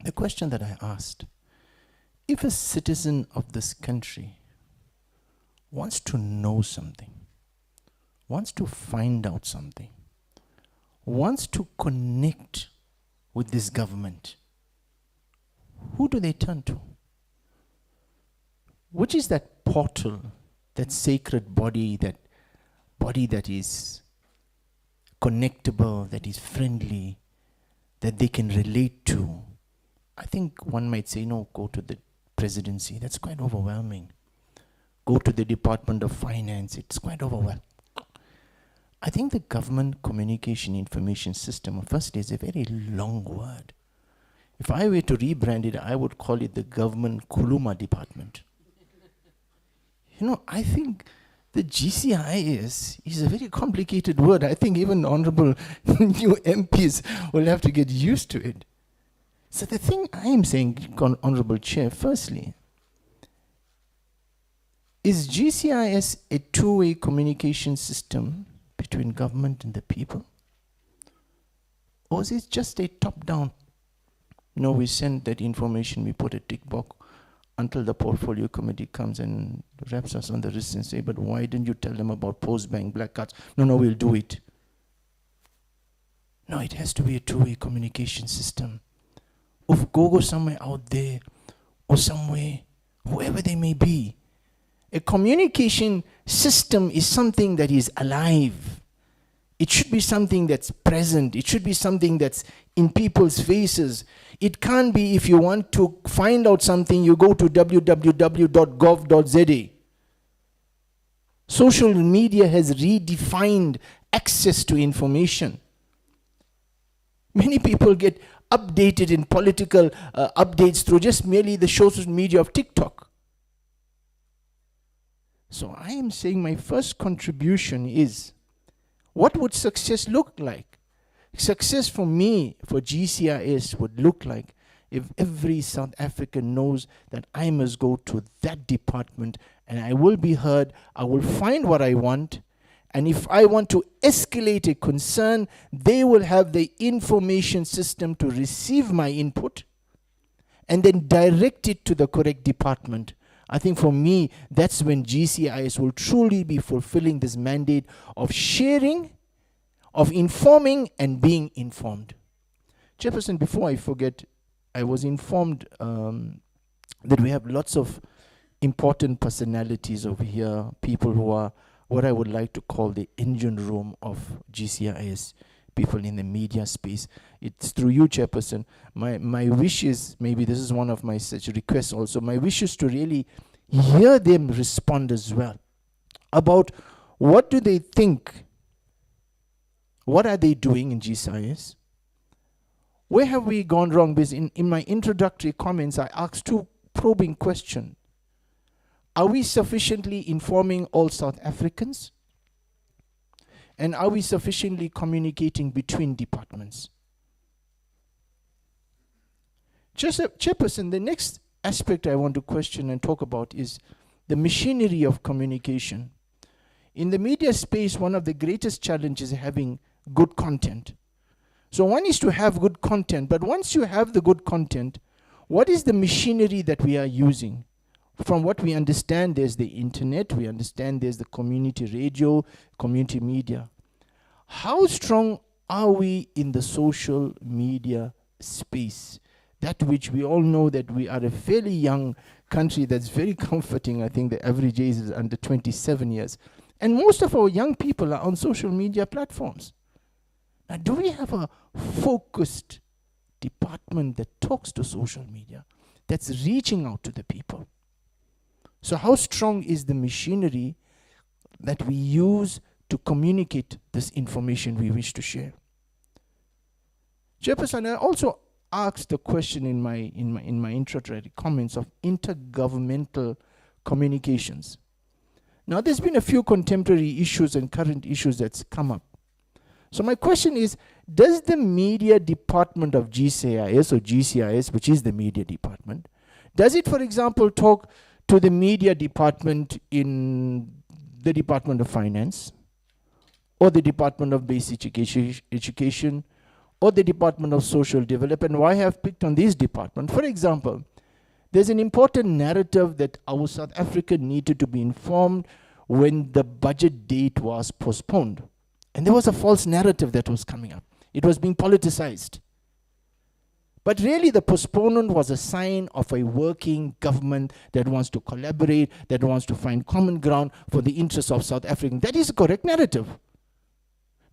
The question that I asked, if a citizen of this country wants to know something, wants to find out something, wants to connect with this government, who do they turn to? Which is that portal, that sacred body that is connectable, that is friendly, that they can relate to? I think one might say, no, go to the presidency. That's quite overwhelming. Go to the Department of Finance. It's quite overwhelming. I think the government communication information system, firstly, is a very long word. If I were to rebrand it, I would call it the government Kuluma department. You know, I think the GCIS is a very complicated word. I think even honorable new MPs will have to get used to it. So the thing I am saying, Honorable Chair, firstly, is GCIS a two-way communication system between government and the people? Or is it just a top-down? No, we send that information, we put a tick box until the portfolio committee comes and raps us on the wrist and say, but why didn't you tell them about post-bank black cards? No, we'll do it. No, it has to be a two-way communication system. Of go somewhere out there or somewhere, whoever they may be. A communication system is something that is alive. It should be something that's present. It should be something that's in people's faces. It can't be, if you want to find out something, you go to www.gov.za. Social media has redefined access to information. Many people get updated in political updates through just merely the social media of TikTok. So I am saying my first contribution is, what would success look like? Success for me, for GCIS, would look like if every South African knows that I must go to that department and I will be heard, I will find what I want, and if I want to escalate a concern, they will have the information system to receive my input and then direct it to the correct department. I think for me, that's when GCIS will truly be fulfilling this mandate of sharing, of informing, and being informed. Chairperson, before I forget, I was informed that we have lots of important personalities over here, people who are what I would like to call the engine room of GCIS, people in the media space. It's through you, Chairperson. My wish is, maybe this is one of my such requests also, my wish is to really hear them respond as well about what do they think, what are they doing in GCIS, where have we gone wrong? Because in my introductory comments, I asked two probing questions. Are we sufficiently informing all South Africans? And are we sufficiently communicating between departments? Chairperson, the next aspect I want to question and talk about is the machinery of communication. In the media space, one of the greatest challenges is having good content. So one is to have good content, but once you have the good content, what is the machinery that we are using? From what we understand, there's the internet, we understand there's the community radio, community media. How strong are we in the social media space? That which we all know that we are a fairly young country that's very comforting. I think the average age is under 27 years. And most of our young people are on social media platforms. Now, do we have a focused department that talks to social media, that's reaching out to the people? So how strong is the machinery that we use to communicate this information we wish to share? Chairperson, I also asked the question in my introductory comments of intergovernmental communications. Now, there's been a few contemporary issues and current issues that's come up. So my question is, does the media department of GCIS, or GCIS, which is the media department, does it, for example, talk to the media department in the Department of Finance, or the Department of Basic Education, or the Department of Social Development? Why have I picked on these departments? For example, there's an important narrative that our South Africa needed to be informed when the budget date was postponed. And there was a false narrative that was coming up. It was being politicized. But really the postponement was a sign of a working government that wants to collaborate, that wants to find common ground for the interests of South Africans. That is a correct narrative.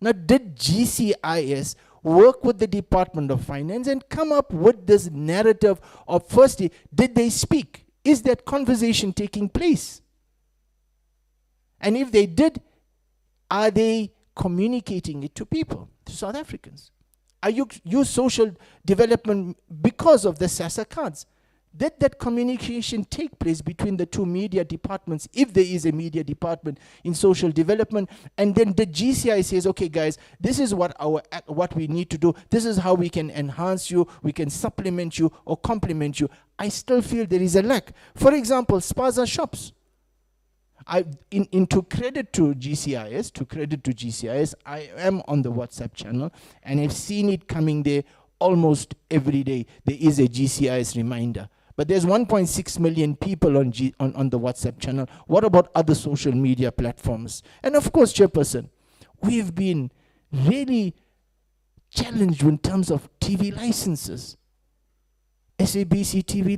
Now, did GCIS work with the Department of Finance and come up with this narrative of, firstly, did they speak? Is that conversation taking place? And if they did, are they communicating it to people, to South Africans? Are you use social development because of the SASSA cards? Did that communication take place between the two media departments, if there is a media department in social development? And then the GCI says, okay guys, this is what we need to do. This is how we can enhance you, we can supplement you or complement you. I still feel there is a lack. For example, spaza shops. To credit to GCIS, I am on the WhatsApp channel and I've seen it coming there almost every day. There is a GCIS reminder. But there's 1.6 million people on the WhatsApp channel. What about other social media platforms? And of course, Chairperson, we've been really challenged in terms of TV licenses. SABC TV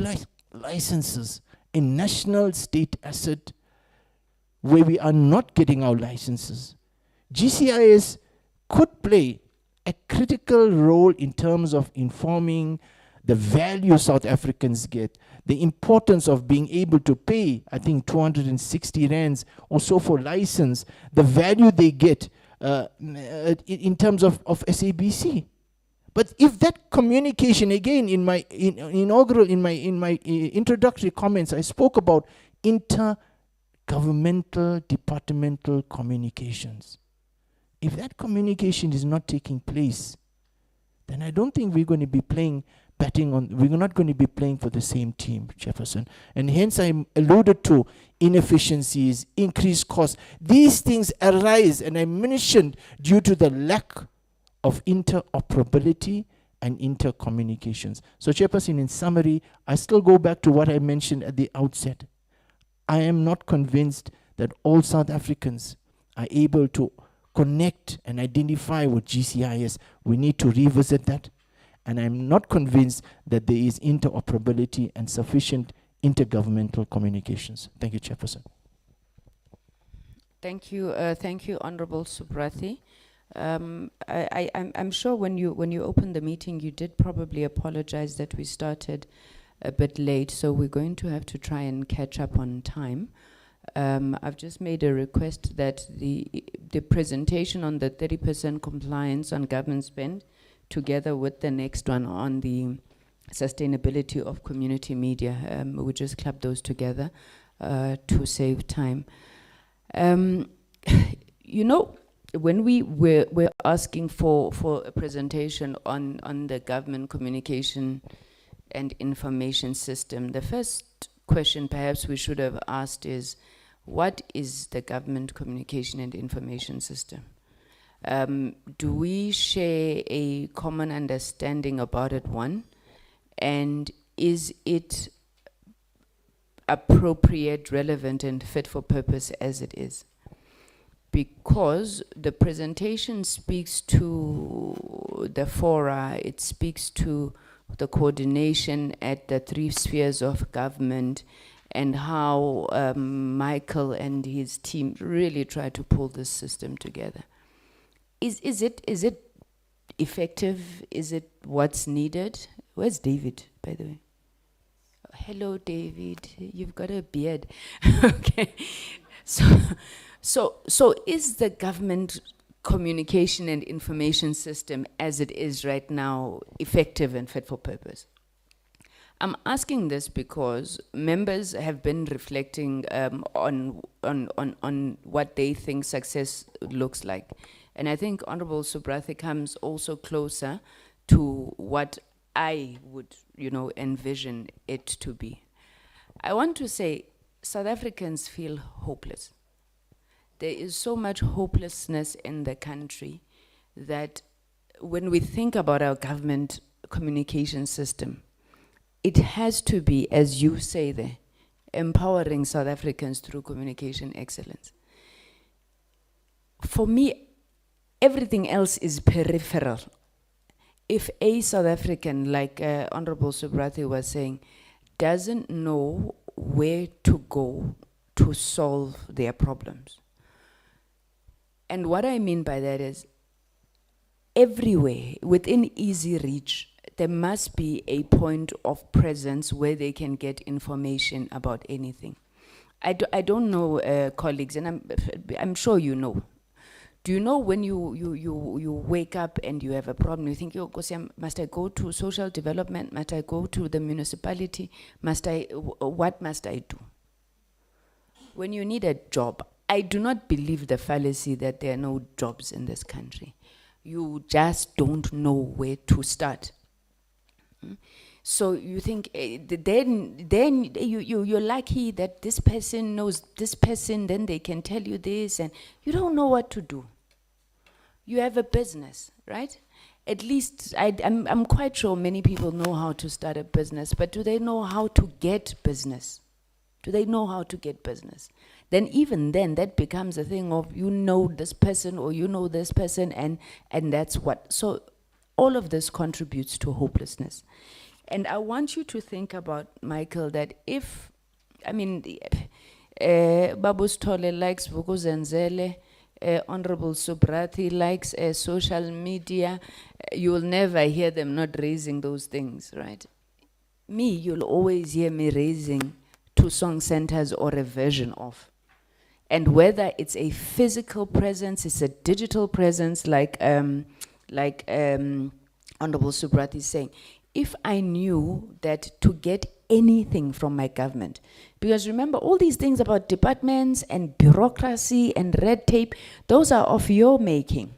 licenses, a national state asset where we are not getting our licenses. GCIS could play a critical role in terms of informing the value South Africans get, the importance of being able to pay, I think 260 rands or so for license, the value they get in terms of SABC. But if that communication, again, in my introductory comments, I spoke about intergovernmental departmental communications. If that communication is not taking place, then I don't think we're going to be we're not going to be playing for the same team, Jefferson. And hence I alluded to inefficiencies, increased costs. These things arise, and I mentioned, due to the lack of interoperability and intercommunications. So, Chairperson, in summary, I still go back to what I mentioned at the outset. I am not convinced that all South Africans are able to connect and identify with GCIS. We need to revisit that. And I'm not convinced that there is interoperability and sufficient intergovernmental communications. Thank you, Chairperson. Thank you, Honorable Subrathi. I'm sure when you opened the meeting, you did probably apologize that we started a bit late, so we're going to have to try and catch up on time. I've just made a request that the presentation on the 30% compliance on government spend, together with the next one on the sustainability of community media, we just club those together to save time. You know, when we're asking for a presentation on the government communication and information system, the first question perhaps we should have asked is, what is the government communication and information system? Do we share a common understanding about it, one? And is it appropriate, relevant, and fit for purpose as it is? Because the presentation speaks to the fora, it speaks to the coordination at the 3 spheres of government, and how Michael and his team really try to pull this system together. Is it effective? Is it what's needed? Where's David, by the way? Hello, David. You've got a beard. Okay. So is the government communication and information system as it is right now effective and fit for purpose? I'm asking this because members have been reflecting on what they think success looks like. And I think Honorable Subrathi comes also closer to what I would, envision it to be. I want to say South Africans feel hopeless. There is so much hopelessness in the country that when we think about our government communication system, it has to be, as you say there, empowering South Africans through communication excellence. For me, everything else is peripheral. If a South African, like Honorable Subrathi was saying, doesn't know where to go to solve their problems. And what I mean by that is, everywhere, within easy reach, there must be a point of presence where they can get information about anything. I don't know, colleagues, and I'm sure you know. Do you know when you wake up and you have a problem, you think, must I go to social development? Must I go to the municipality? What must I do? When you need a job, I do not believe the fallacy that there are no jobs in this country. You just don't know where to start. So you think, then you're lucky that this person knows this person, then they can tell you this, and you don't know what to do. You have a business, right? At least I'm quite sure many people know how to start a business, but do they know how to get business? Do they know how to get business? Then even then, that becomes a thing of, this person or this person, and that's what. So all of this contributes to hopelessness. And I want you to think about, Michael, that if, Babu Stole likes Vukuzenzele, Honorable Subrathi likes social media, you will never hear them not raising those things, right? Me, you'll always hear me raising 2 song centers or a version of. And whether it's a physical presence, it's a digital presence, like Honorable Subrathi is saying, if I knew that to get anything from my government, because remember, all these things about departments and bureaucracy and red tape, those are of your making.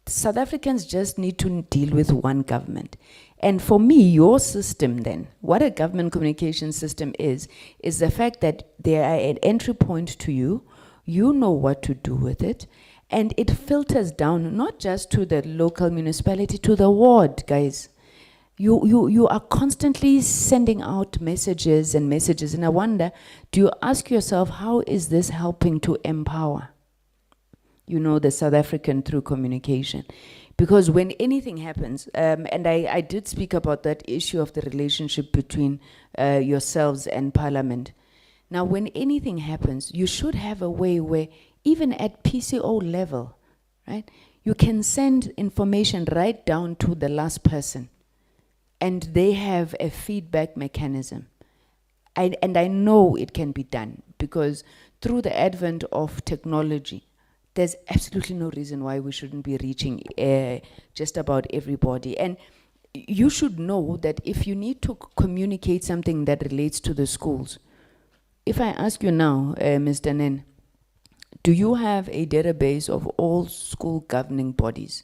South Africans just need to deal with one government. And for me, your system then, what a government communication system is the fact that there are an entry point to you, you know what to do with it, and it filters down not just to the local municipality, to the ward, guys. You are constantly sending out messages, and I wonder, do you ask yourself, how is this helping to empower, the South African through communication? Because when anything happens, and I did speak about that issue of the relationship between yourselves and Parliament. Now, when anything happens, you should have a way where, even at PCO level, right, you can send information right down to the last person, and they have a feedback mechanism. And I know it can be done, because through the advent of technology, there's absolutely no reason why we shouldn't be reaching just about everybody. And you should know that if you need to communicate something that relates to the schools, if I ask you now, Mr. Nen, Do you have a database of all school governing bodies?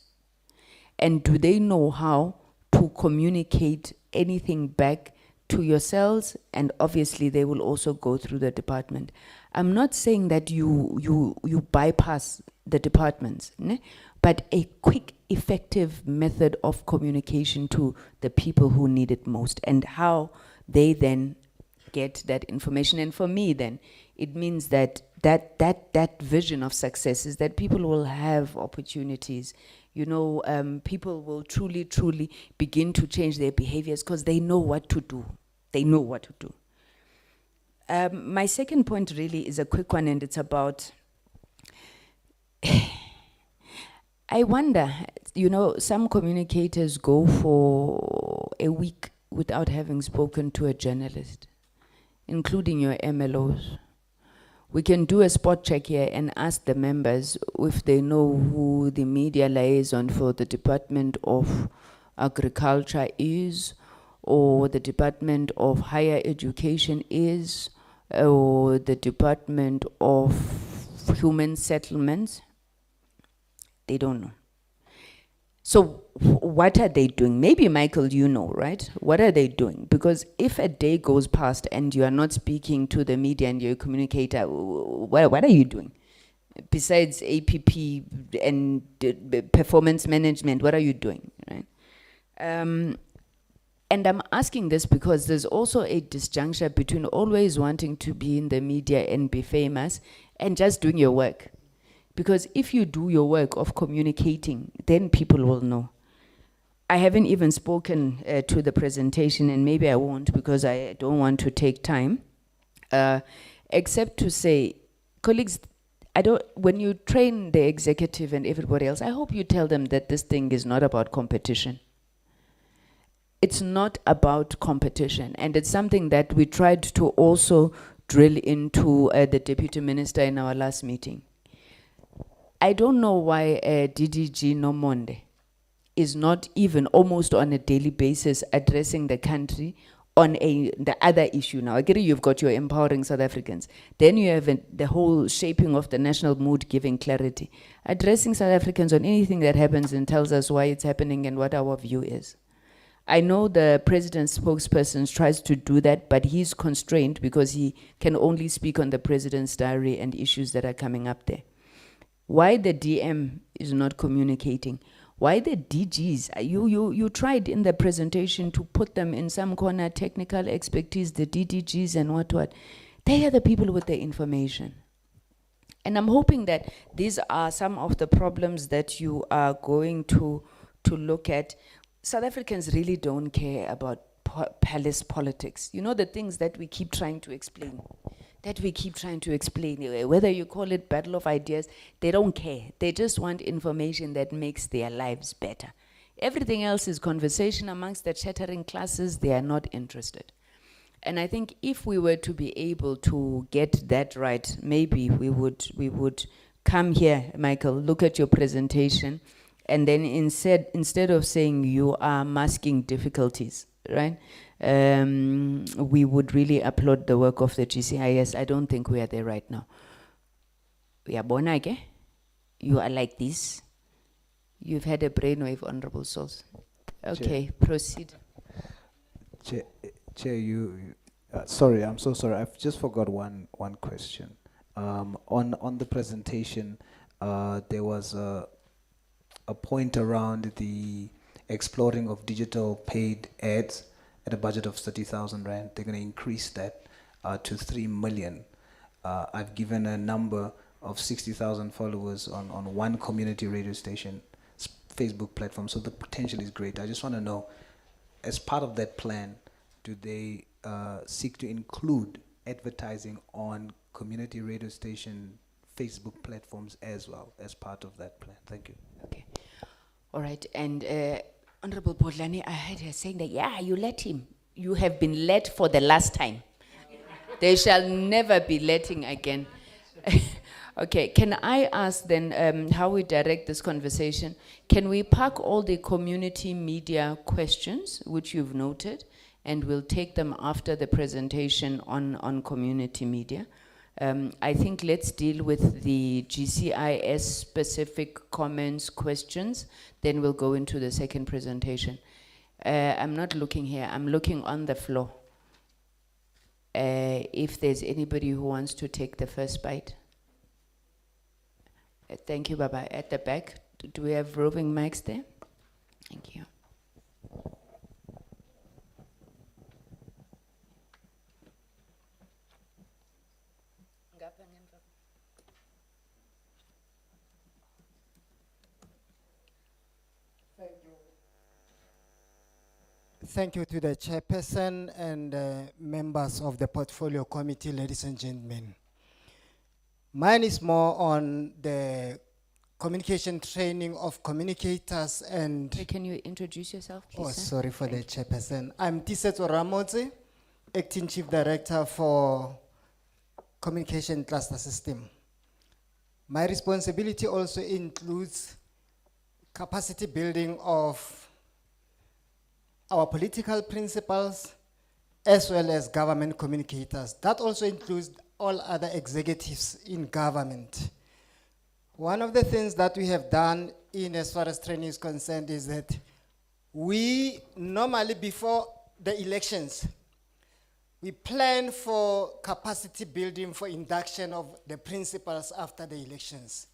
And do they know how to communicate anything back to yourselves? And obviously they will also go through the department. I'm not saying that you bypass the departments, ne? But a quick, effective method of communication to the people who need it most, and how they then get that information. And for me then, it means that vision of success is that people will have opportunities. You know, people will truly begin to change their behaviors because they know what to do. They know what to do. My second point really is a quick one, and it's about, I wonder, you know, some communicators go for a week without having spoken to a journalist, including your MLOs. We can do a spot check here and ask the members if they know who the media liaison for the Department of Agriculture is, or the Department of Higher Education is, or the Department of Human Settlements. They don't know. So what are they doing? Maybe, Michael, you know, right? What are they doing? Because if a day goes past and you are not speaking to the media and you're a communicator, what are you doing? Besides APP and performance management, what are you doing, right? And I'm asking this because there's also a disjuncture between always wanting to be in the media and be famous and just doing your work. Because if you do your work of communicating, then people will know. I haven't even spoken to the presentation, and maybe I won't because I don't want to take time, except to say, colleagues, when you train the executive and everybody else, I hope you tell them that this thing is not about competition. It's not about competition, and it's something that we tried to also drill into the deputy minister in our last meeting. I don't know why DDG Nomonde is not even almost on a daily basis addressing the country on the other issue now. I get it, you've got your empowering South Africans. Then you have the whole shaping of the national mood, giving clarity. Addressing South Africans on anything that happens and tells us why it's happening and what our view is. I know the president's spokesperson tries to do that, but he's constrained because he can only speak on the president's diary and issues that are coming up there. Why the DM is not communicating? Why the DGs? You tried in the presentation to put them in some corner, technical expertise, the DDGs and what. They are the people with the information. And I'm hoping that these are some of the problems that you are going to look at. South Africans really don't care about palace politics. You know, the things that we keep trying to explain. Whether you call it battle of ideas, they don't care. They just want information that makes their lives better. Everything else is conversation amongst the chattering classes. They are not interested. And I think if we were to be able to get that right, maybe we would come here, Michael, look at your presentation, and then instead of saying you are masking difficulties, right? We would really applaud the work of the GCIS. I don't think we are there right now. We are bonake. You are like this. You've had a brainwave, honorable souls. Okay, Chair. Proceed. Chair, sorry, I'm so sorry. I've just forgot one question. On the presentation, there was a point around the exploring of digital paid ads at a budget of 30,000 Rand. They're going to increase that to 3 million. I've given a number of 60,000 followers on one community radio station Facebook platform, so the potential is great. I just want to know, as part of that plan, do they seek to include advertising on community radio station Facebook platforms as well as part of that plan? Thank you. Okay. All right. And Honorable Bodlani, I heard her saying that, yeah, you let him. You have been let for the last time. They shall never be letting again. Okay, can I ask then how we direct this conversation? Can we park all the community media questions, which you've noted, and we'll take them after the presentation on community media? I think let's deal with the GCIS specific comments, questions, then we'll go into the second presentation. I'm not looking here, I'm looking on the floor. If there's anybody who wants to take the first bite. Thank you, Baba. At the back, do we have roving mics there? Thank you. Thank you to the chairperson and members of the portfolio committee, ladies and gentlemen. Mine is more on the communication training of communicators and... Hey, can you introduce yourself, please? Oh, sir? sorry for the chairperson. I'm Tisetso Ramotse, Acting Chief Director for Communication Cluster System. My responsibility also includes capacity building of our political principals as well as government communicators. That also includes all other executives in government. One of the things that we have done in as far as training is concerned is that we normally before the elections, we plan for capacity building for induction of the principals after the elections.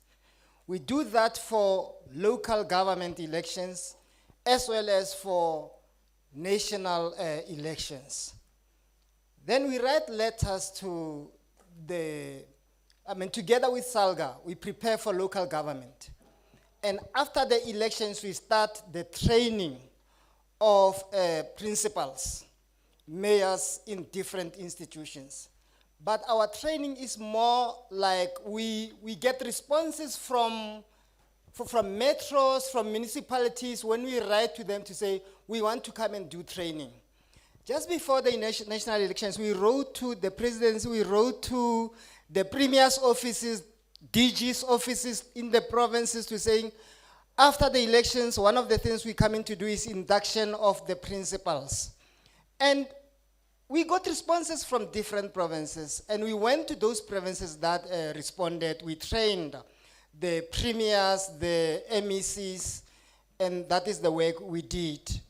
We do that for local government elections as well as for national elections. Then we write letters to together with SALGA, we prepare for local government. And after the elections, we start the training of principals, mayors in different institutions. But our training is more like we get responses from metros, from municipalities, when we write to them to say, we want to come and do training. Just before the national elections, we wrote to the presidency, we wrote to the premier's offices, DG's offices in the provinces to saying, after the elections, one of the things we're coming to do is induction of the principals. And we got responses from different provinces, and we went to those provinces that responded. We trained the premiers, the MECs, and that is the work we did.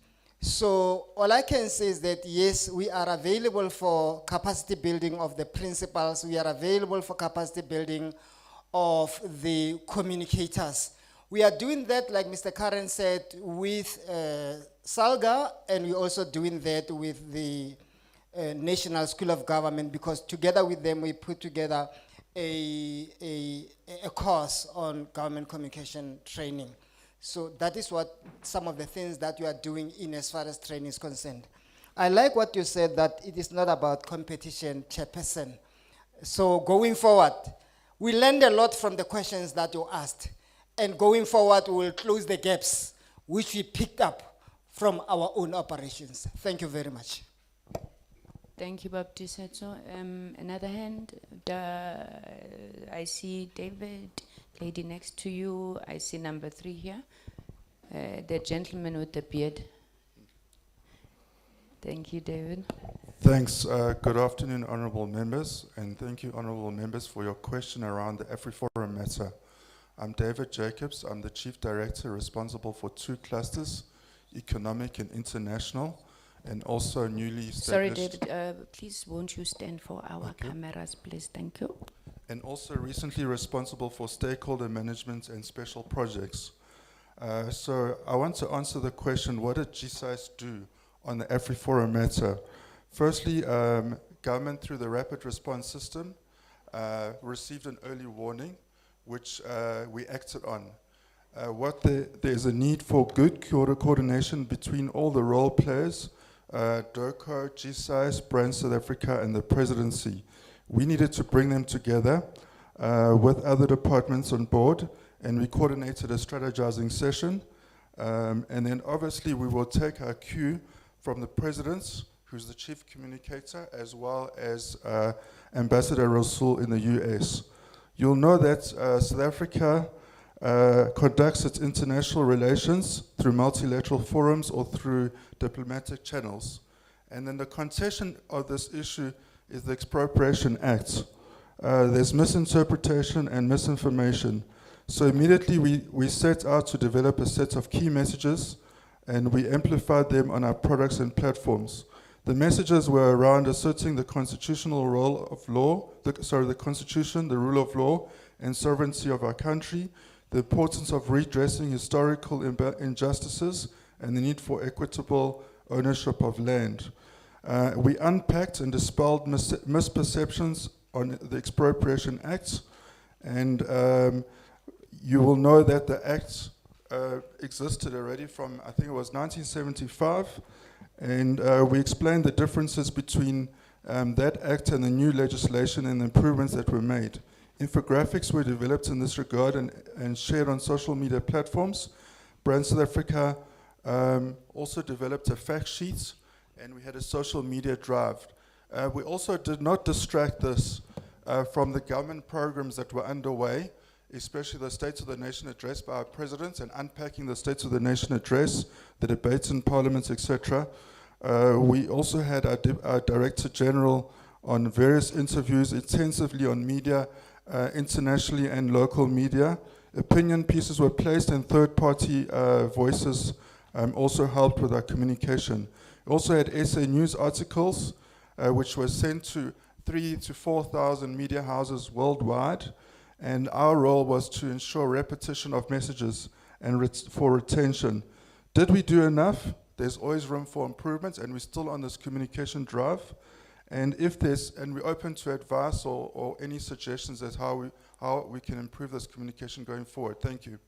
So all I can say is that yes, we are available for capacity building of the principals. We are available for capacity building of the communicators. We are doing that, like Mr. Karen said, with SALGA, and we're also doing that with the National School of Government, because together with them we put together a course on government communication training. So that is what some of the things that you are doing in as far as training is concerned. I like what you said, that it is not about competition, chairperson. So going forward, we learned a lot from the questions that you asked. And going forward, we will close the gaps which we picked up from our own operations. Thank you very much. Thank you, Baptisetso. Another hand. I see David, lady next to you. I see number 3 here. The gentleman with the beard. Thank you, David. Thanks. Good afternoon, honourable members, and thank you, honourable members, for your question around the AfriForum matter. I'm David Jacobs. I'm the Chief Director responsible for 2 clusters, economic and international, and also newly established... Sorry, David, please won't you stand for our cameras, please? Thank you. And also recently responsible for stakeholder management and special projects. So I want to answer the question, what did GCIS do on the AfriForum matter? Firstly, government through the rapid response system received an early warning, which we acted on. There's a need for good coordination between all the role players, DOCO, GCIS, Brand South Africa, and the presidency. We needed to bring them together with other departments on board, and we coordinated a strategizing session. And then obviously we will take our cue from the presidents, who's the chief communicator, as well as Ambassador Rasul in the US. You'll know that South Africa conducts its international relations through multilateral forums or through diplomatic channels. And then the contention of this issue is the Expropriation Act. there's misinterpretation and misinformation. So immediately we set out to develop a set of key messages, and we amplified them on our products and platforms. The messages were around asserting the constitutional role of law, the constitution, the rule of law, and sovereignty of our country, the importance of redressing historical injustices, and the need for equitable ownership of land. We unpacked and dispelled misperceptions on the Expropriation Act, and you will know that the Act existed already from, I think it was 1975, and we explained the differences between that Act and the new legislation and the improvements that were made. Infographics were developed in this regard and shared on social media platforms. Brand South Africa also developed a fact sheet, and we had a social media drive. We also did not distract this from the government programs that were underway, especially the State of the Nation address by our president, and unpacking the State of the Nation address, the debates in parliaments, etc. We also had our Director General on various interviews, intensively on media, internationally and local media. Opinion pieces were placed, and third-party voices also helped with our communication. We also had essay news articles, which were sent to 3,000 to 4,000 media houses worldwide, and our role was to ensure repetition of messages and for retention. Did we do enough? There's always room for improvement, and we're still on this communication drive. And we're open to advice or any suggestions as how we can improve this communication going forward. Thank you.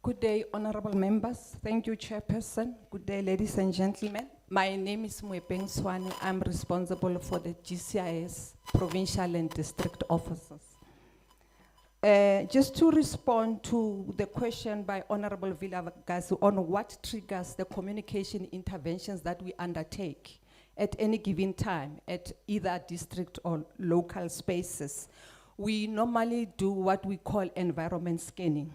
Good day, honorable members. Thank you, Chairperson. Good day, ladies and gentlemen. My name is Mwepeng Swane. I'm responsible for the GCIS provincial and district offices. Just to respond to the question by Honorable Vilakazi on what triggers the communication interventions that we undertake at any given time at either district or local spaces, we normally do what we call environment scanning.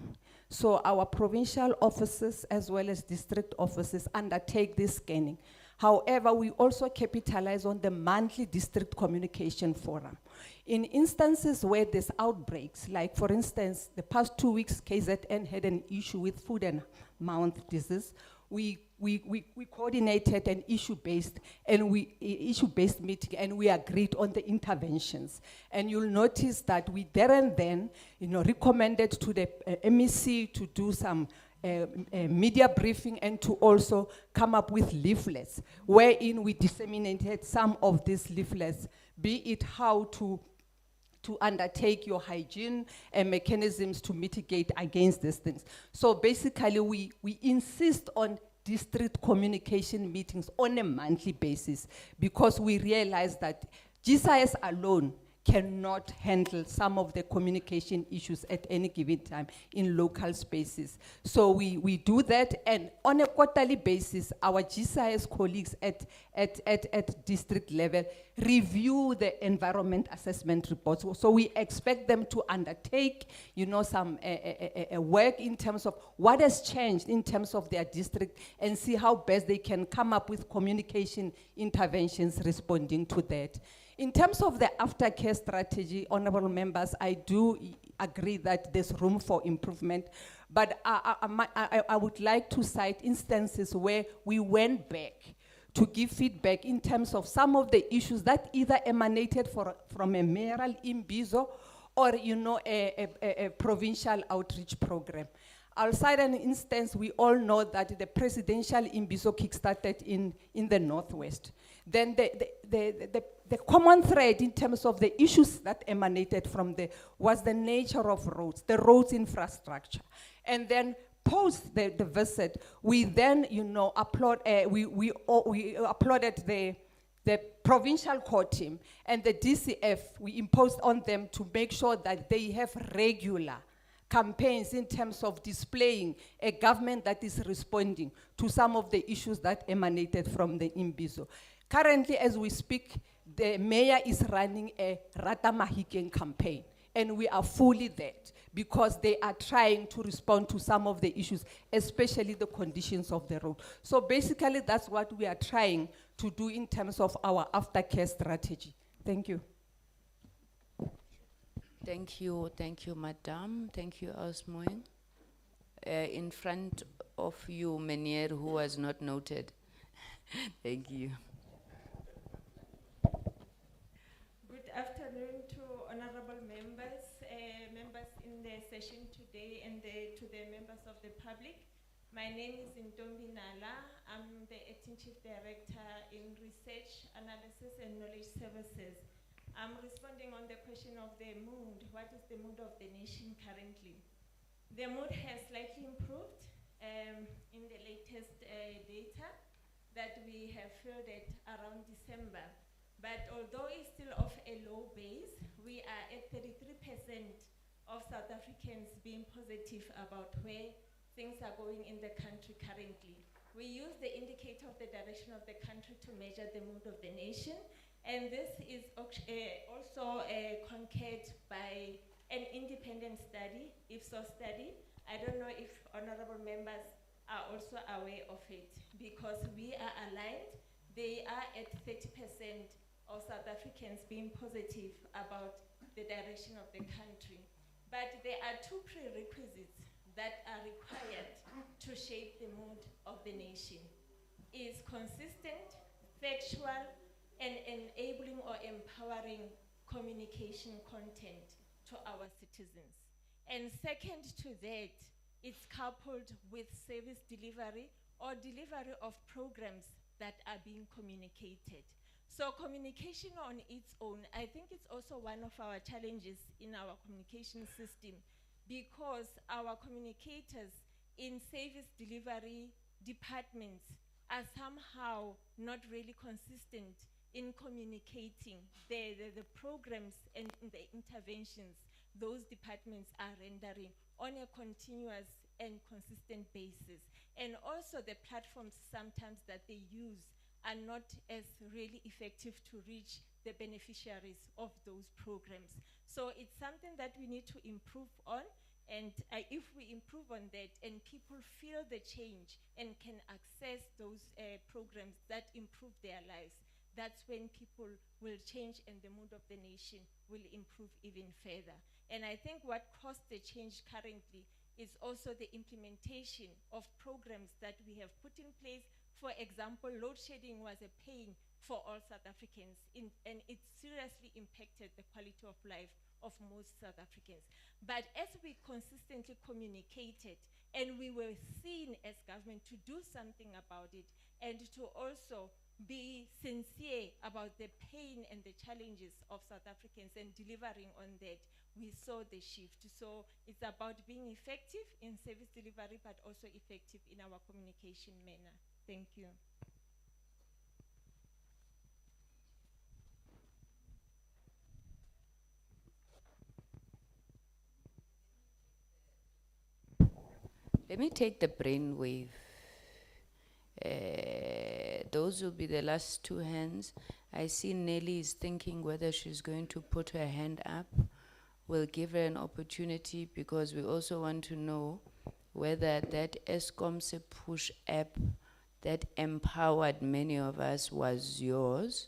So our provincial offices as well as district offices undertake this scanning. However, we also capitalize on the monthly district communication forum. In instances where there's outbreaks, like for instance, the past 2 weeks, KZN had an issue with foot and mouth disease. We coordinated an issue-based meeting, and we agreed on the interventions. And you'll notice that we there and then, recommended to the MEC to do some media briefing and to also come up with leaflets, wherein we disseminated some of these leaflets, be it how to undertake your hygiene and mechanisms to mitigate against these things. So basically, we insist on district communication meetings on a monthly basis because we realize that GCIS alone cannot handle some of the communication issues at any given time in local spaces. So we do that, and on a quarterly basis, our GCIS colleagues at district level review the environment assessment reports. So we expect them to undertake, some work in terms of what has changed in terms of their district and see how best they can come up with communication interventions responding to that. In terms of the aftercare strategy, honorable members, I do agree that there's room for improvement, but I would like to cite instances where we went back to give feedback in terms of some of the issues that either emanated from a mayoral imbizo or a provincial outreach program. I'll cite an instance. We all know that the presidential imbizo kickstarted in the Northwest. Then the common thread in terms of the issues that emanated from there was the nature of roads, the roads infrastructure. And then post the visit, we then, we applauded the provincial court team and the DCF. We imposed on them to make sure that they have regular campaigns in terms of displaying a government that is responding to some of the issues that emanated from the imbizo. Currently, as we speak, the mayor is running a Rata Mahikeng campaign and we are fully there because they are trying to respond to some of the issues, especially the conditions of the road. So basically, that's what we are trying to do in terms of our aftercare strategy. Thank you. Thank you, Madam. Thank you, Osmoin. In front of you, Menier, who was not noted. Thank you. Good afternoon to honorable members, members in the session today, and to the members of the public. My name is Ntombi Nala. I'm the Acting Chief Director in Research, Analysis and Knowledge Services. I'm responding on the question of the mood. What is the mood of the nation currently? The mood has slightly improved in the latest data that we have fielded around December. But although it's still off a low base, we are at 33% of South Africans being positive about where things are going in the country currently. We use the indicator of the direction of the country to measure the mood of the nation, and this is also concurred by an independent study, Ipsos study. I don't know if honorable members are also aware of it, because we are aligned. They are at 30% of South Africans being positive about the direction of the country. But there are two prerequisites that are required to shape the mood of the nation. Is consistent, factual, and enabling or empowering communication content to our citizens. And second to that, it's coupled with service delivery or delivery of programs that are being communicated. So communication on its own, I think it's also one of our challenges in our communication system, because our communicators in service delivery departments are somehow not really consistent in communicating the programs and the interventions those departments are rendering on a continuous and consistent basis. And also the platforms sometimes that they use are not as really effective to reach the beneficiaries of those programs. So it's something that we need to improve on, and if we improve on that and people feel the change and can access those programs that improve their lives, that's when people will change and the mood of the nation will improve even further. And I think what caused the change currently is also the implementation of programs that we have put in place. For example, load shedding was a pain for all South Africans, and it seriously impacted the quality of life of most South Africans. But as we consistently communicated and we were seen as government to do something about it and to also be sincere about the pain and the challenges of South Africans and delivering on that, we saw the shift. So it's about being effective in service delivery, but also effective in our communication manner. Thank you. Let me take the brainwave. Those will be the last two hands. I see Nelly is thinking whether she's going to put her hand up. We'll give her an opportunity because we also want to know whether that Eskom Se Push app that empowered many of us was yours.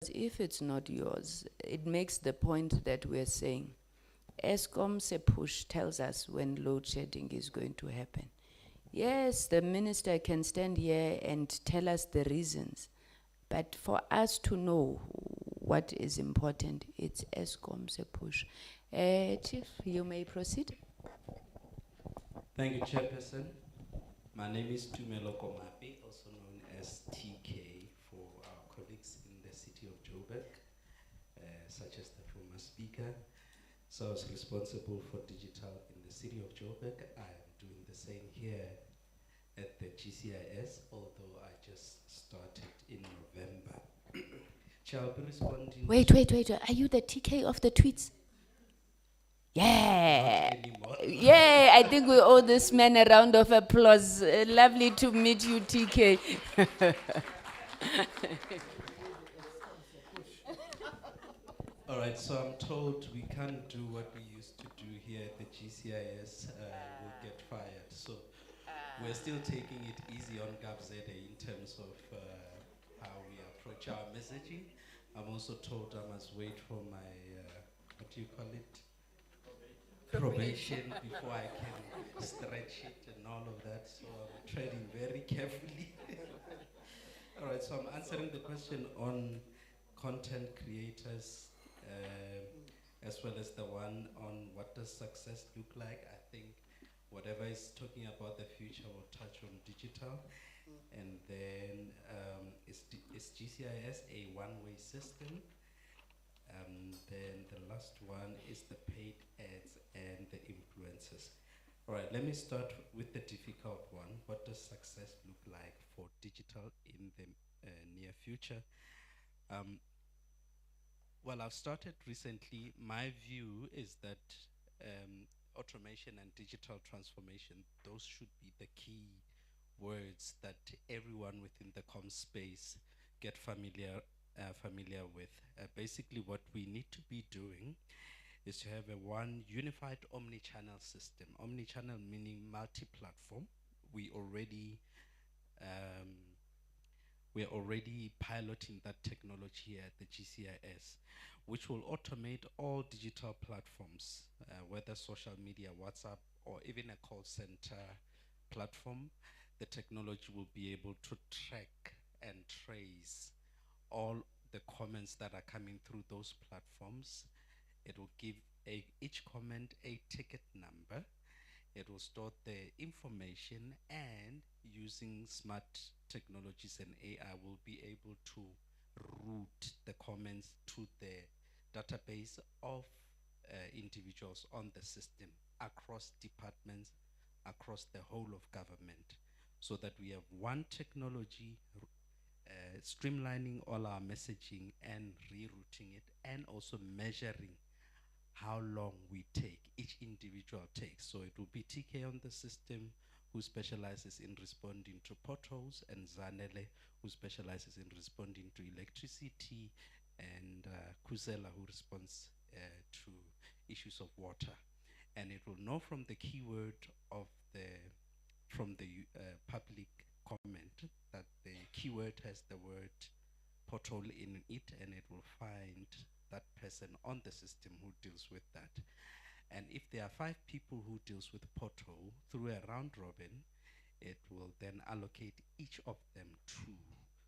If it's not yours, it makes the point that we're saying. Eskom Se Push tells us when load shedding is going to happen. Yes, the minister can stand here and tell us the reasons, but for us to know what is important, it's Eskom Se Push. Chief, you may proceed. Thank you, Chairperson. My name is Tumelo Komapi, also known as TK for our colleagues in the city of Joburg, such as the former speaker. So I was responsible for digital in the city of Joburg. I am doing the same here at the GCIS, although I just started in November. Shall I be responding? Wait. Are you the TK of the tweets? Yeah. Yeah, I think we owe this man a round of applause. Lovely to meet you, TK. All right, so I'm told we can't do what we used to do here at the GCIS. We'll get fired. So we're still taking it easy on GovZA in terms of how we approach our messaging. I'm also told I must wait for my, what do you call it? Probation before I can stretch it and all of that. So I'm treading very carefully. All right, so I'm answering the question on content creators, as well as the one on what does success look like. I think whatever is talking about the future will touch on digital. And then is GCIS a one-way system? Then the last one is the paid ads and the influencers. All right, let me start with the difficult one. What does success look like for digital in the near future? Well, I've started recently. My view is that automation and digital transformation, those should be the key words that everyone within the com space get familiar with. Basically, what we need to be doing is to have a one unified omni-channel system. Omni-channel meaning multi-platform. We're already piloting that technology here at the GCIS, which will automate all digital platforms, whether social media, WhatsApp, or even a call center platform. The technology will be able to track and trace all the comments that are coming through those platforms. It will give each comment a ticket number. It will store the information, and using smart technologies and AI will be able to route the comments to the database of individuals on the system across departments, across the whole of government, so that we have one technology streamlining all our messaging and rerouting it, and also measuring how long we take, each individual takes. So it will be TK on the system, who specializes in responding to potholes, and Zanele, who specializes in responding to electricity, and Kuzela, who responds to issues of water. And it will know from the keyword of from the public comment that the keyword has the word pothole in it, and it will find that person on the system who deals with that. And if there are 5 people who deals with pothole, through a round robin, it will then allocate each of them 2,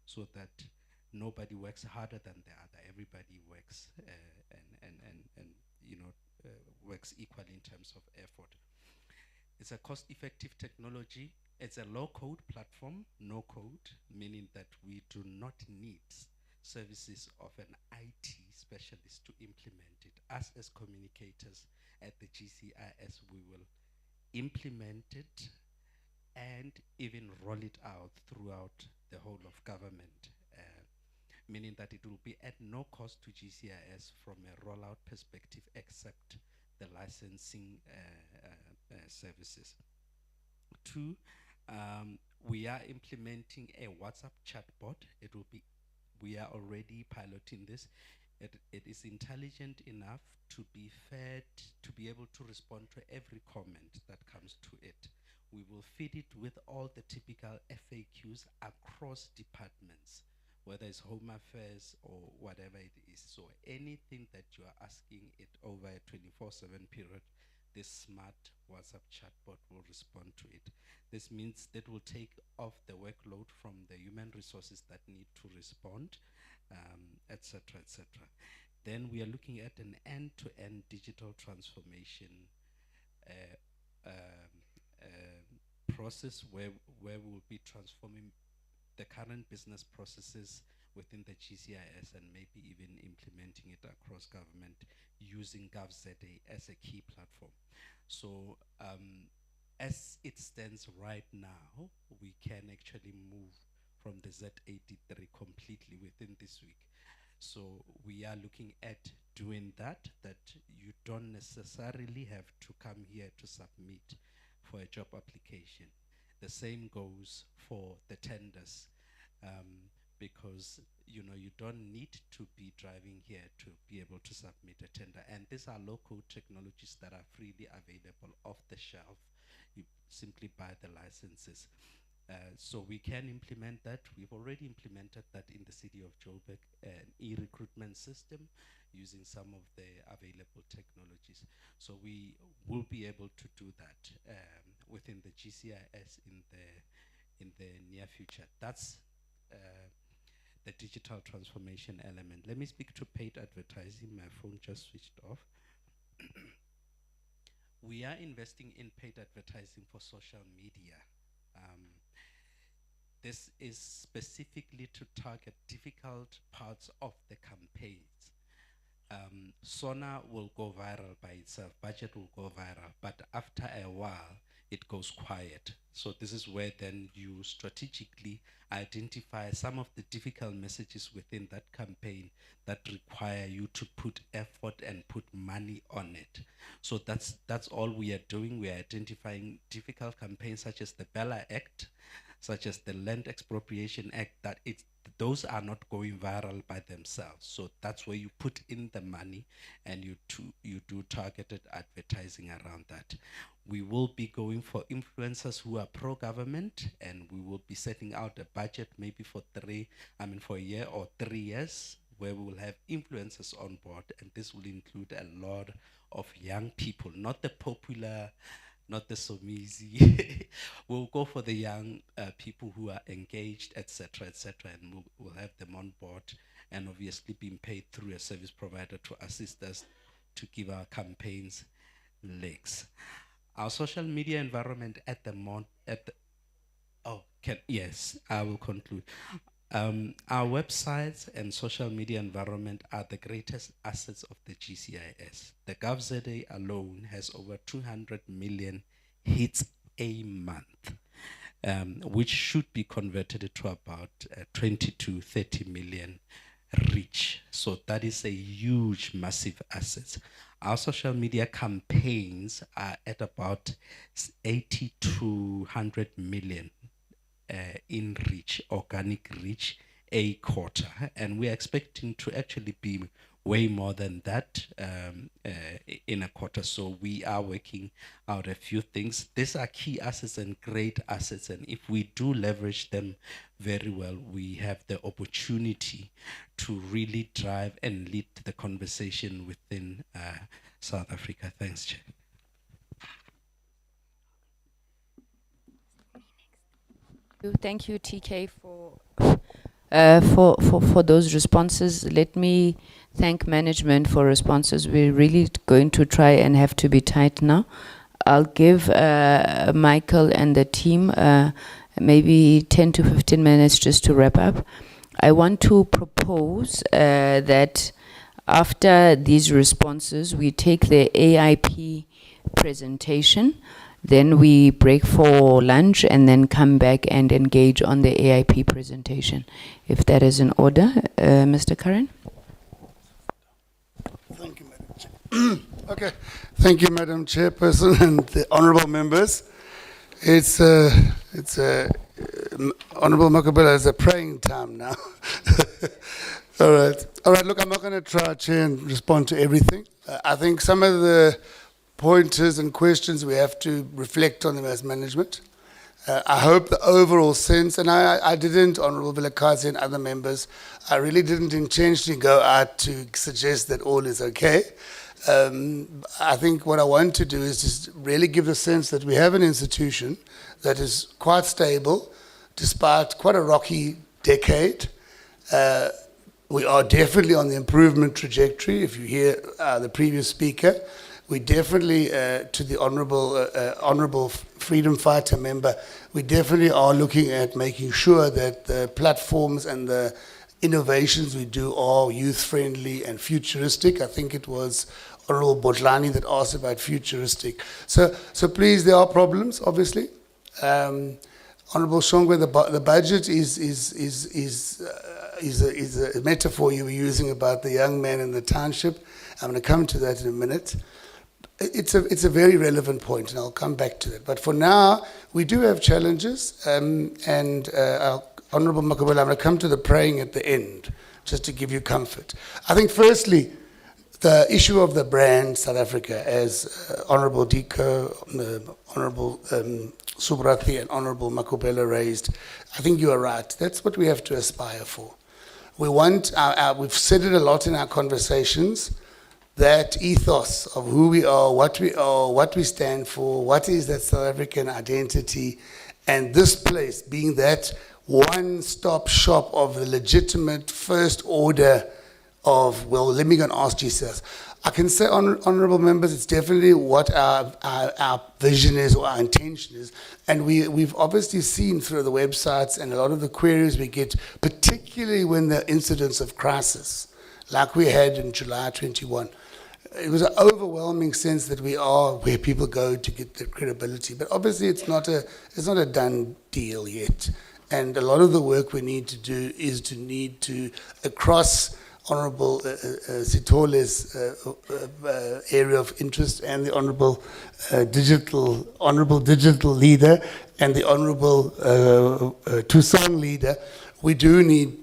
so that nobody works harder than the other. Everybody works and you know works equally in terms of effort. It's a cost-effective technology. It's a low-code platform, no code, meaning that we do not need services of an IT specialist to implement it. Us as communicators at the GCIS, we will implement it and even roll it out throughout the whole of government, meaning that it will be at no cost to GCIS from a rollout perspective, except the licensing services. 2, we are implementing a WhatsApp chatbot. We are already piloting this. It is intelligent enough to be fed, to be able to respond to every comment that comes to it. We will feed it with all the typical FAQs across departments, whether it's Home Affairs or whatever it is. So anything that you are asking it over a 24/7 period, this smart WhatsApp chatbot will respond to it. This means that will take off the workload from the human resources that need to respond, etc., etc. Then we are looking at an end-to-end digital transformation process where we'll be transforming the current business processes within the GCIS, and maybe even implementing it across government using GovZA as a key platform. So as it stands right now, we can actually move from the Z83 completely within this week. So we are looking at doing that you don't necessarily have to come here to submit for a job application. The same goes for the tenders. because you know you don't need to be driving here to be able to submit a tender, and these are low-code technologies that are freely available off the shelf. You simply buy the licenses. So we can implement that. We've already implemented that in the city of Joburg, an e-recruitment system using some of the available technologies. So we will be able to do that within the GCIS in the near future. That's the digital transformation element. Let me speak to paid advertising. My phone just switched off. We are investing in paid advertising for social media. This is specifically to target difficult parts of the campaigns. SONA will go viral by itself, budget will go viral, but after a while, it goes quiet. So this is where then you strategically identify some of the difficult messages within that campaign that require you to put effort and put money on it. So that's all we are doing. We are identifying difficult campaigns such as the Bella Act, such as the Land Expropriation Act, that those are not going viral by themselves. So that's where you put in the money and you do targeted advertising around that. We will be going for influencers who are pro-government, and we will be setting out a budget maybe for a year or 3 years, where we will have influencers on board, and this will include a lot of young people, not the popular, not the Somizi. We'll go for the young people who are engaged, etc., and we'll have them on board, and obviously being paid through a service provider to assist us to give our campaigns legs. Our social media environment at the moment, yes, I will conclude. Our websites and social media environment are the greatest assets of the GCIS. The GovZA alone has over 200 million hits a month, which should be converted to about 20 to 30 million reach. So that is a huge, massive asset. Our social media campaigns are at about 80 to 100 million in reach, organic reach, a quarter. And we're expecting to actually be way more than that in a quarter. So we are working out a few things. These are key assets and great assets. And if we do leverage them very well, we have the opportunity to really drive and lead the conversation within South Africa. Thanks, Chair. Thank you, TK, for those responses. Let me thank management for responses. We're really going to try and have to be tight now. I'll give Michael and the team maybe 10 to 15 minutes just to wrap up. I want to propose that after these responses, we take the AIP presentation, then we break for lunch and then come back and engage on the AIP presentation. If that is in order, Mr. Karen? Thank you, Madam Chair. Okay, thank you, Madam Chairperson and the honourable members. It's Honourable Makabela, it's a praying time now. All right, look, I'm not going to try, Chair, and respond to everything. I think some of the pointers and questions we have to reflect on them as management. I hope the overall sense, and I didn't, Honourable Vilakazi and other members, I really didn't intentionally go out to suggest that all is okay. I think what I want to do is just really give the sense that we have an institution that is quite stable, despite quite a rocky decade. We are definitely on the improvement trajectory. If you hear the previous speaker, we definitely, to the honourable freedom fighter member, we definitely are looking at making sure that the platforms and the innovations we do are youth-friendly and futuristic. I think it was Honourable Botlani that asked about futuristic. So please, there are problems, obviously. Honourable Shongwe, the budget is a metaphor you were using about the young man in the township. I'm going to come to that in a minute. It's a very relevant point, and I'll come back to it. But for now, we do have challenges, and Honorable Makubela, I'm going to come to the praying at the end, just to give you comfort. I think firstly, the issue of the brand South Africa, as Honorable Diko, Honorable Subrathi and Honorable Makubela raised, I think you are right. That's what we have to aspire for. We want, we've said it a lot in our conversations, that ethos of who we are, what we stand for, what is that South African identity, and this place being that one-stop shop of the legitimate first order of, well, let me go and ask Jesus. I can say, honorable members, it's definitely what our vision is, or our intention is. And we've obviously seen through the websites and a lot of the queries we get, particularly when the incidents of crisis, like we had in July 21, it was an overwhelming sense that we are where people go to get their credibility. But obviously it's not a done deal yet. And a lot of the work we need to do is to, across Honorable Sitole's area of interest and the Honorable Digital Leader and the Honorable Tucson Leader, we do need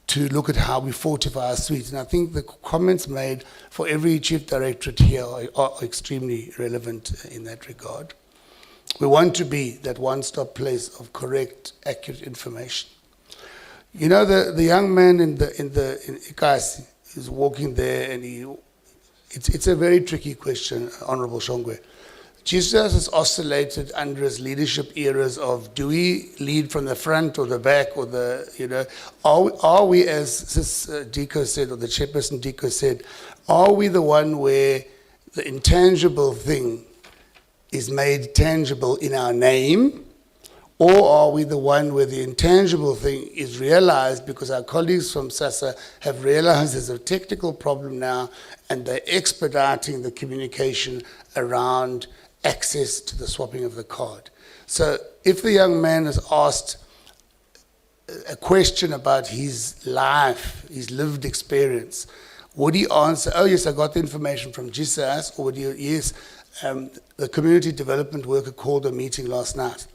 to look at how we fortify our suites. And I think the comments made for every chief directorate here are extremely relevant in that regard. We want to be that one-stop place of correct, accurate information. You know, the young man in Ikasi is walking there, and it's a very tricky question, Honorable Shongwe. GCIS has oscillated under his leadership eras of, do we lead from the front or the back, or the, you know, are we, as Diko said, or the chairperson Diko said, are we the one where the intangible thing is made tangible in our name, or are we the one where the intangible thing is realized because our colleagues from SASSA have realized there's a technical problem now and they're expediting the communication around access to the swapping of the card? So if the young man is asked a question about his life, his lived experience, would he answer, oh yes, I got the information from GCIS, or would he, yes, the community development worker called a meeting last night.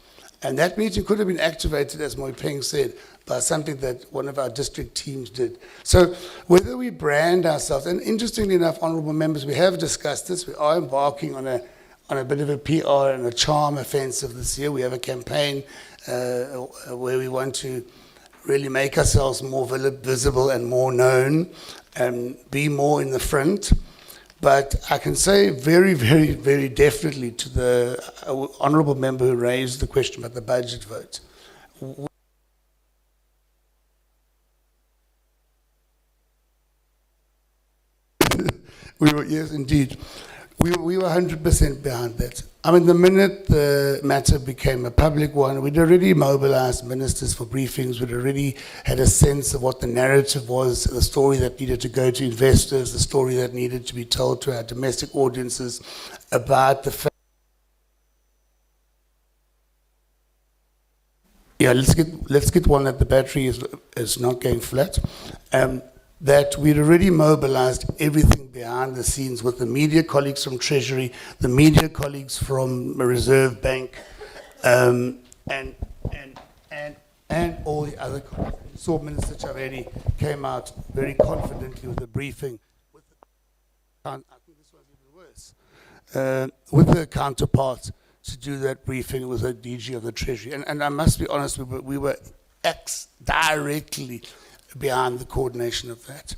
And that meeting could have been activated, as Moy Peng said, by something that one of our district teams did. So whether we brand ourselves, and interestingly enough, honorable members, we have discussed this. We are embarking on a bit of a PR and a charm offensive this year. We have a campaign where we want to really make ourselves more visible and more known and be more in the front. But I can say very, very, very definitely to the honourable member who raised the question about the budget vote. Yes, indeed. We were 100% behind that. I mean, the minute the matter became a public one, we'd already mobilized ministers for briefings. We'd already had a sense of what the narrative was, the story that needed to go to investors, the story that needed to be told to our domestic audiences about the fact. Yeah, let's get one that the battery is not going flat. That we'd already mobilized everything behind the scenes with the media colleagues from Treasury, the media colleagues from the Reserve Bank, and all the other colleagues. So Minister Chaveri came out very confidently with a briefing. I think this was even worse. With the counterparts to do that briefing with the DG of the Treasury. And I must be honest, we were directly behind the coordination of that.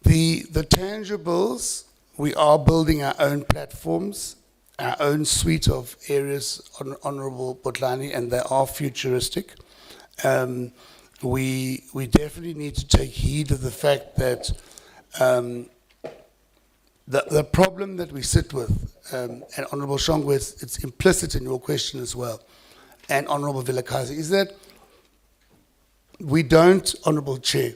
The tangibles, we are building our own platforms, our own suite of areas, Honorable Botlani, and they are futuristic. We definitely need to take heed of the fact that the problem that we sit with, and Honorable Shongwe, it's implicit in your question as well, and Honorable Vilakazi, is that we don't, Honourable Chair,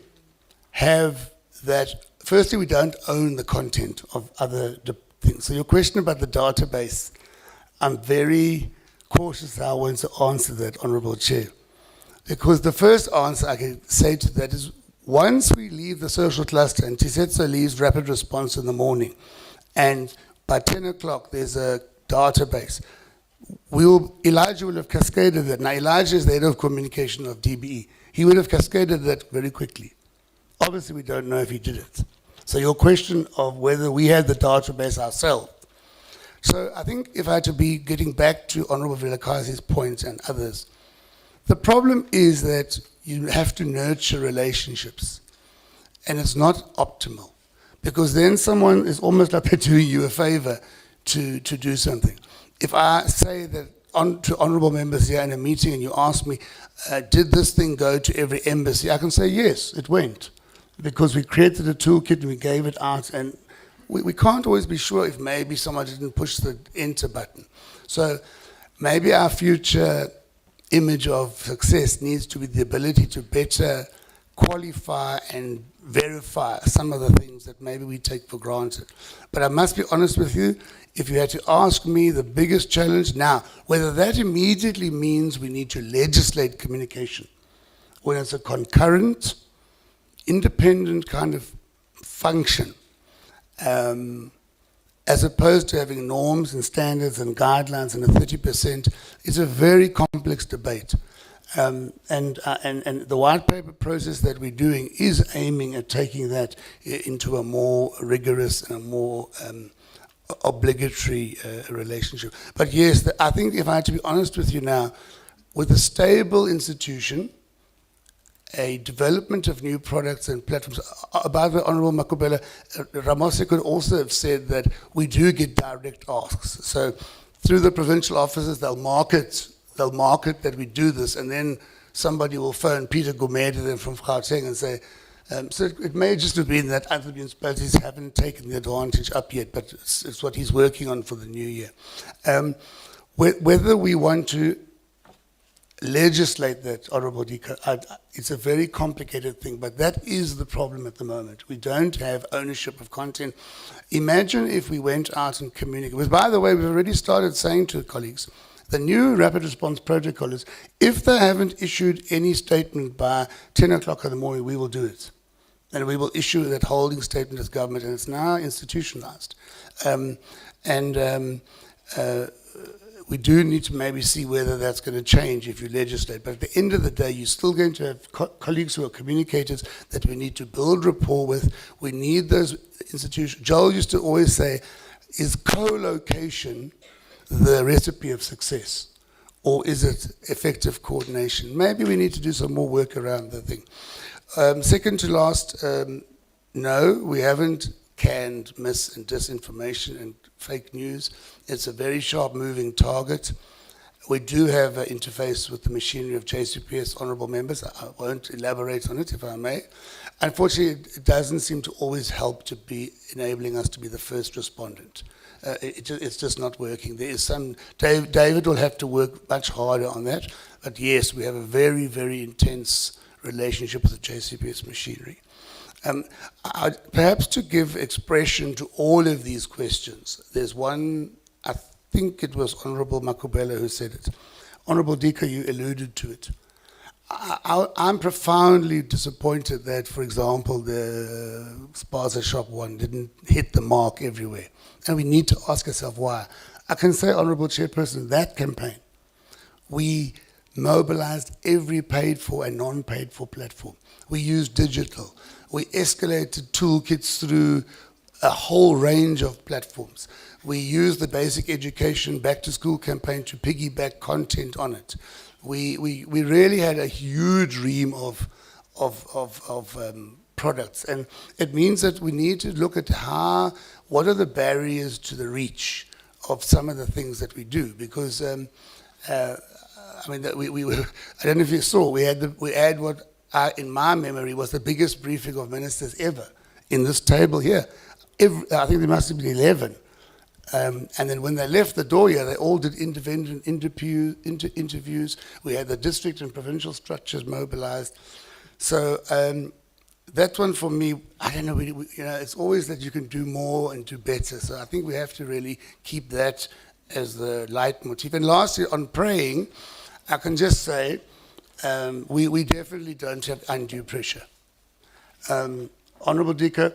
have that. Firstly, we don't own the content of other things. So your question about the database, I'm very cautious how I want to answer that, Honourable Chair. Because the first answer I can say to that is, once we leave the social cluster, and Tisetso leaves rapid response in the morning, and by 10 o'clock there's a database, Elijah will have cascaded that. Now, Elijah is the head of communication of DBE. He would have cascaded that very quickly. Obviously, we don't know if he did it. So your question of whether we had the database ourselves. So I think if I had to be getting back to Honorable Vilakazi's point and others, the problem is that you have to nurture relationships, and it's not optimal, because then someone is almost like they're doing you a favor to do something. If I say that to honorable members here in a meeting and you ask me, did this thing go to every embassy? I can say, yes, it went, because we created a toolkit and we gave it out, and we can't always be sure if maybe someone didn't push the enter button. So maybe our future image of success needs to be the ability to better qualify and verify some of the things that maybe we take for granted. But I must be honest with you, if you had to ask me the biggest challenge now, whether that immediately means we need to legislate communication, when it's a concurrent, independent kind of function, as opposed to having norms and standards and guidelines and a 30%, is a very complex debate. And the white paper process that we're doing is aiming at taking that into a more rigorous and a more obligatory relationship. But yes, I think if I had to be honest with you now, with a stable institution, a development of new products and platforms. About the Honorable Makubela, Ramose could also have said that we do get direct asks. So through the provincial offices, they'll market that we do this, and then somebody will phone Peter Gumede from Gauteng and say, so it may just have been that other municipalities haven't taken the advantage up yet, but it's what he's working on for the new year. Whether we want to legislate that, Honorable Dika, it's a very complicated thing, but that is the problem at the moment. We don't have ownership of content. Imagine if we went out and communicated. Because, by the way, we've already started saying to colleagues, the new rapid response protocol is, if they haven't issued any statement by 10 o'clock in the morning, we will do it. And we will issue that holding statement as government, and it's now institutionalized. We do need to maybe see whether that's going to change if you legislate. But at the end of the day, you're still going to have colleagues who are communicators that we need to build rapport with. We need those institutions. Joel used to always say, is co-location the recipe of success? Or is it effective coordination? Maybe we need to do some more work around the thing. Second to last, no, we haven't canned mis and disinformation and fake news. It's a very sharp moving target. We do have an interface with the machinery of JCPS, honourable members. I won't elaborate on it if I may. Unfortunately, it doesn't seem to always help to be enabling us to be the first respondent. It's just not working. There is some, David will have to work much harder on that. But yes, we have a very, very intense relationship with the JCPS machinery. Perhaps to give expression to all of these questions, there's one, I think it was Honourable Makubela who said it. Honourable Dika, you alluded to it. I'm profoundly disappointed that, for example, the Spaza Shop one didn't hit the mark everywhere. And we need to ask ourselves why. I can say, Honourable Chairperson, that campaign, we mobilized every paid for and non-paid for platform. We used digital. We escalated toolkits through a whole range of platforms. We used the basic education back to school campaign to piggyback content on it. We really had a huge ream of products, and it means that we need to look at what are the barriers to the reach of some of the things that we do, because I mean, we were, I don't know if you saw, we had what in my memory was the biggest briefing of ministers ever in this table here. I think there must have been 11. And then when they left the door here, they all did independent interviews. We had the district and provincial structures mobilized. So that one for me, I don't know, it's always that you can do more and do better. So I think we have to really keep that as the leitmotif. And lastly, on praying, I can just say, we definitely don't have undue pressure. Honourable Dika,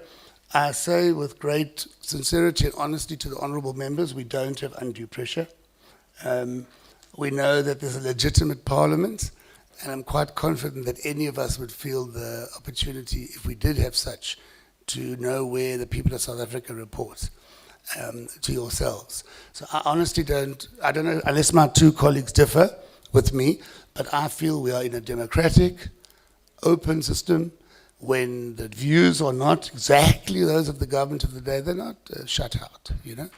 I say with great sincerity and honesty to the honourable members, we don't have undue pressure. We know that there's a legitimate parliament, and I'm quite confident that any of us would feel the opportunity, if we did have such, to know where the people of South Africa report to yourselves. So I honestly I don't know, unless my two colleagues differ with me, but I feel we are in a democratic, open system. When the views are not exactly those of the government of the day, they're not shut out, you know.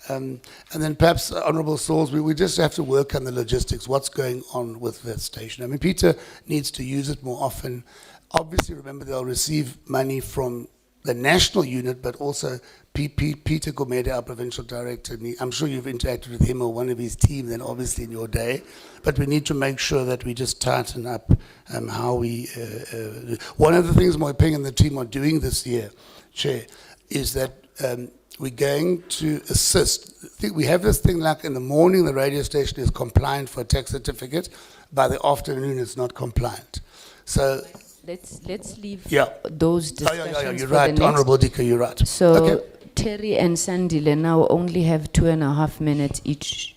And then perhaps, Honourable Sauls, we just have to work on the logistics, what's going on with that station. I mean, Peter needs to use it more often. Obviously, remember, they'll receive money from the national unit, but also Peter Gomede, our provincial director. I'm sure you've interacted with him or one of his team then obviously in your day, but we need to make sure that we just tighten up how we... one of the things Moipeng and the team are doing this year, Chair, is that we're going to assist. We have this thing like in the morning the radio station is compliant for a tax certificate, by the afternoon it's not compliant. So let's leave yeah. those discussions You're for right, the next. Honourable Dika, you're right. So Okay. Terry and Sandile now only have 2.5 minutes each.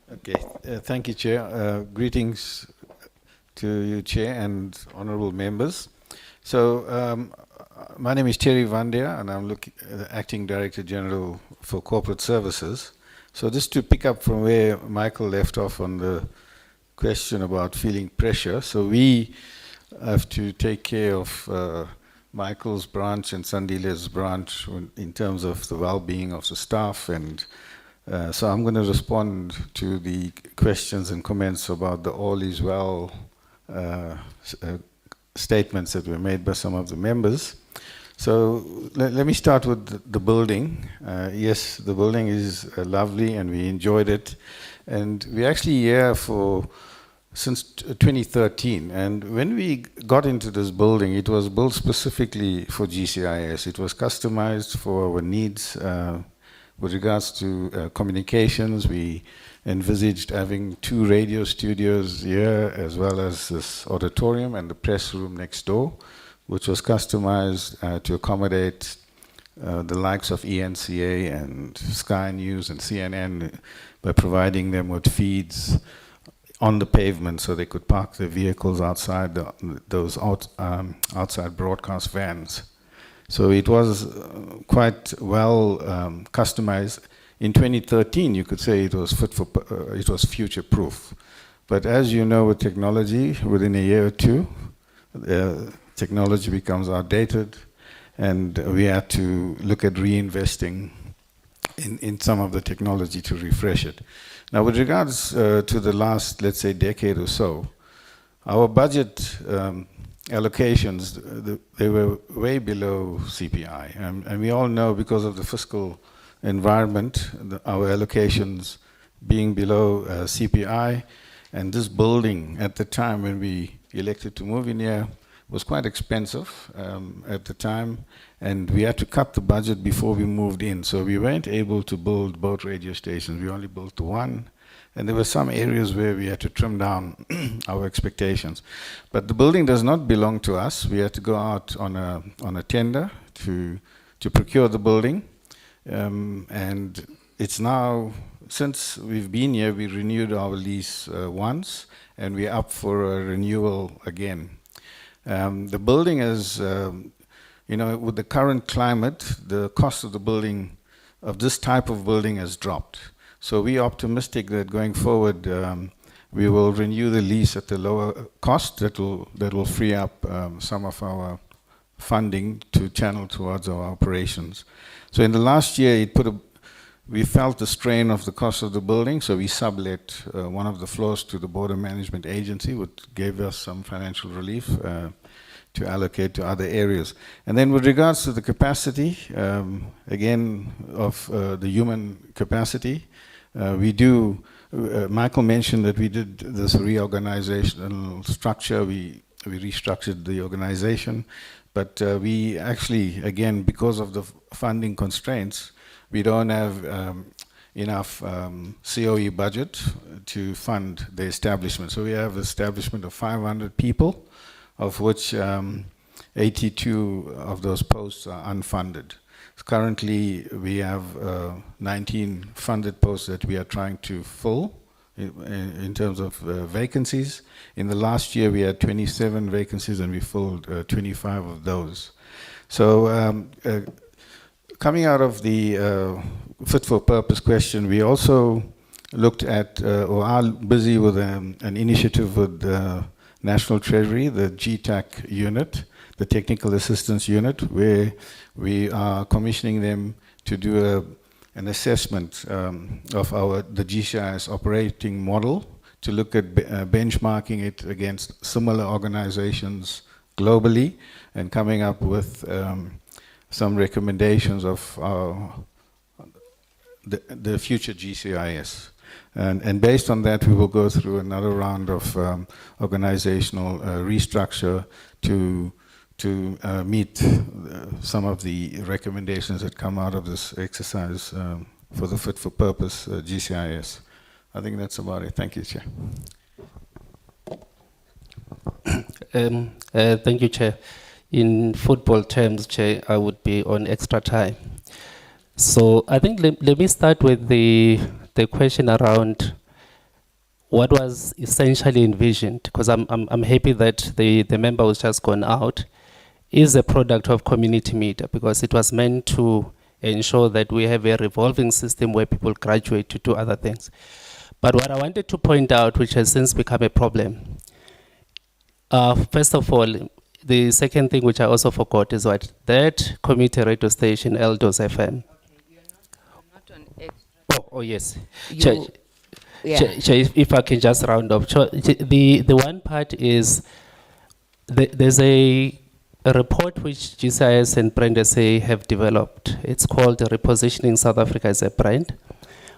Okay, thank you, Chair. Greetings to you, Chair, and honourable members. So, my name is Terry Vandia, and I'm Acting Director General for Corporate Services. So just to pick up from where Michael left off on the question about feeling pressure, so we have to take care of Michael's branch and Sandile's branch in terms of the well-being of the staff, and so I'm going to respond to the questions and comments about the all is well statements that were made by some of the members. So let me start with the building. Yes, the building is lovely and we enjoyed it, and we're actually here since 2013, and when we got into this building, it was built specifically for GCIS. It was customized for our needs with regards to communications. We envisaged having 2 radio studios here, as well as this auditorium and the press room next door, which was customized to accommodate the likes of ENCA and Sky News and CNN by providing them with feeds on the pavement so they could park their vehicles outside those outside broadcast vans. So it was quite well customized. In 2013, you could say it was it was future-proof. But as you know, with technology, within a year or two, technology becomes outdated, and we had to look at reinvesting in some of the technology to refresh it. Now, with regards to the last, let's say, decade or so, our budget allocations, they were way below CPI. And we all know, because of the fiscal environment, our allocations being below CPI, and this building at the time when we elected to move in here was quite expensive at the time, and we had to cut the budget before we moved in. So we weren't able to build both radio stations. We only built 1, and there were some areas where we had to trim down our expectations. But the building does not belong to us. We had to go out on a tender to procure the building, and it's now, since we've been here, we renewed our lease once, and we're up for a renewal again. The building is, with the current climate, the cost of the building, of this type of building, has dropped. So we're optimistic that going forward, we will renew the lease at a lower cost that will free up some of our funding to channel towards our operations. So in the last year, we felt the strain of the cost of the building, so we sublet one of the floors to the Border Management Agency, which gave us some financial relief to allocate to other areas. And then with regards to the capacity, again, of the human capacity, Michael mentioned that we did this reorganizational structure. We restructured the organization, but we actually, again, because of the funding constraints, we don't have enough COE budget to fund the establishment. So we have establishment of 500 people, of which 82 of those posts are unfunded. So currently, we have 19 funded posts that we are trying to fill in terms of vacancies. In the last year, we had 27 vacancies and we filled 25 of those. So coming out of the fit for purpose question, we also looked at or are busy with an initiative with the National Treasury, the GTAC unit, the Technical Assistance Unit, where we are commissioning them to do an assessment of the GCIS operating model to look at benchmarking it against similar organizations globally and coming up with some recommendations of the future GCIS. And based on that, we will go through another round of organizational restructure to meet some of the recommendations that come out of this exercise for the fit for purpose GCIS. I think that's about it. Thank you, Chair. Thank you, Chair. In football terms, Chair, I would be on extra time. So I think let me start with the question around what was essentially envisioned, because I'm happy that the member who's just gone out is a product of community media, because it was meant to ensure that we have a revolving system where people graduate to do other things. But what I wanted to point out, which has since become a problem, first of all, the second thing which I also forgot is what that community radio station, Eldos FM. Oh yes. If I can just round up. The one part is there's a report which GCIS and Brand SA have developed. It's called Repositioning South Africa as a Brand.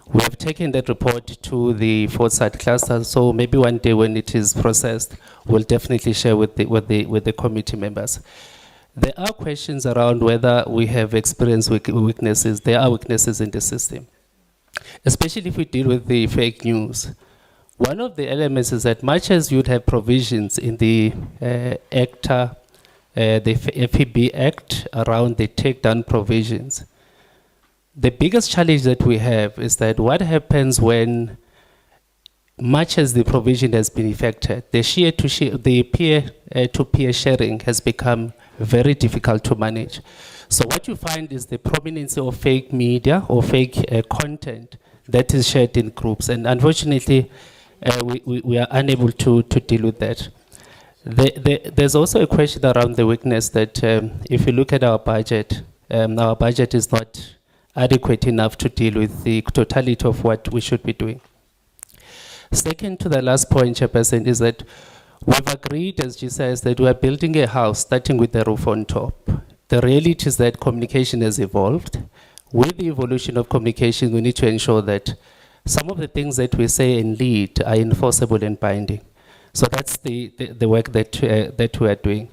We have taken that report to the Foresight cluster, so maybe one day when it is processed, we'll definitely share with the committee members. There are questions around whether we have experienced weaknesses. There are weaknesses in the system, especially if we deal with the fake news. One of the elements is that much as you'd have provisions in the ACTA, the FEB Act around the takedown provisions, the biggest challenge that we have is that what happens when, much as the provision has been effected, the peer-to-peer sharing has become very difficult to manage. So what you find is the prominence of fake media or fake content that is shared in groups, and unfortunately, we are unable to deal with that. There's also a question around the weakness that if you look at our budget is not adequate enough to deal with the totality of what we should be doing. Second to the last point, Chairperson, is that we've agreed as GCIS that we are building a house starting with the roof on top. The reality is that communication has evolved. With the evolution of communication, we need to ensure that some of the things that we say and lead are enforceable and binding. So that's the work that we are doing.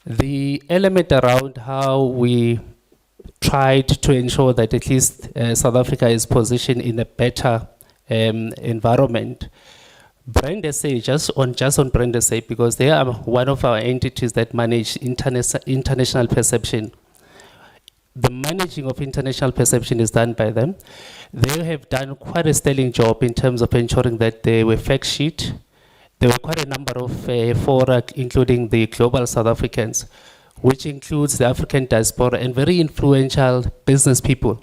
The element around how we tried to ensure that at least South Africa is positioned in a better environment. Brand SA, just on Brand SA, because they are one of our entities that manage international perception. The managing of international perception is done by them. They have done quite a sterling job in terms of ensuring that they were fact sheet. There were quite a number of fora, including the Global South Africans, which includes the African diaspora and very influential business people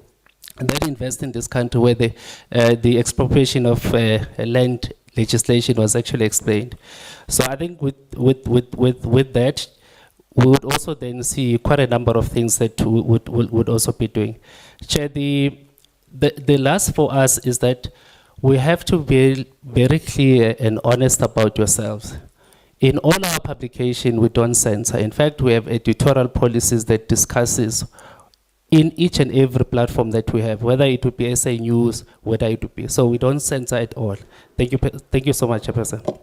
that invest in this country, where the expropriation of land legislation was actually explained. So I think with that, we would also then see quite a number of things that we would also be doing. Chair, the last for us is that we have to be very clear and honest about yourselves. In all our publication, we don't censor. In fact, we have editorial policies that discusses in each and every platform that we have, whether it would be SA News, whether it would be. So we don't censor at all. Thank you so much, Chairperson.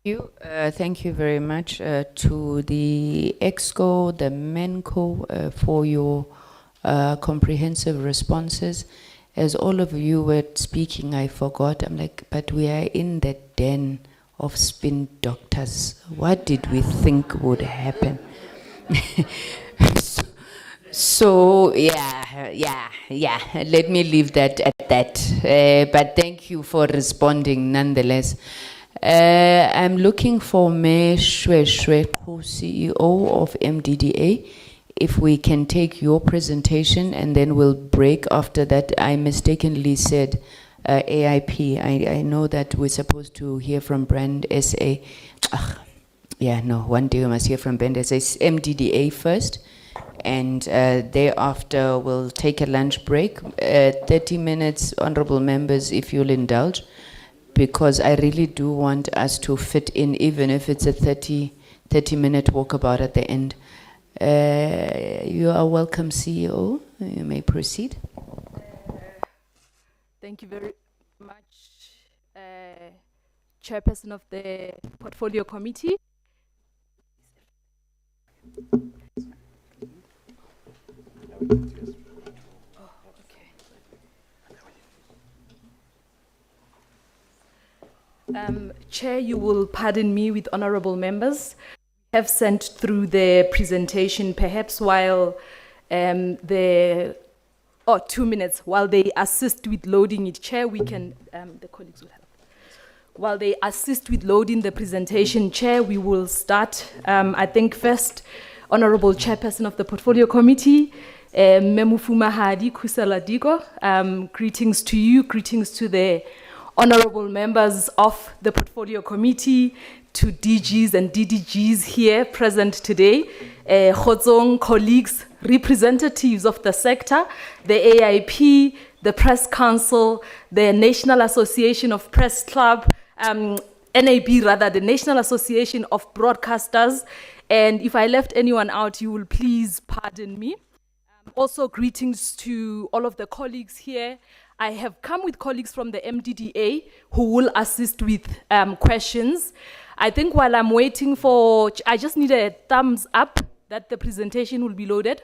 Thank you very much to the EXCO, the MENCO for your comprehensive responses. As all of you were speaking, I forgot. I'm like, but we are in the den of spin doctors. What did we think would happen? So, let me leave that at that. But thank you for responding nonetheless. I'm looking for Mayor Shweshwe, CEO of MDDA. If we can take your presentation and then we'll break after that. I mistakenly said AIP. I know that we're supposed to hear from Brand SA. One day we must hear from Brand SA. It's MDDA first. And thereafter, we'll take a lunch break. 30 minutes, honorable members, if you'll indulge, because I really do want us to fit in, even if it's a 30-minute walkabout at the end. You are welcome, CEO. You may proceed. Thank you very much, Chairperson of the Portfolio Committee. Chair, you will pardon me with honorable members. I have sent through the presentation, perhaps while 2 minutes, while they assist with loading it. Chair, we can, the colleagues will help. While they assist with loading the presentation, Chair, we will start. I think first, Honorable Chairperson of the Portfolio Committee, Memufuma Hadi Kusaladigo, greetings to you, greetings to the honorable members of the Portfolio Committee, to DGs and DDGs here present today, Khotsong colleagues, representatives of the sector, the AIP, the Press Council, the National Association of Press Club, NAB rather, the National Association of Broadcasters, and if I left anyone out, you will please pardon me. Also, greetings to all of the colleagues here. I have come with colleagues from the MDDA who will assist with questions. I think while I'm waiting for, I just need a thumbs up that the presentation will be loaded.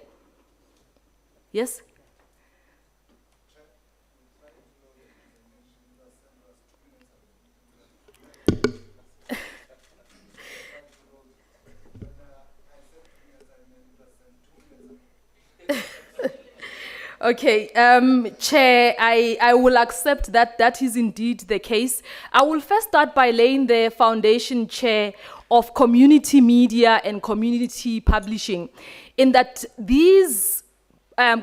Yes? Okay, Chair, I will accept that that is indeed the case. I will first start by laying the foundation, Chair, of community media and community publishing, in that these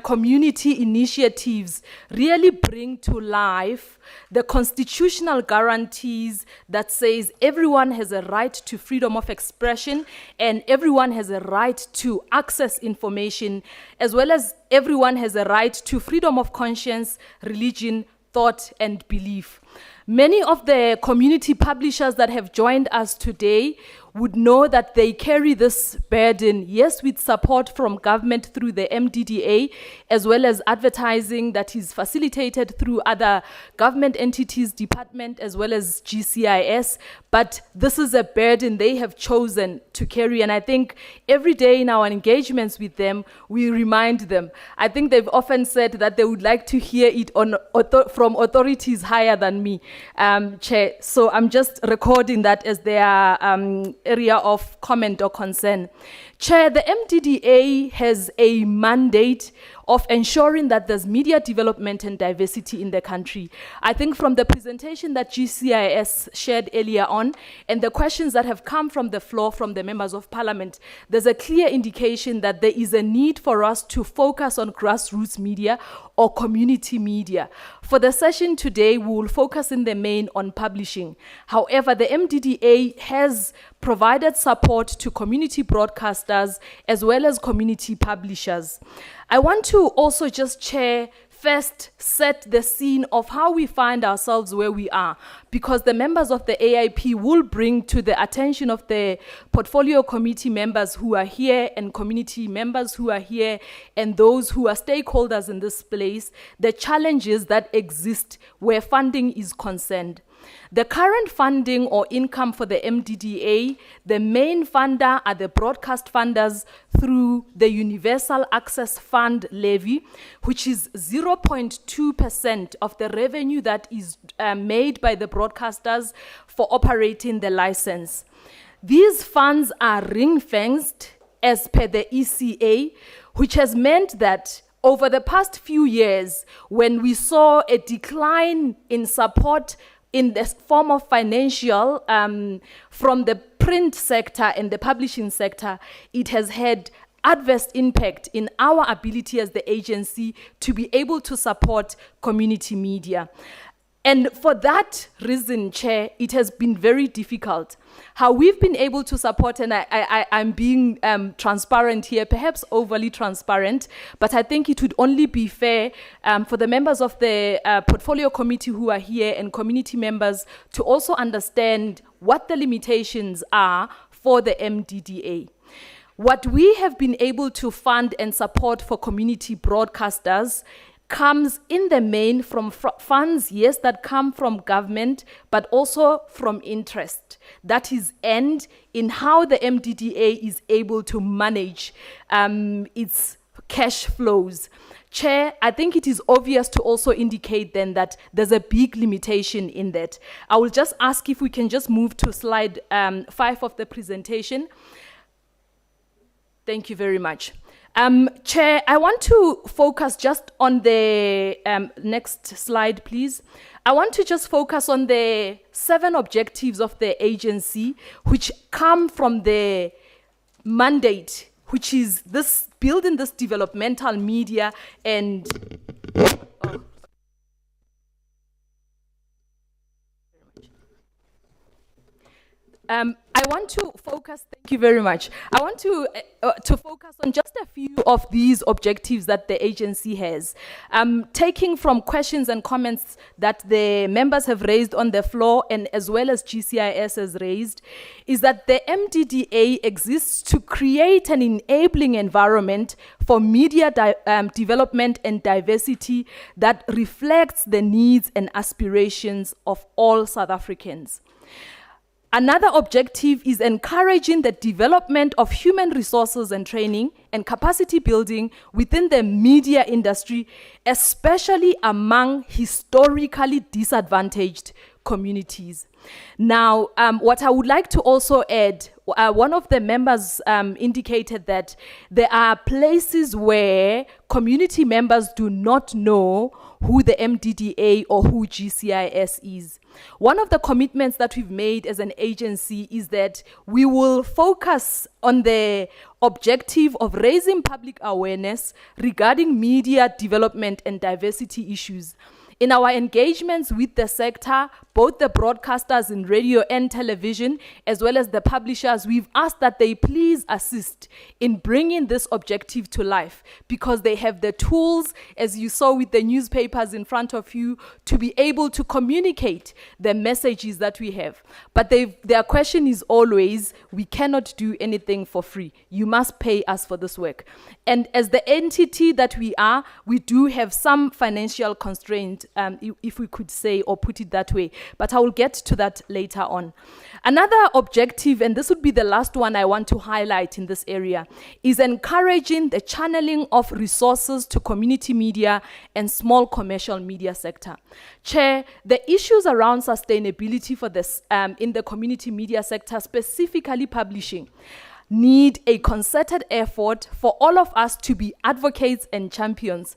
community initiatives really bring to life the constitutional guarantees that says everyone has a right to freedom of expression and everyone has a right to access information, as well as everyone has a right to freedom of conscience, religion, thought, and belief. Many of the community publishers that have joined us today would know that they carry this burden, yes, with support from government through the MDDA, as well as advertising that is facilitated through other government entities, department, as well as GCIS. But this is a burden they have chosen to carry. And I think every day in our engagements with them, we remind them. I think they've often said that they would like to hear it from authorities higher than me, Chair. So I'm just recording that as their area of comment or concern. Chair, the MDDA has a mandate of ensuring that there's media development and diversity in the country. I think from the presentation that GCIS shared earlier on and the questions that have come from the floor from the members of parliament, there's a clear indication that there is a need for us to focus on grassroots media or community media. For the session today, we will focus in the main on publishing. However, the MDDA has provided support to community broadcasters as well as community publishers. I want to also just, Chair, first set the scene of how we find ourselves where we are, because the members of the AIP will bring to the attention of the portfolio committee members who are here and community members who are here and those who are stakeholders in this place, the challenges that exist where funding is concerned. The current funding or income for the MDDA, the main funder are the broadcast funders through the Universal Access Fund levy, which is 0.2% of the revenue that is made by the broadcasters for operating the license. These funds are ring-fenced as per the ECA, which has meant that over the past few years, when we saw a decline in support in the form of financial from the print sector and the publishing sector, it has had adverse impact in our ability as the agency to be able to support community media. And for that reason, Chair, it has been very difficult. How we've been able to support, and I'm being transparent here, perhaps overly transparent, but I think it would only be fair for the members of the portfolio committee who are here and community members to also understand what the limitations are for the MDDA. What we have been able to fund and support for community broadcasters comes in the main from funds, yes, that come from government, but also from interest. That is end in how the MDDA is able to manage its cash flows. Chair, I think it is obvious to also indicate then that there's a big limitation in that. I will just ask if we can just move to slide 5 of the presentation. Thank you very much. Chair, I want to focus just on the next slide, please. I want to just focus on the 7 objectives of the agency, which come from the mandate, which is this building this developmental media and I want to focus, thank you very much. I want to focus on just a few of these objectives that the agency has. Taking from questions and comments that the members have raised on the floor and as well as GCIS has raised, is that the MDDA exists to create an enabling environment for media development and diversity that reflects the needs and aspirations of all South Africans. Another objective is encouraging the development of human resources and training and capacity building within the media industry, especially among historically disadvantaged communities. Now, what I would like to also add, one of the members indicated that there are places where community members do not know who the MDDA or who GCIS is. One of the commitments that we've made as an agency is that we will focus on the objective of raising public awareness regarding media development and diversity issues. In our engagements with the sector, both the broadcasters in radio and television, as well as the publishers, we've asked that they please assist in bringing this objective to life because they have the tools, as you saw with the newspapers in front of you, to be able to communicate the messages that we have. But their question is always, we cannot do anything for free. You must pay us for this work. And as the entity that we are, we do have some financial constraints, if we could say or put it that way. But I will get to that later on. Another objective, and this would be the last one I want to highlight in this area, is encouraging the channeling of resources to community media and small commercial media sector. Chair, the issues around sustainability for this in the community media sector, specifically publishing, need a concerted effort for all of us to be advocates and champions.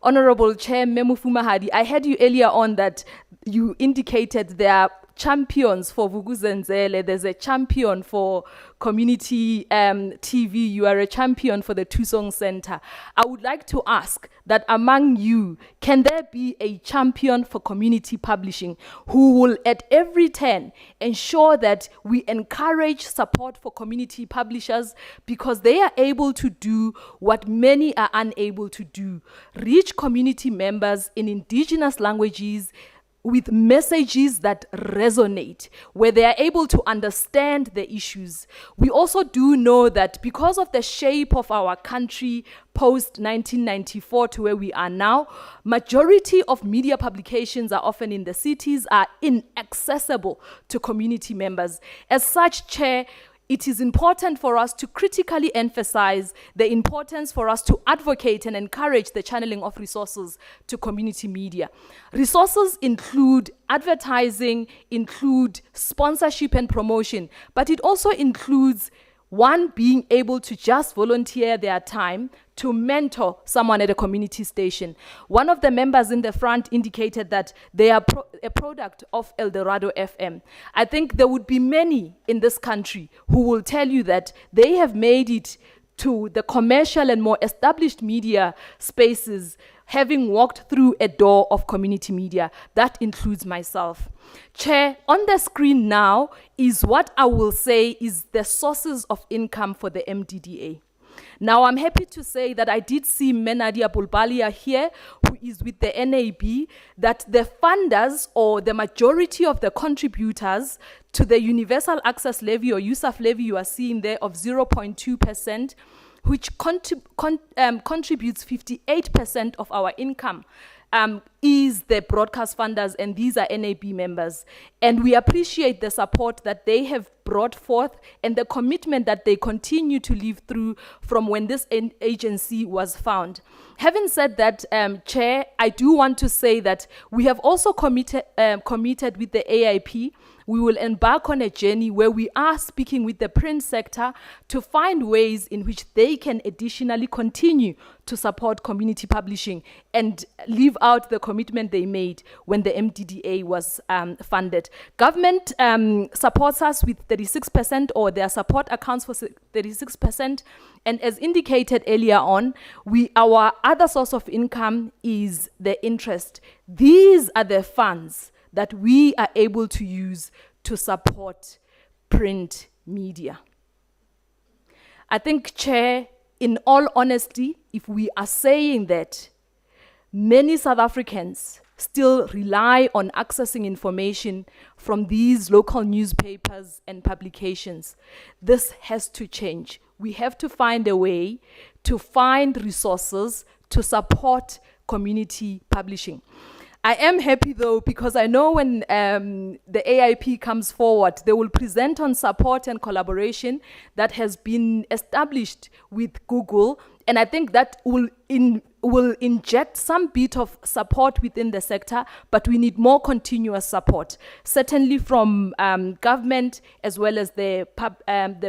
Honorable Chair Memufuma Hadi, I heard you earlier on that you indicated there are champions for Vukuzenzele, there's a champion for community TV, you are a champion for the Tusong Center. I would like to ask that among you, can there be a champion for community publishing who will at every turn ensure that we encourage support for community publishers because they are able to do what many are unable to do, reach community members in indigenous languages with messages that resonate, where they are able to understand the issues. We also do know that because of the shape of our country post-1994 to where we are now, majority of media publications are often in the cities, are inaccessible to community members. As such, Chair, it is important for us to critically emphasize the importance for us to advocate and encourage the channeling of resources to community media. Resources include advertising, include sponsorship and promotion, but it also includes One, being able to just volunteer their time to mentor someone at a community station. One of the members in the front indicated that they are a product of El Dorado FM. I think there would be many in this country who will tell you that they have made it to the commercial and more established media spaces, having walked through a door of community media. That includes myself. Chair, on the screen now is what I will say is the sources of income for the MDDA. Now, I'm happy to say that I did see Menadia Bulbalia here, who is with the NAB, that the funders or the majority of the contributors to the Universal Access Levy or USAF levy you are seeing there of 0.2%, which contributes 58% of our income, is the broadcast funders, and these are NAB members. And we appreciate the support that they have brought forth and the commitment that they continue to live through from when this agency was found. Having said that, Chair, I do want to say that we have also committed with the AIP. We will embark on a journey where we are speaking with the print sector to find ways in which they can additionally continue to support community publishing and live out the commitment they made when the MDDA was funded. Government supports us with 36%, or their support accounts for 36%. And as indicated earlier on, our other source of income is the interest. These are the funds that we are able to use to support print media. I think, Chair, in all honesty, if we are saying that many South Africans still rely on accessing information from these local newspapers and publications, this has to change. We have to find a way to find resources to support community publishing. I am happy though, because I know when the AIP comes forward, they will present on support and collaboration that has been established with Google. And I think that will inject some bit of support within the sector, but we need more continuous support, certainly from government as well as the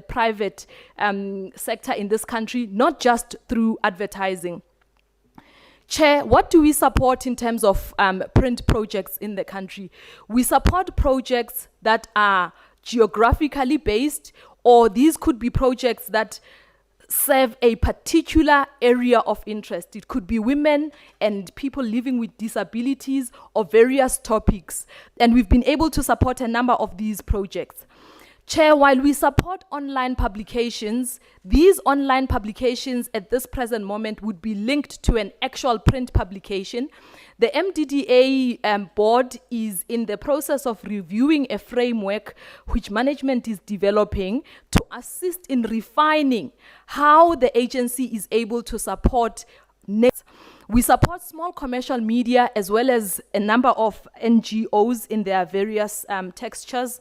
private sector in this country, not just through advertising. Chair, what do we support in terms of print projects in the country? We support projects that are geographically based, or these could be projects that serve a particular area of interest. It could be women and people living with disabilities or various topics. And we've been able to support a number of these projects. Chair, while we support online publications, these online publications at this present moment would be linked to an actual print publication. The MDDA board is in the process of reviewing a framework which management is developing to assist in refining how the agency is able to support next. We support small commercial media as well as a number of NGOs in their various textures.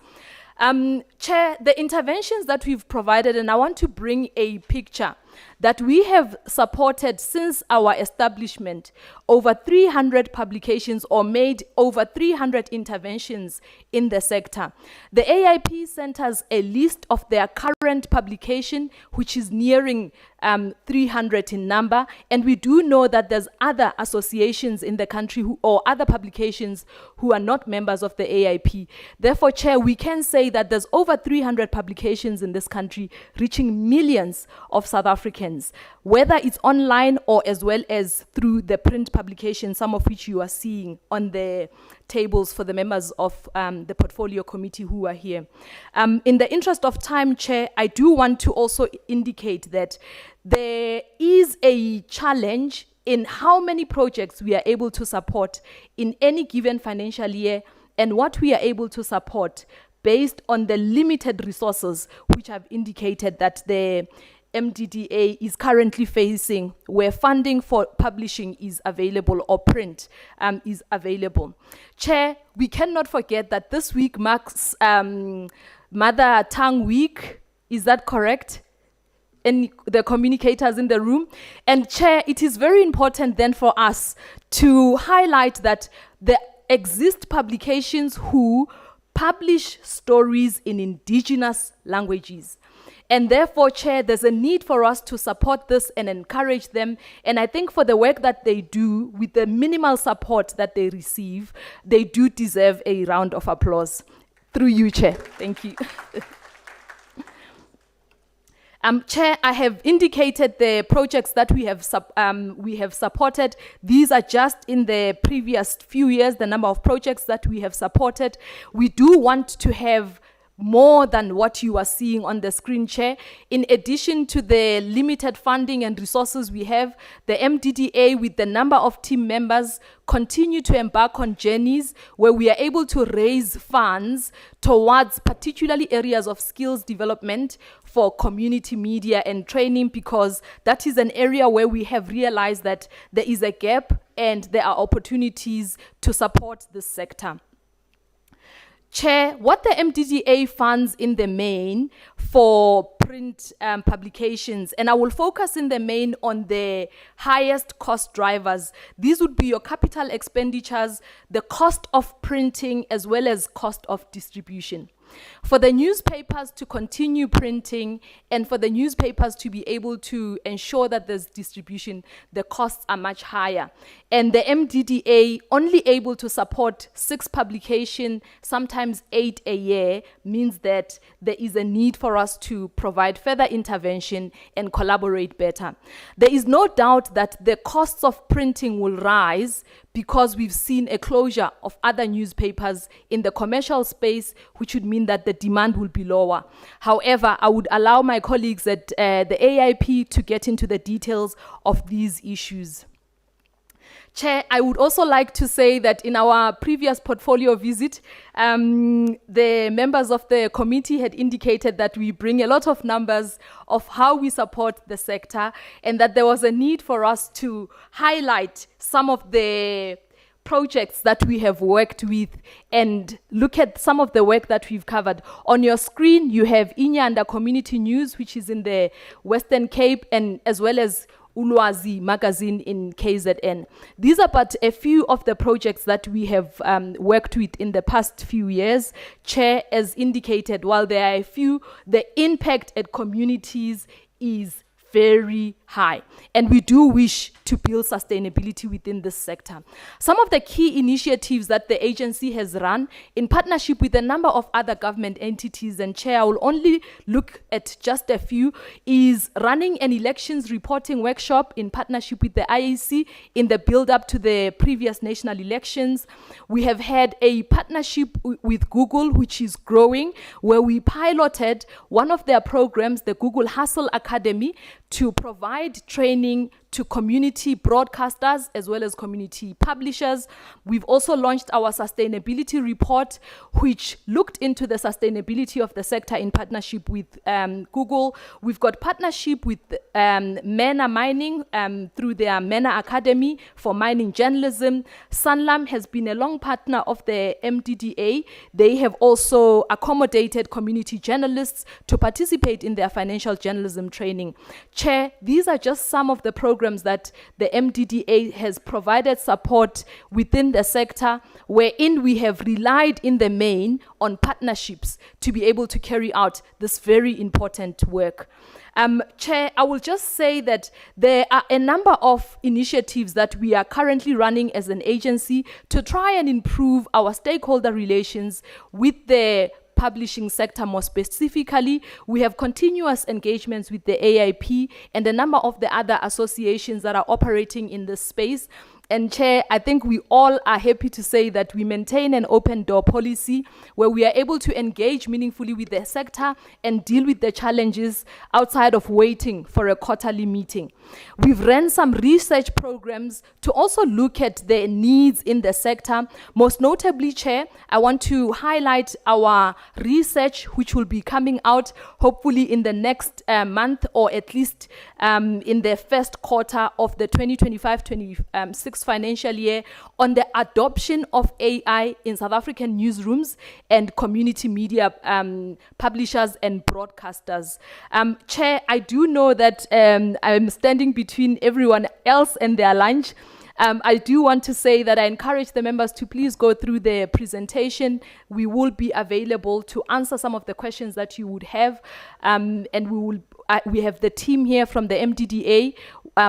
Chair, the interventions that we've provided, and I want to bring a picture that we have supported since our establishment, over 300 publications or made over 300 interventions in the sector. The AIP sent us a list of their current publication, which is nearing 300 in number, and we do know that there's other associations in the country or other publications who are not members of the AIP. Therefore, Chair, we can say that there's over 300 publications in this country reaching millions of South Africans, whether it's online or as well as through the print publication, some of which you are seeing on the tables for the members of the portfolio committee who are here. In the interest of time, Chair, I do want to also indicate that there is a challenge in how many projects we are able to support in any given financial year and what we are able to support based on the limited resources which I've indicated that the MDDA is currently facing, where funding for publishing is available or print is available. Chair, we cannot forget that this week marks Mother Tongue Week. Is that correct? And the communicators in the room. And Chair, it is very important then for us to highlight that there exist publications who publish stories in indigenous languages. And therefore, Chair, there's a need for us to support this and encourage them. And I think for the work that they do, with the minimal support that they receive, they do deserve a round of applause. Through you, Chair. Thank you. Chair, I have indicated the projects that we have supported. These are just in the previous few years, the number of projects that we have supported. We do want to have more than what you are seeing on the screen, Chair. In addition to the limited funding and resources we have, the MDDA, with the number of team members, continue to embark on journeys where we are able to raise funds towards particularly areas of skills development for community media and training, because that is an area where we have realized that there is a gap and there are opportunities to support this sector. Chair, what the MDDA funds in the main for print publications, and I will focus in the main on the highest cost drivers. These would be your capital expenditures, the cost of printing, as well as cost of distribution. For the newspapers to continue printing and for the newspapers to be able to ensure that there's distribution, the costs are much higher. And the MDDA only able to support 6 publications, sometimes 8 a year, means that there is a need for us to provide further intervention and collaborate better. There is no doubt that the costs of printing will rise because we've seen a closure of other newspapers in the commercial space, which would mean that the demand will be lower. However, I would allow my colleagues at the AIP to get into the details of these issues. Chair, I would also like to say that in our previous portfolio visit, the members of the committee had indicated that we bring a lot of numbers of how we support the sector, and that there was a need for us to highlight some of the projects that we have worked with and look at some of the work that we've covered. On your screen, you have Inyanda Community News, which is in the Western Cape, and as well as Ulwazi magazine in KZN. These are but a few of the projects that we have worked with in the past few years. Chair, as indicated, while there are a few, the impact at communities is very high, and we do wish to build sustainability within this sector. Some of the key initiatives that the agency has run in partnership with a number of other government entities, and Chair, I will only look at just a few, is running an elections reporting workshop in partnership with the IEC in the build-up to the previous national elections. We have had a partnership with Google, which is growing, where we piloted one of their programs, the Google Hustle Academy, to provide training to community broadcasters as well as community publishers. We've also launched our sustainability report, which looked into the sustainability of the sector in partnership with Google. We've got partnership with MENA Mining through their MENA Academy for mining journalism. Sanlam has been a long partner of the MDDA. They have also accommodated community journalists to participate in their financial journalism training. Chair, these are just some of the programs that the MDDA has provided support within the sector, wherein we have relied in the main on partnerships to be able to carry out this very important work. Chair, I will just say that there are a number of initiatives that we are currently running as an agency to try and improve our stakeholder relations with the publishing sector. More specifically, we have continuous engagements with the AIP and a number of the other associations that are operating in this space. And Chair, I think we all are happy to say that we maintain an open door policy where we are able to engage meaningfully with the sector and deal with the challenges outside of waiting for a quarterly meeting. We've run some research programs to also look at the needs in the sector. Most notably, Chair, I want to highlight our research, which will be coming out hopefully in the next month, or at least in the first quarter of the 2025-26 financial year, on the adoption of AI in South African newsrooms and community media publishers and broadcasters. Chair, I do know that I'm standing between everyone else and their lunch. I do want to say that I encourage the members to please go through the presentation. We will be available to answer some of the questions that you would have, and we have the team here from the MDDA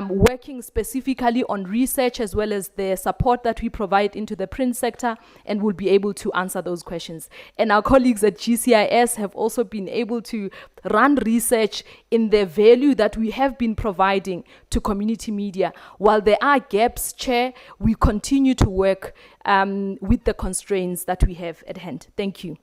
working specifically on research as well as the support that we provide into the print sector, and will be able to answer those questions. And our colleagues at GCIS have also been able to run research in the value that we have been providing to community media. While there are gaps, Chair, we continue to work with the constraints that we have at hand. Thank you.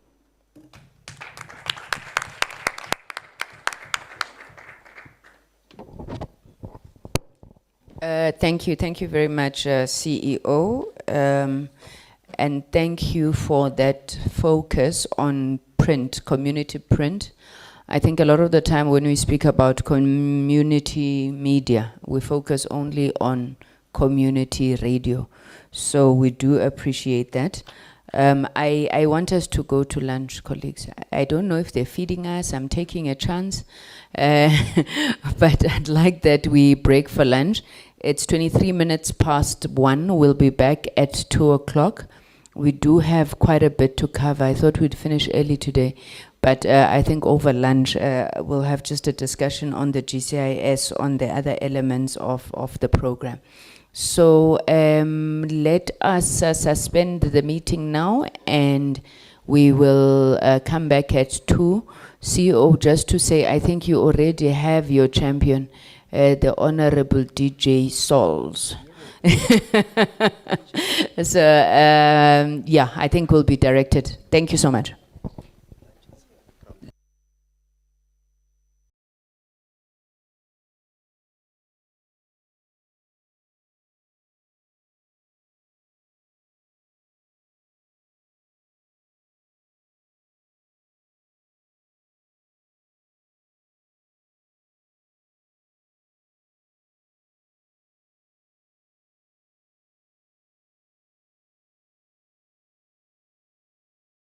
Thank you very much, CEO, and thank you for that focus on print, community print. I think a lot of the time when we speak about community media, we focus only on community radio. So we do appreciate that. I want us to go to lunch, colleagues. I don't know if they're feeding us. I'm taking a chance. But I'd like that we break for lunch. It's 23 minutes past 1. We'll be back at 2 o'clock. We do have quite a bit to cover. I thought we'd finish early today. But I think over lunch, we'll have just a discussion on the GCIS, on the other elements of the program. So let us suspend the meeting now, and we will come back at 2. CEO, just to say, I think you already have your champion, the Honorable DJ Sols. So, yeah, I think we'll be directed. Thank you so much.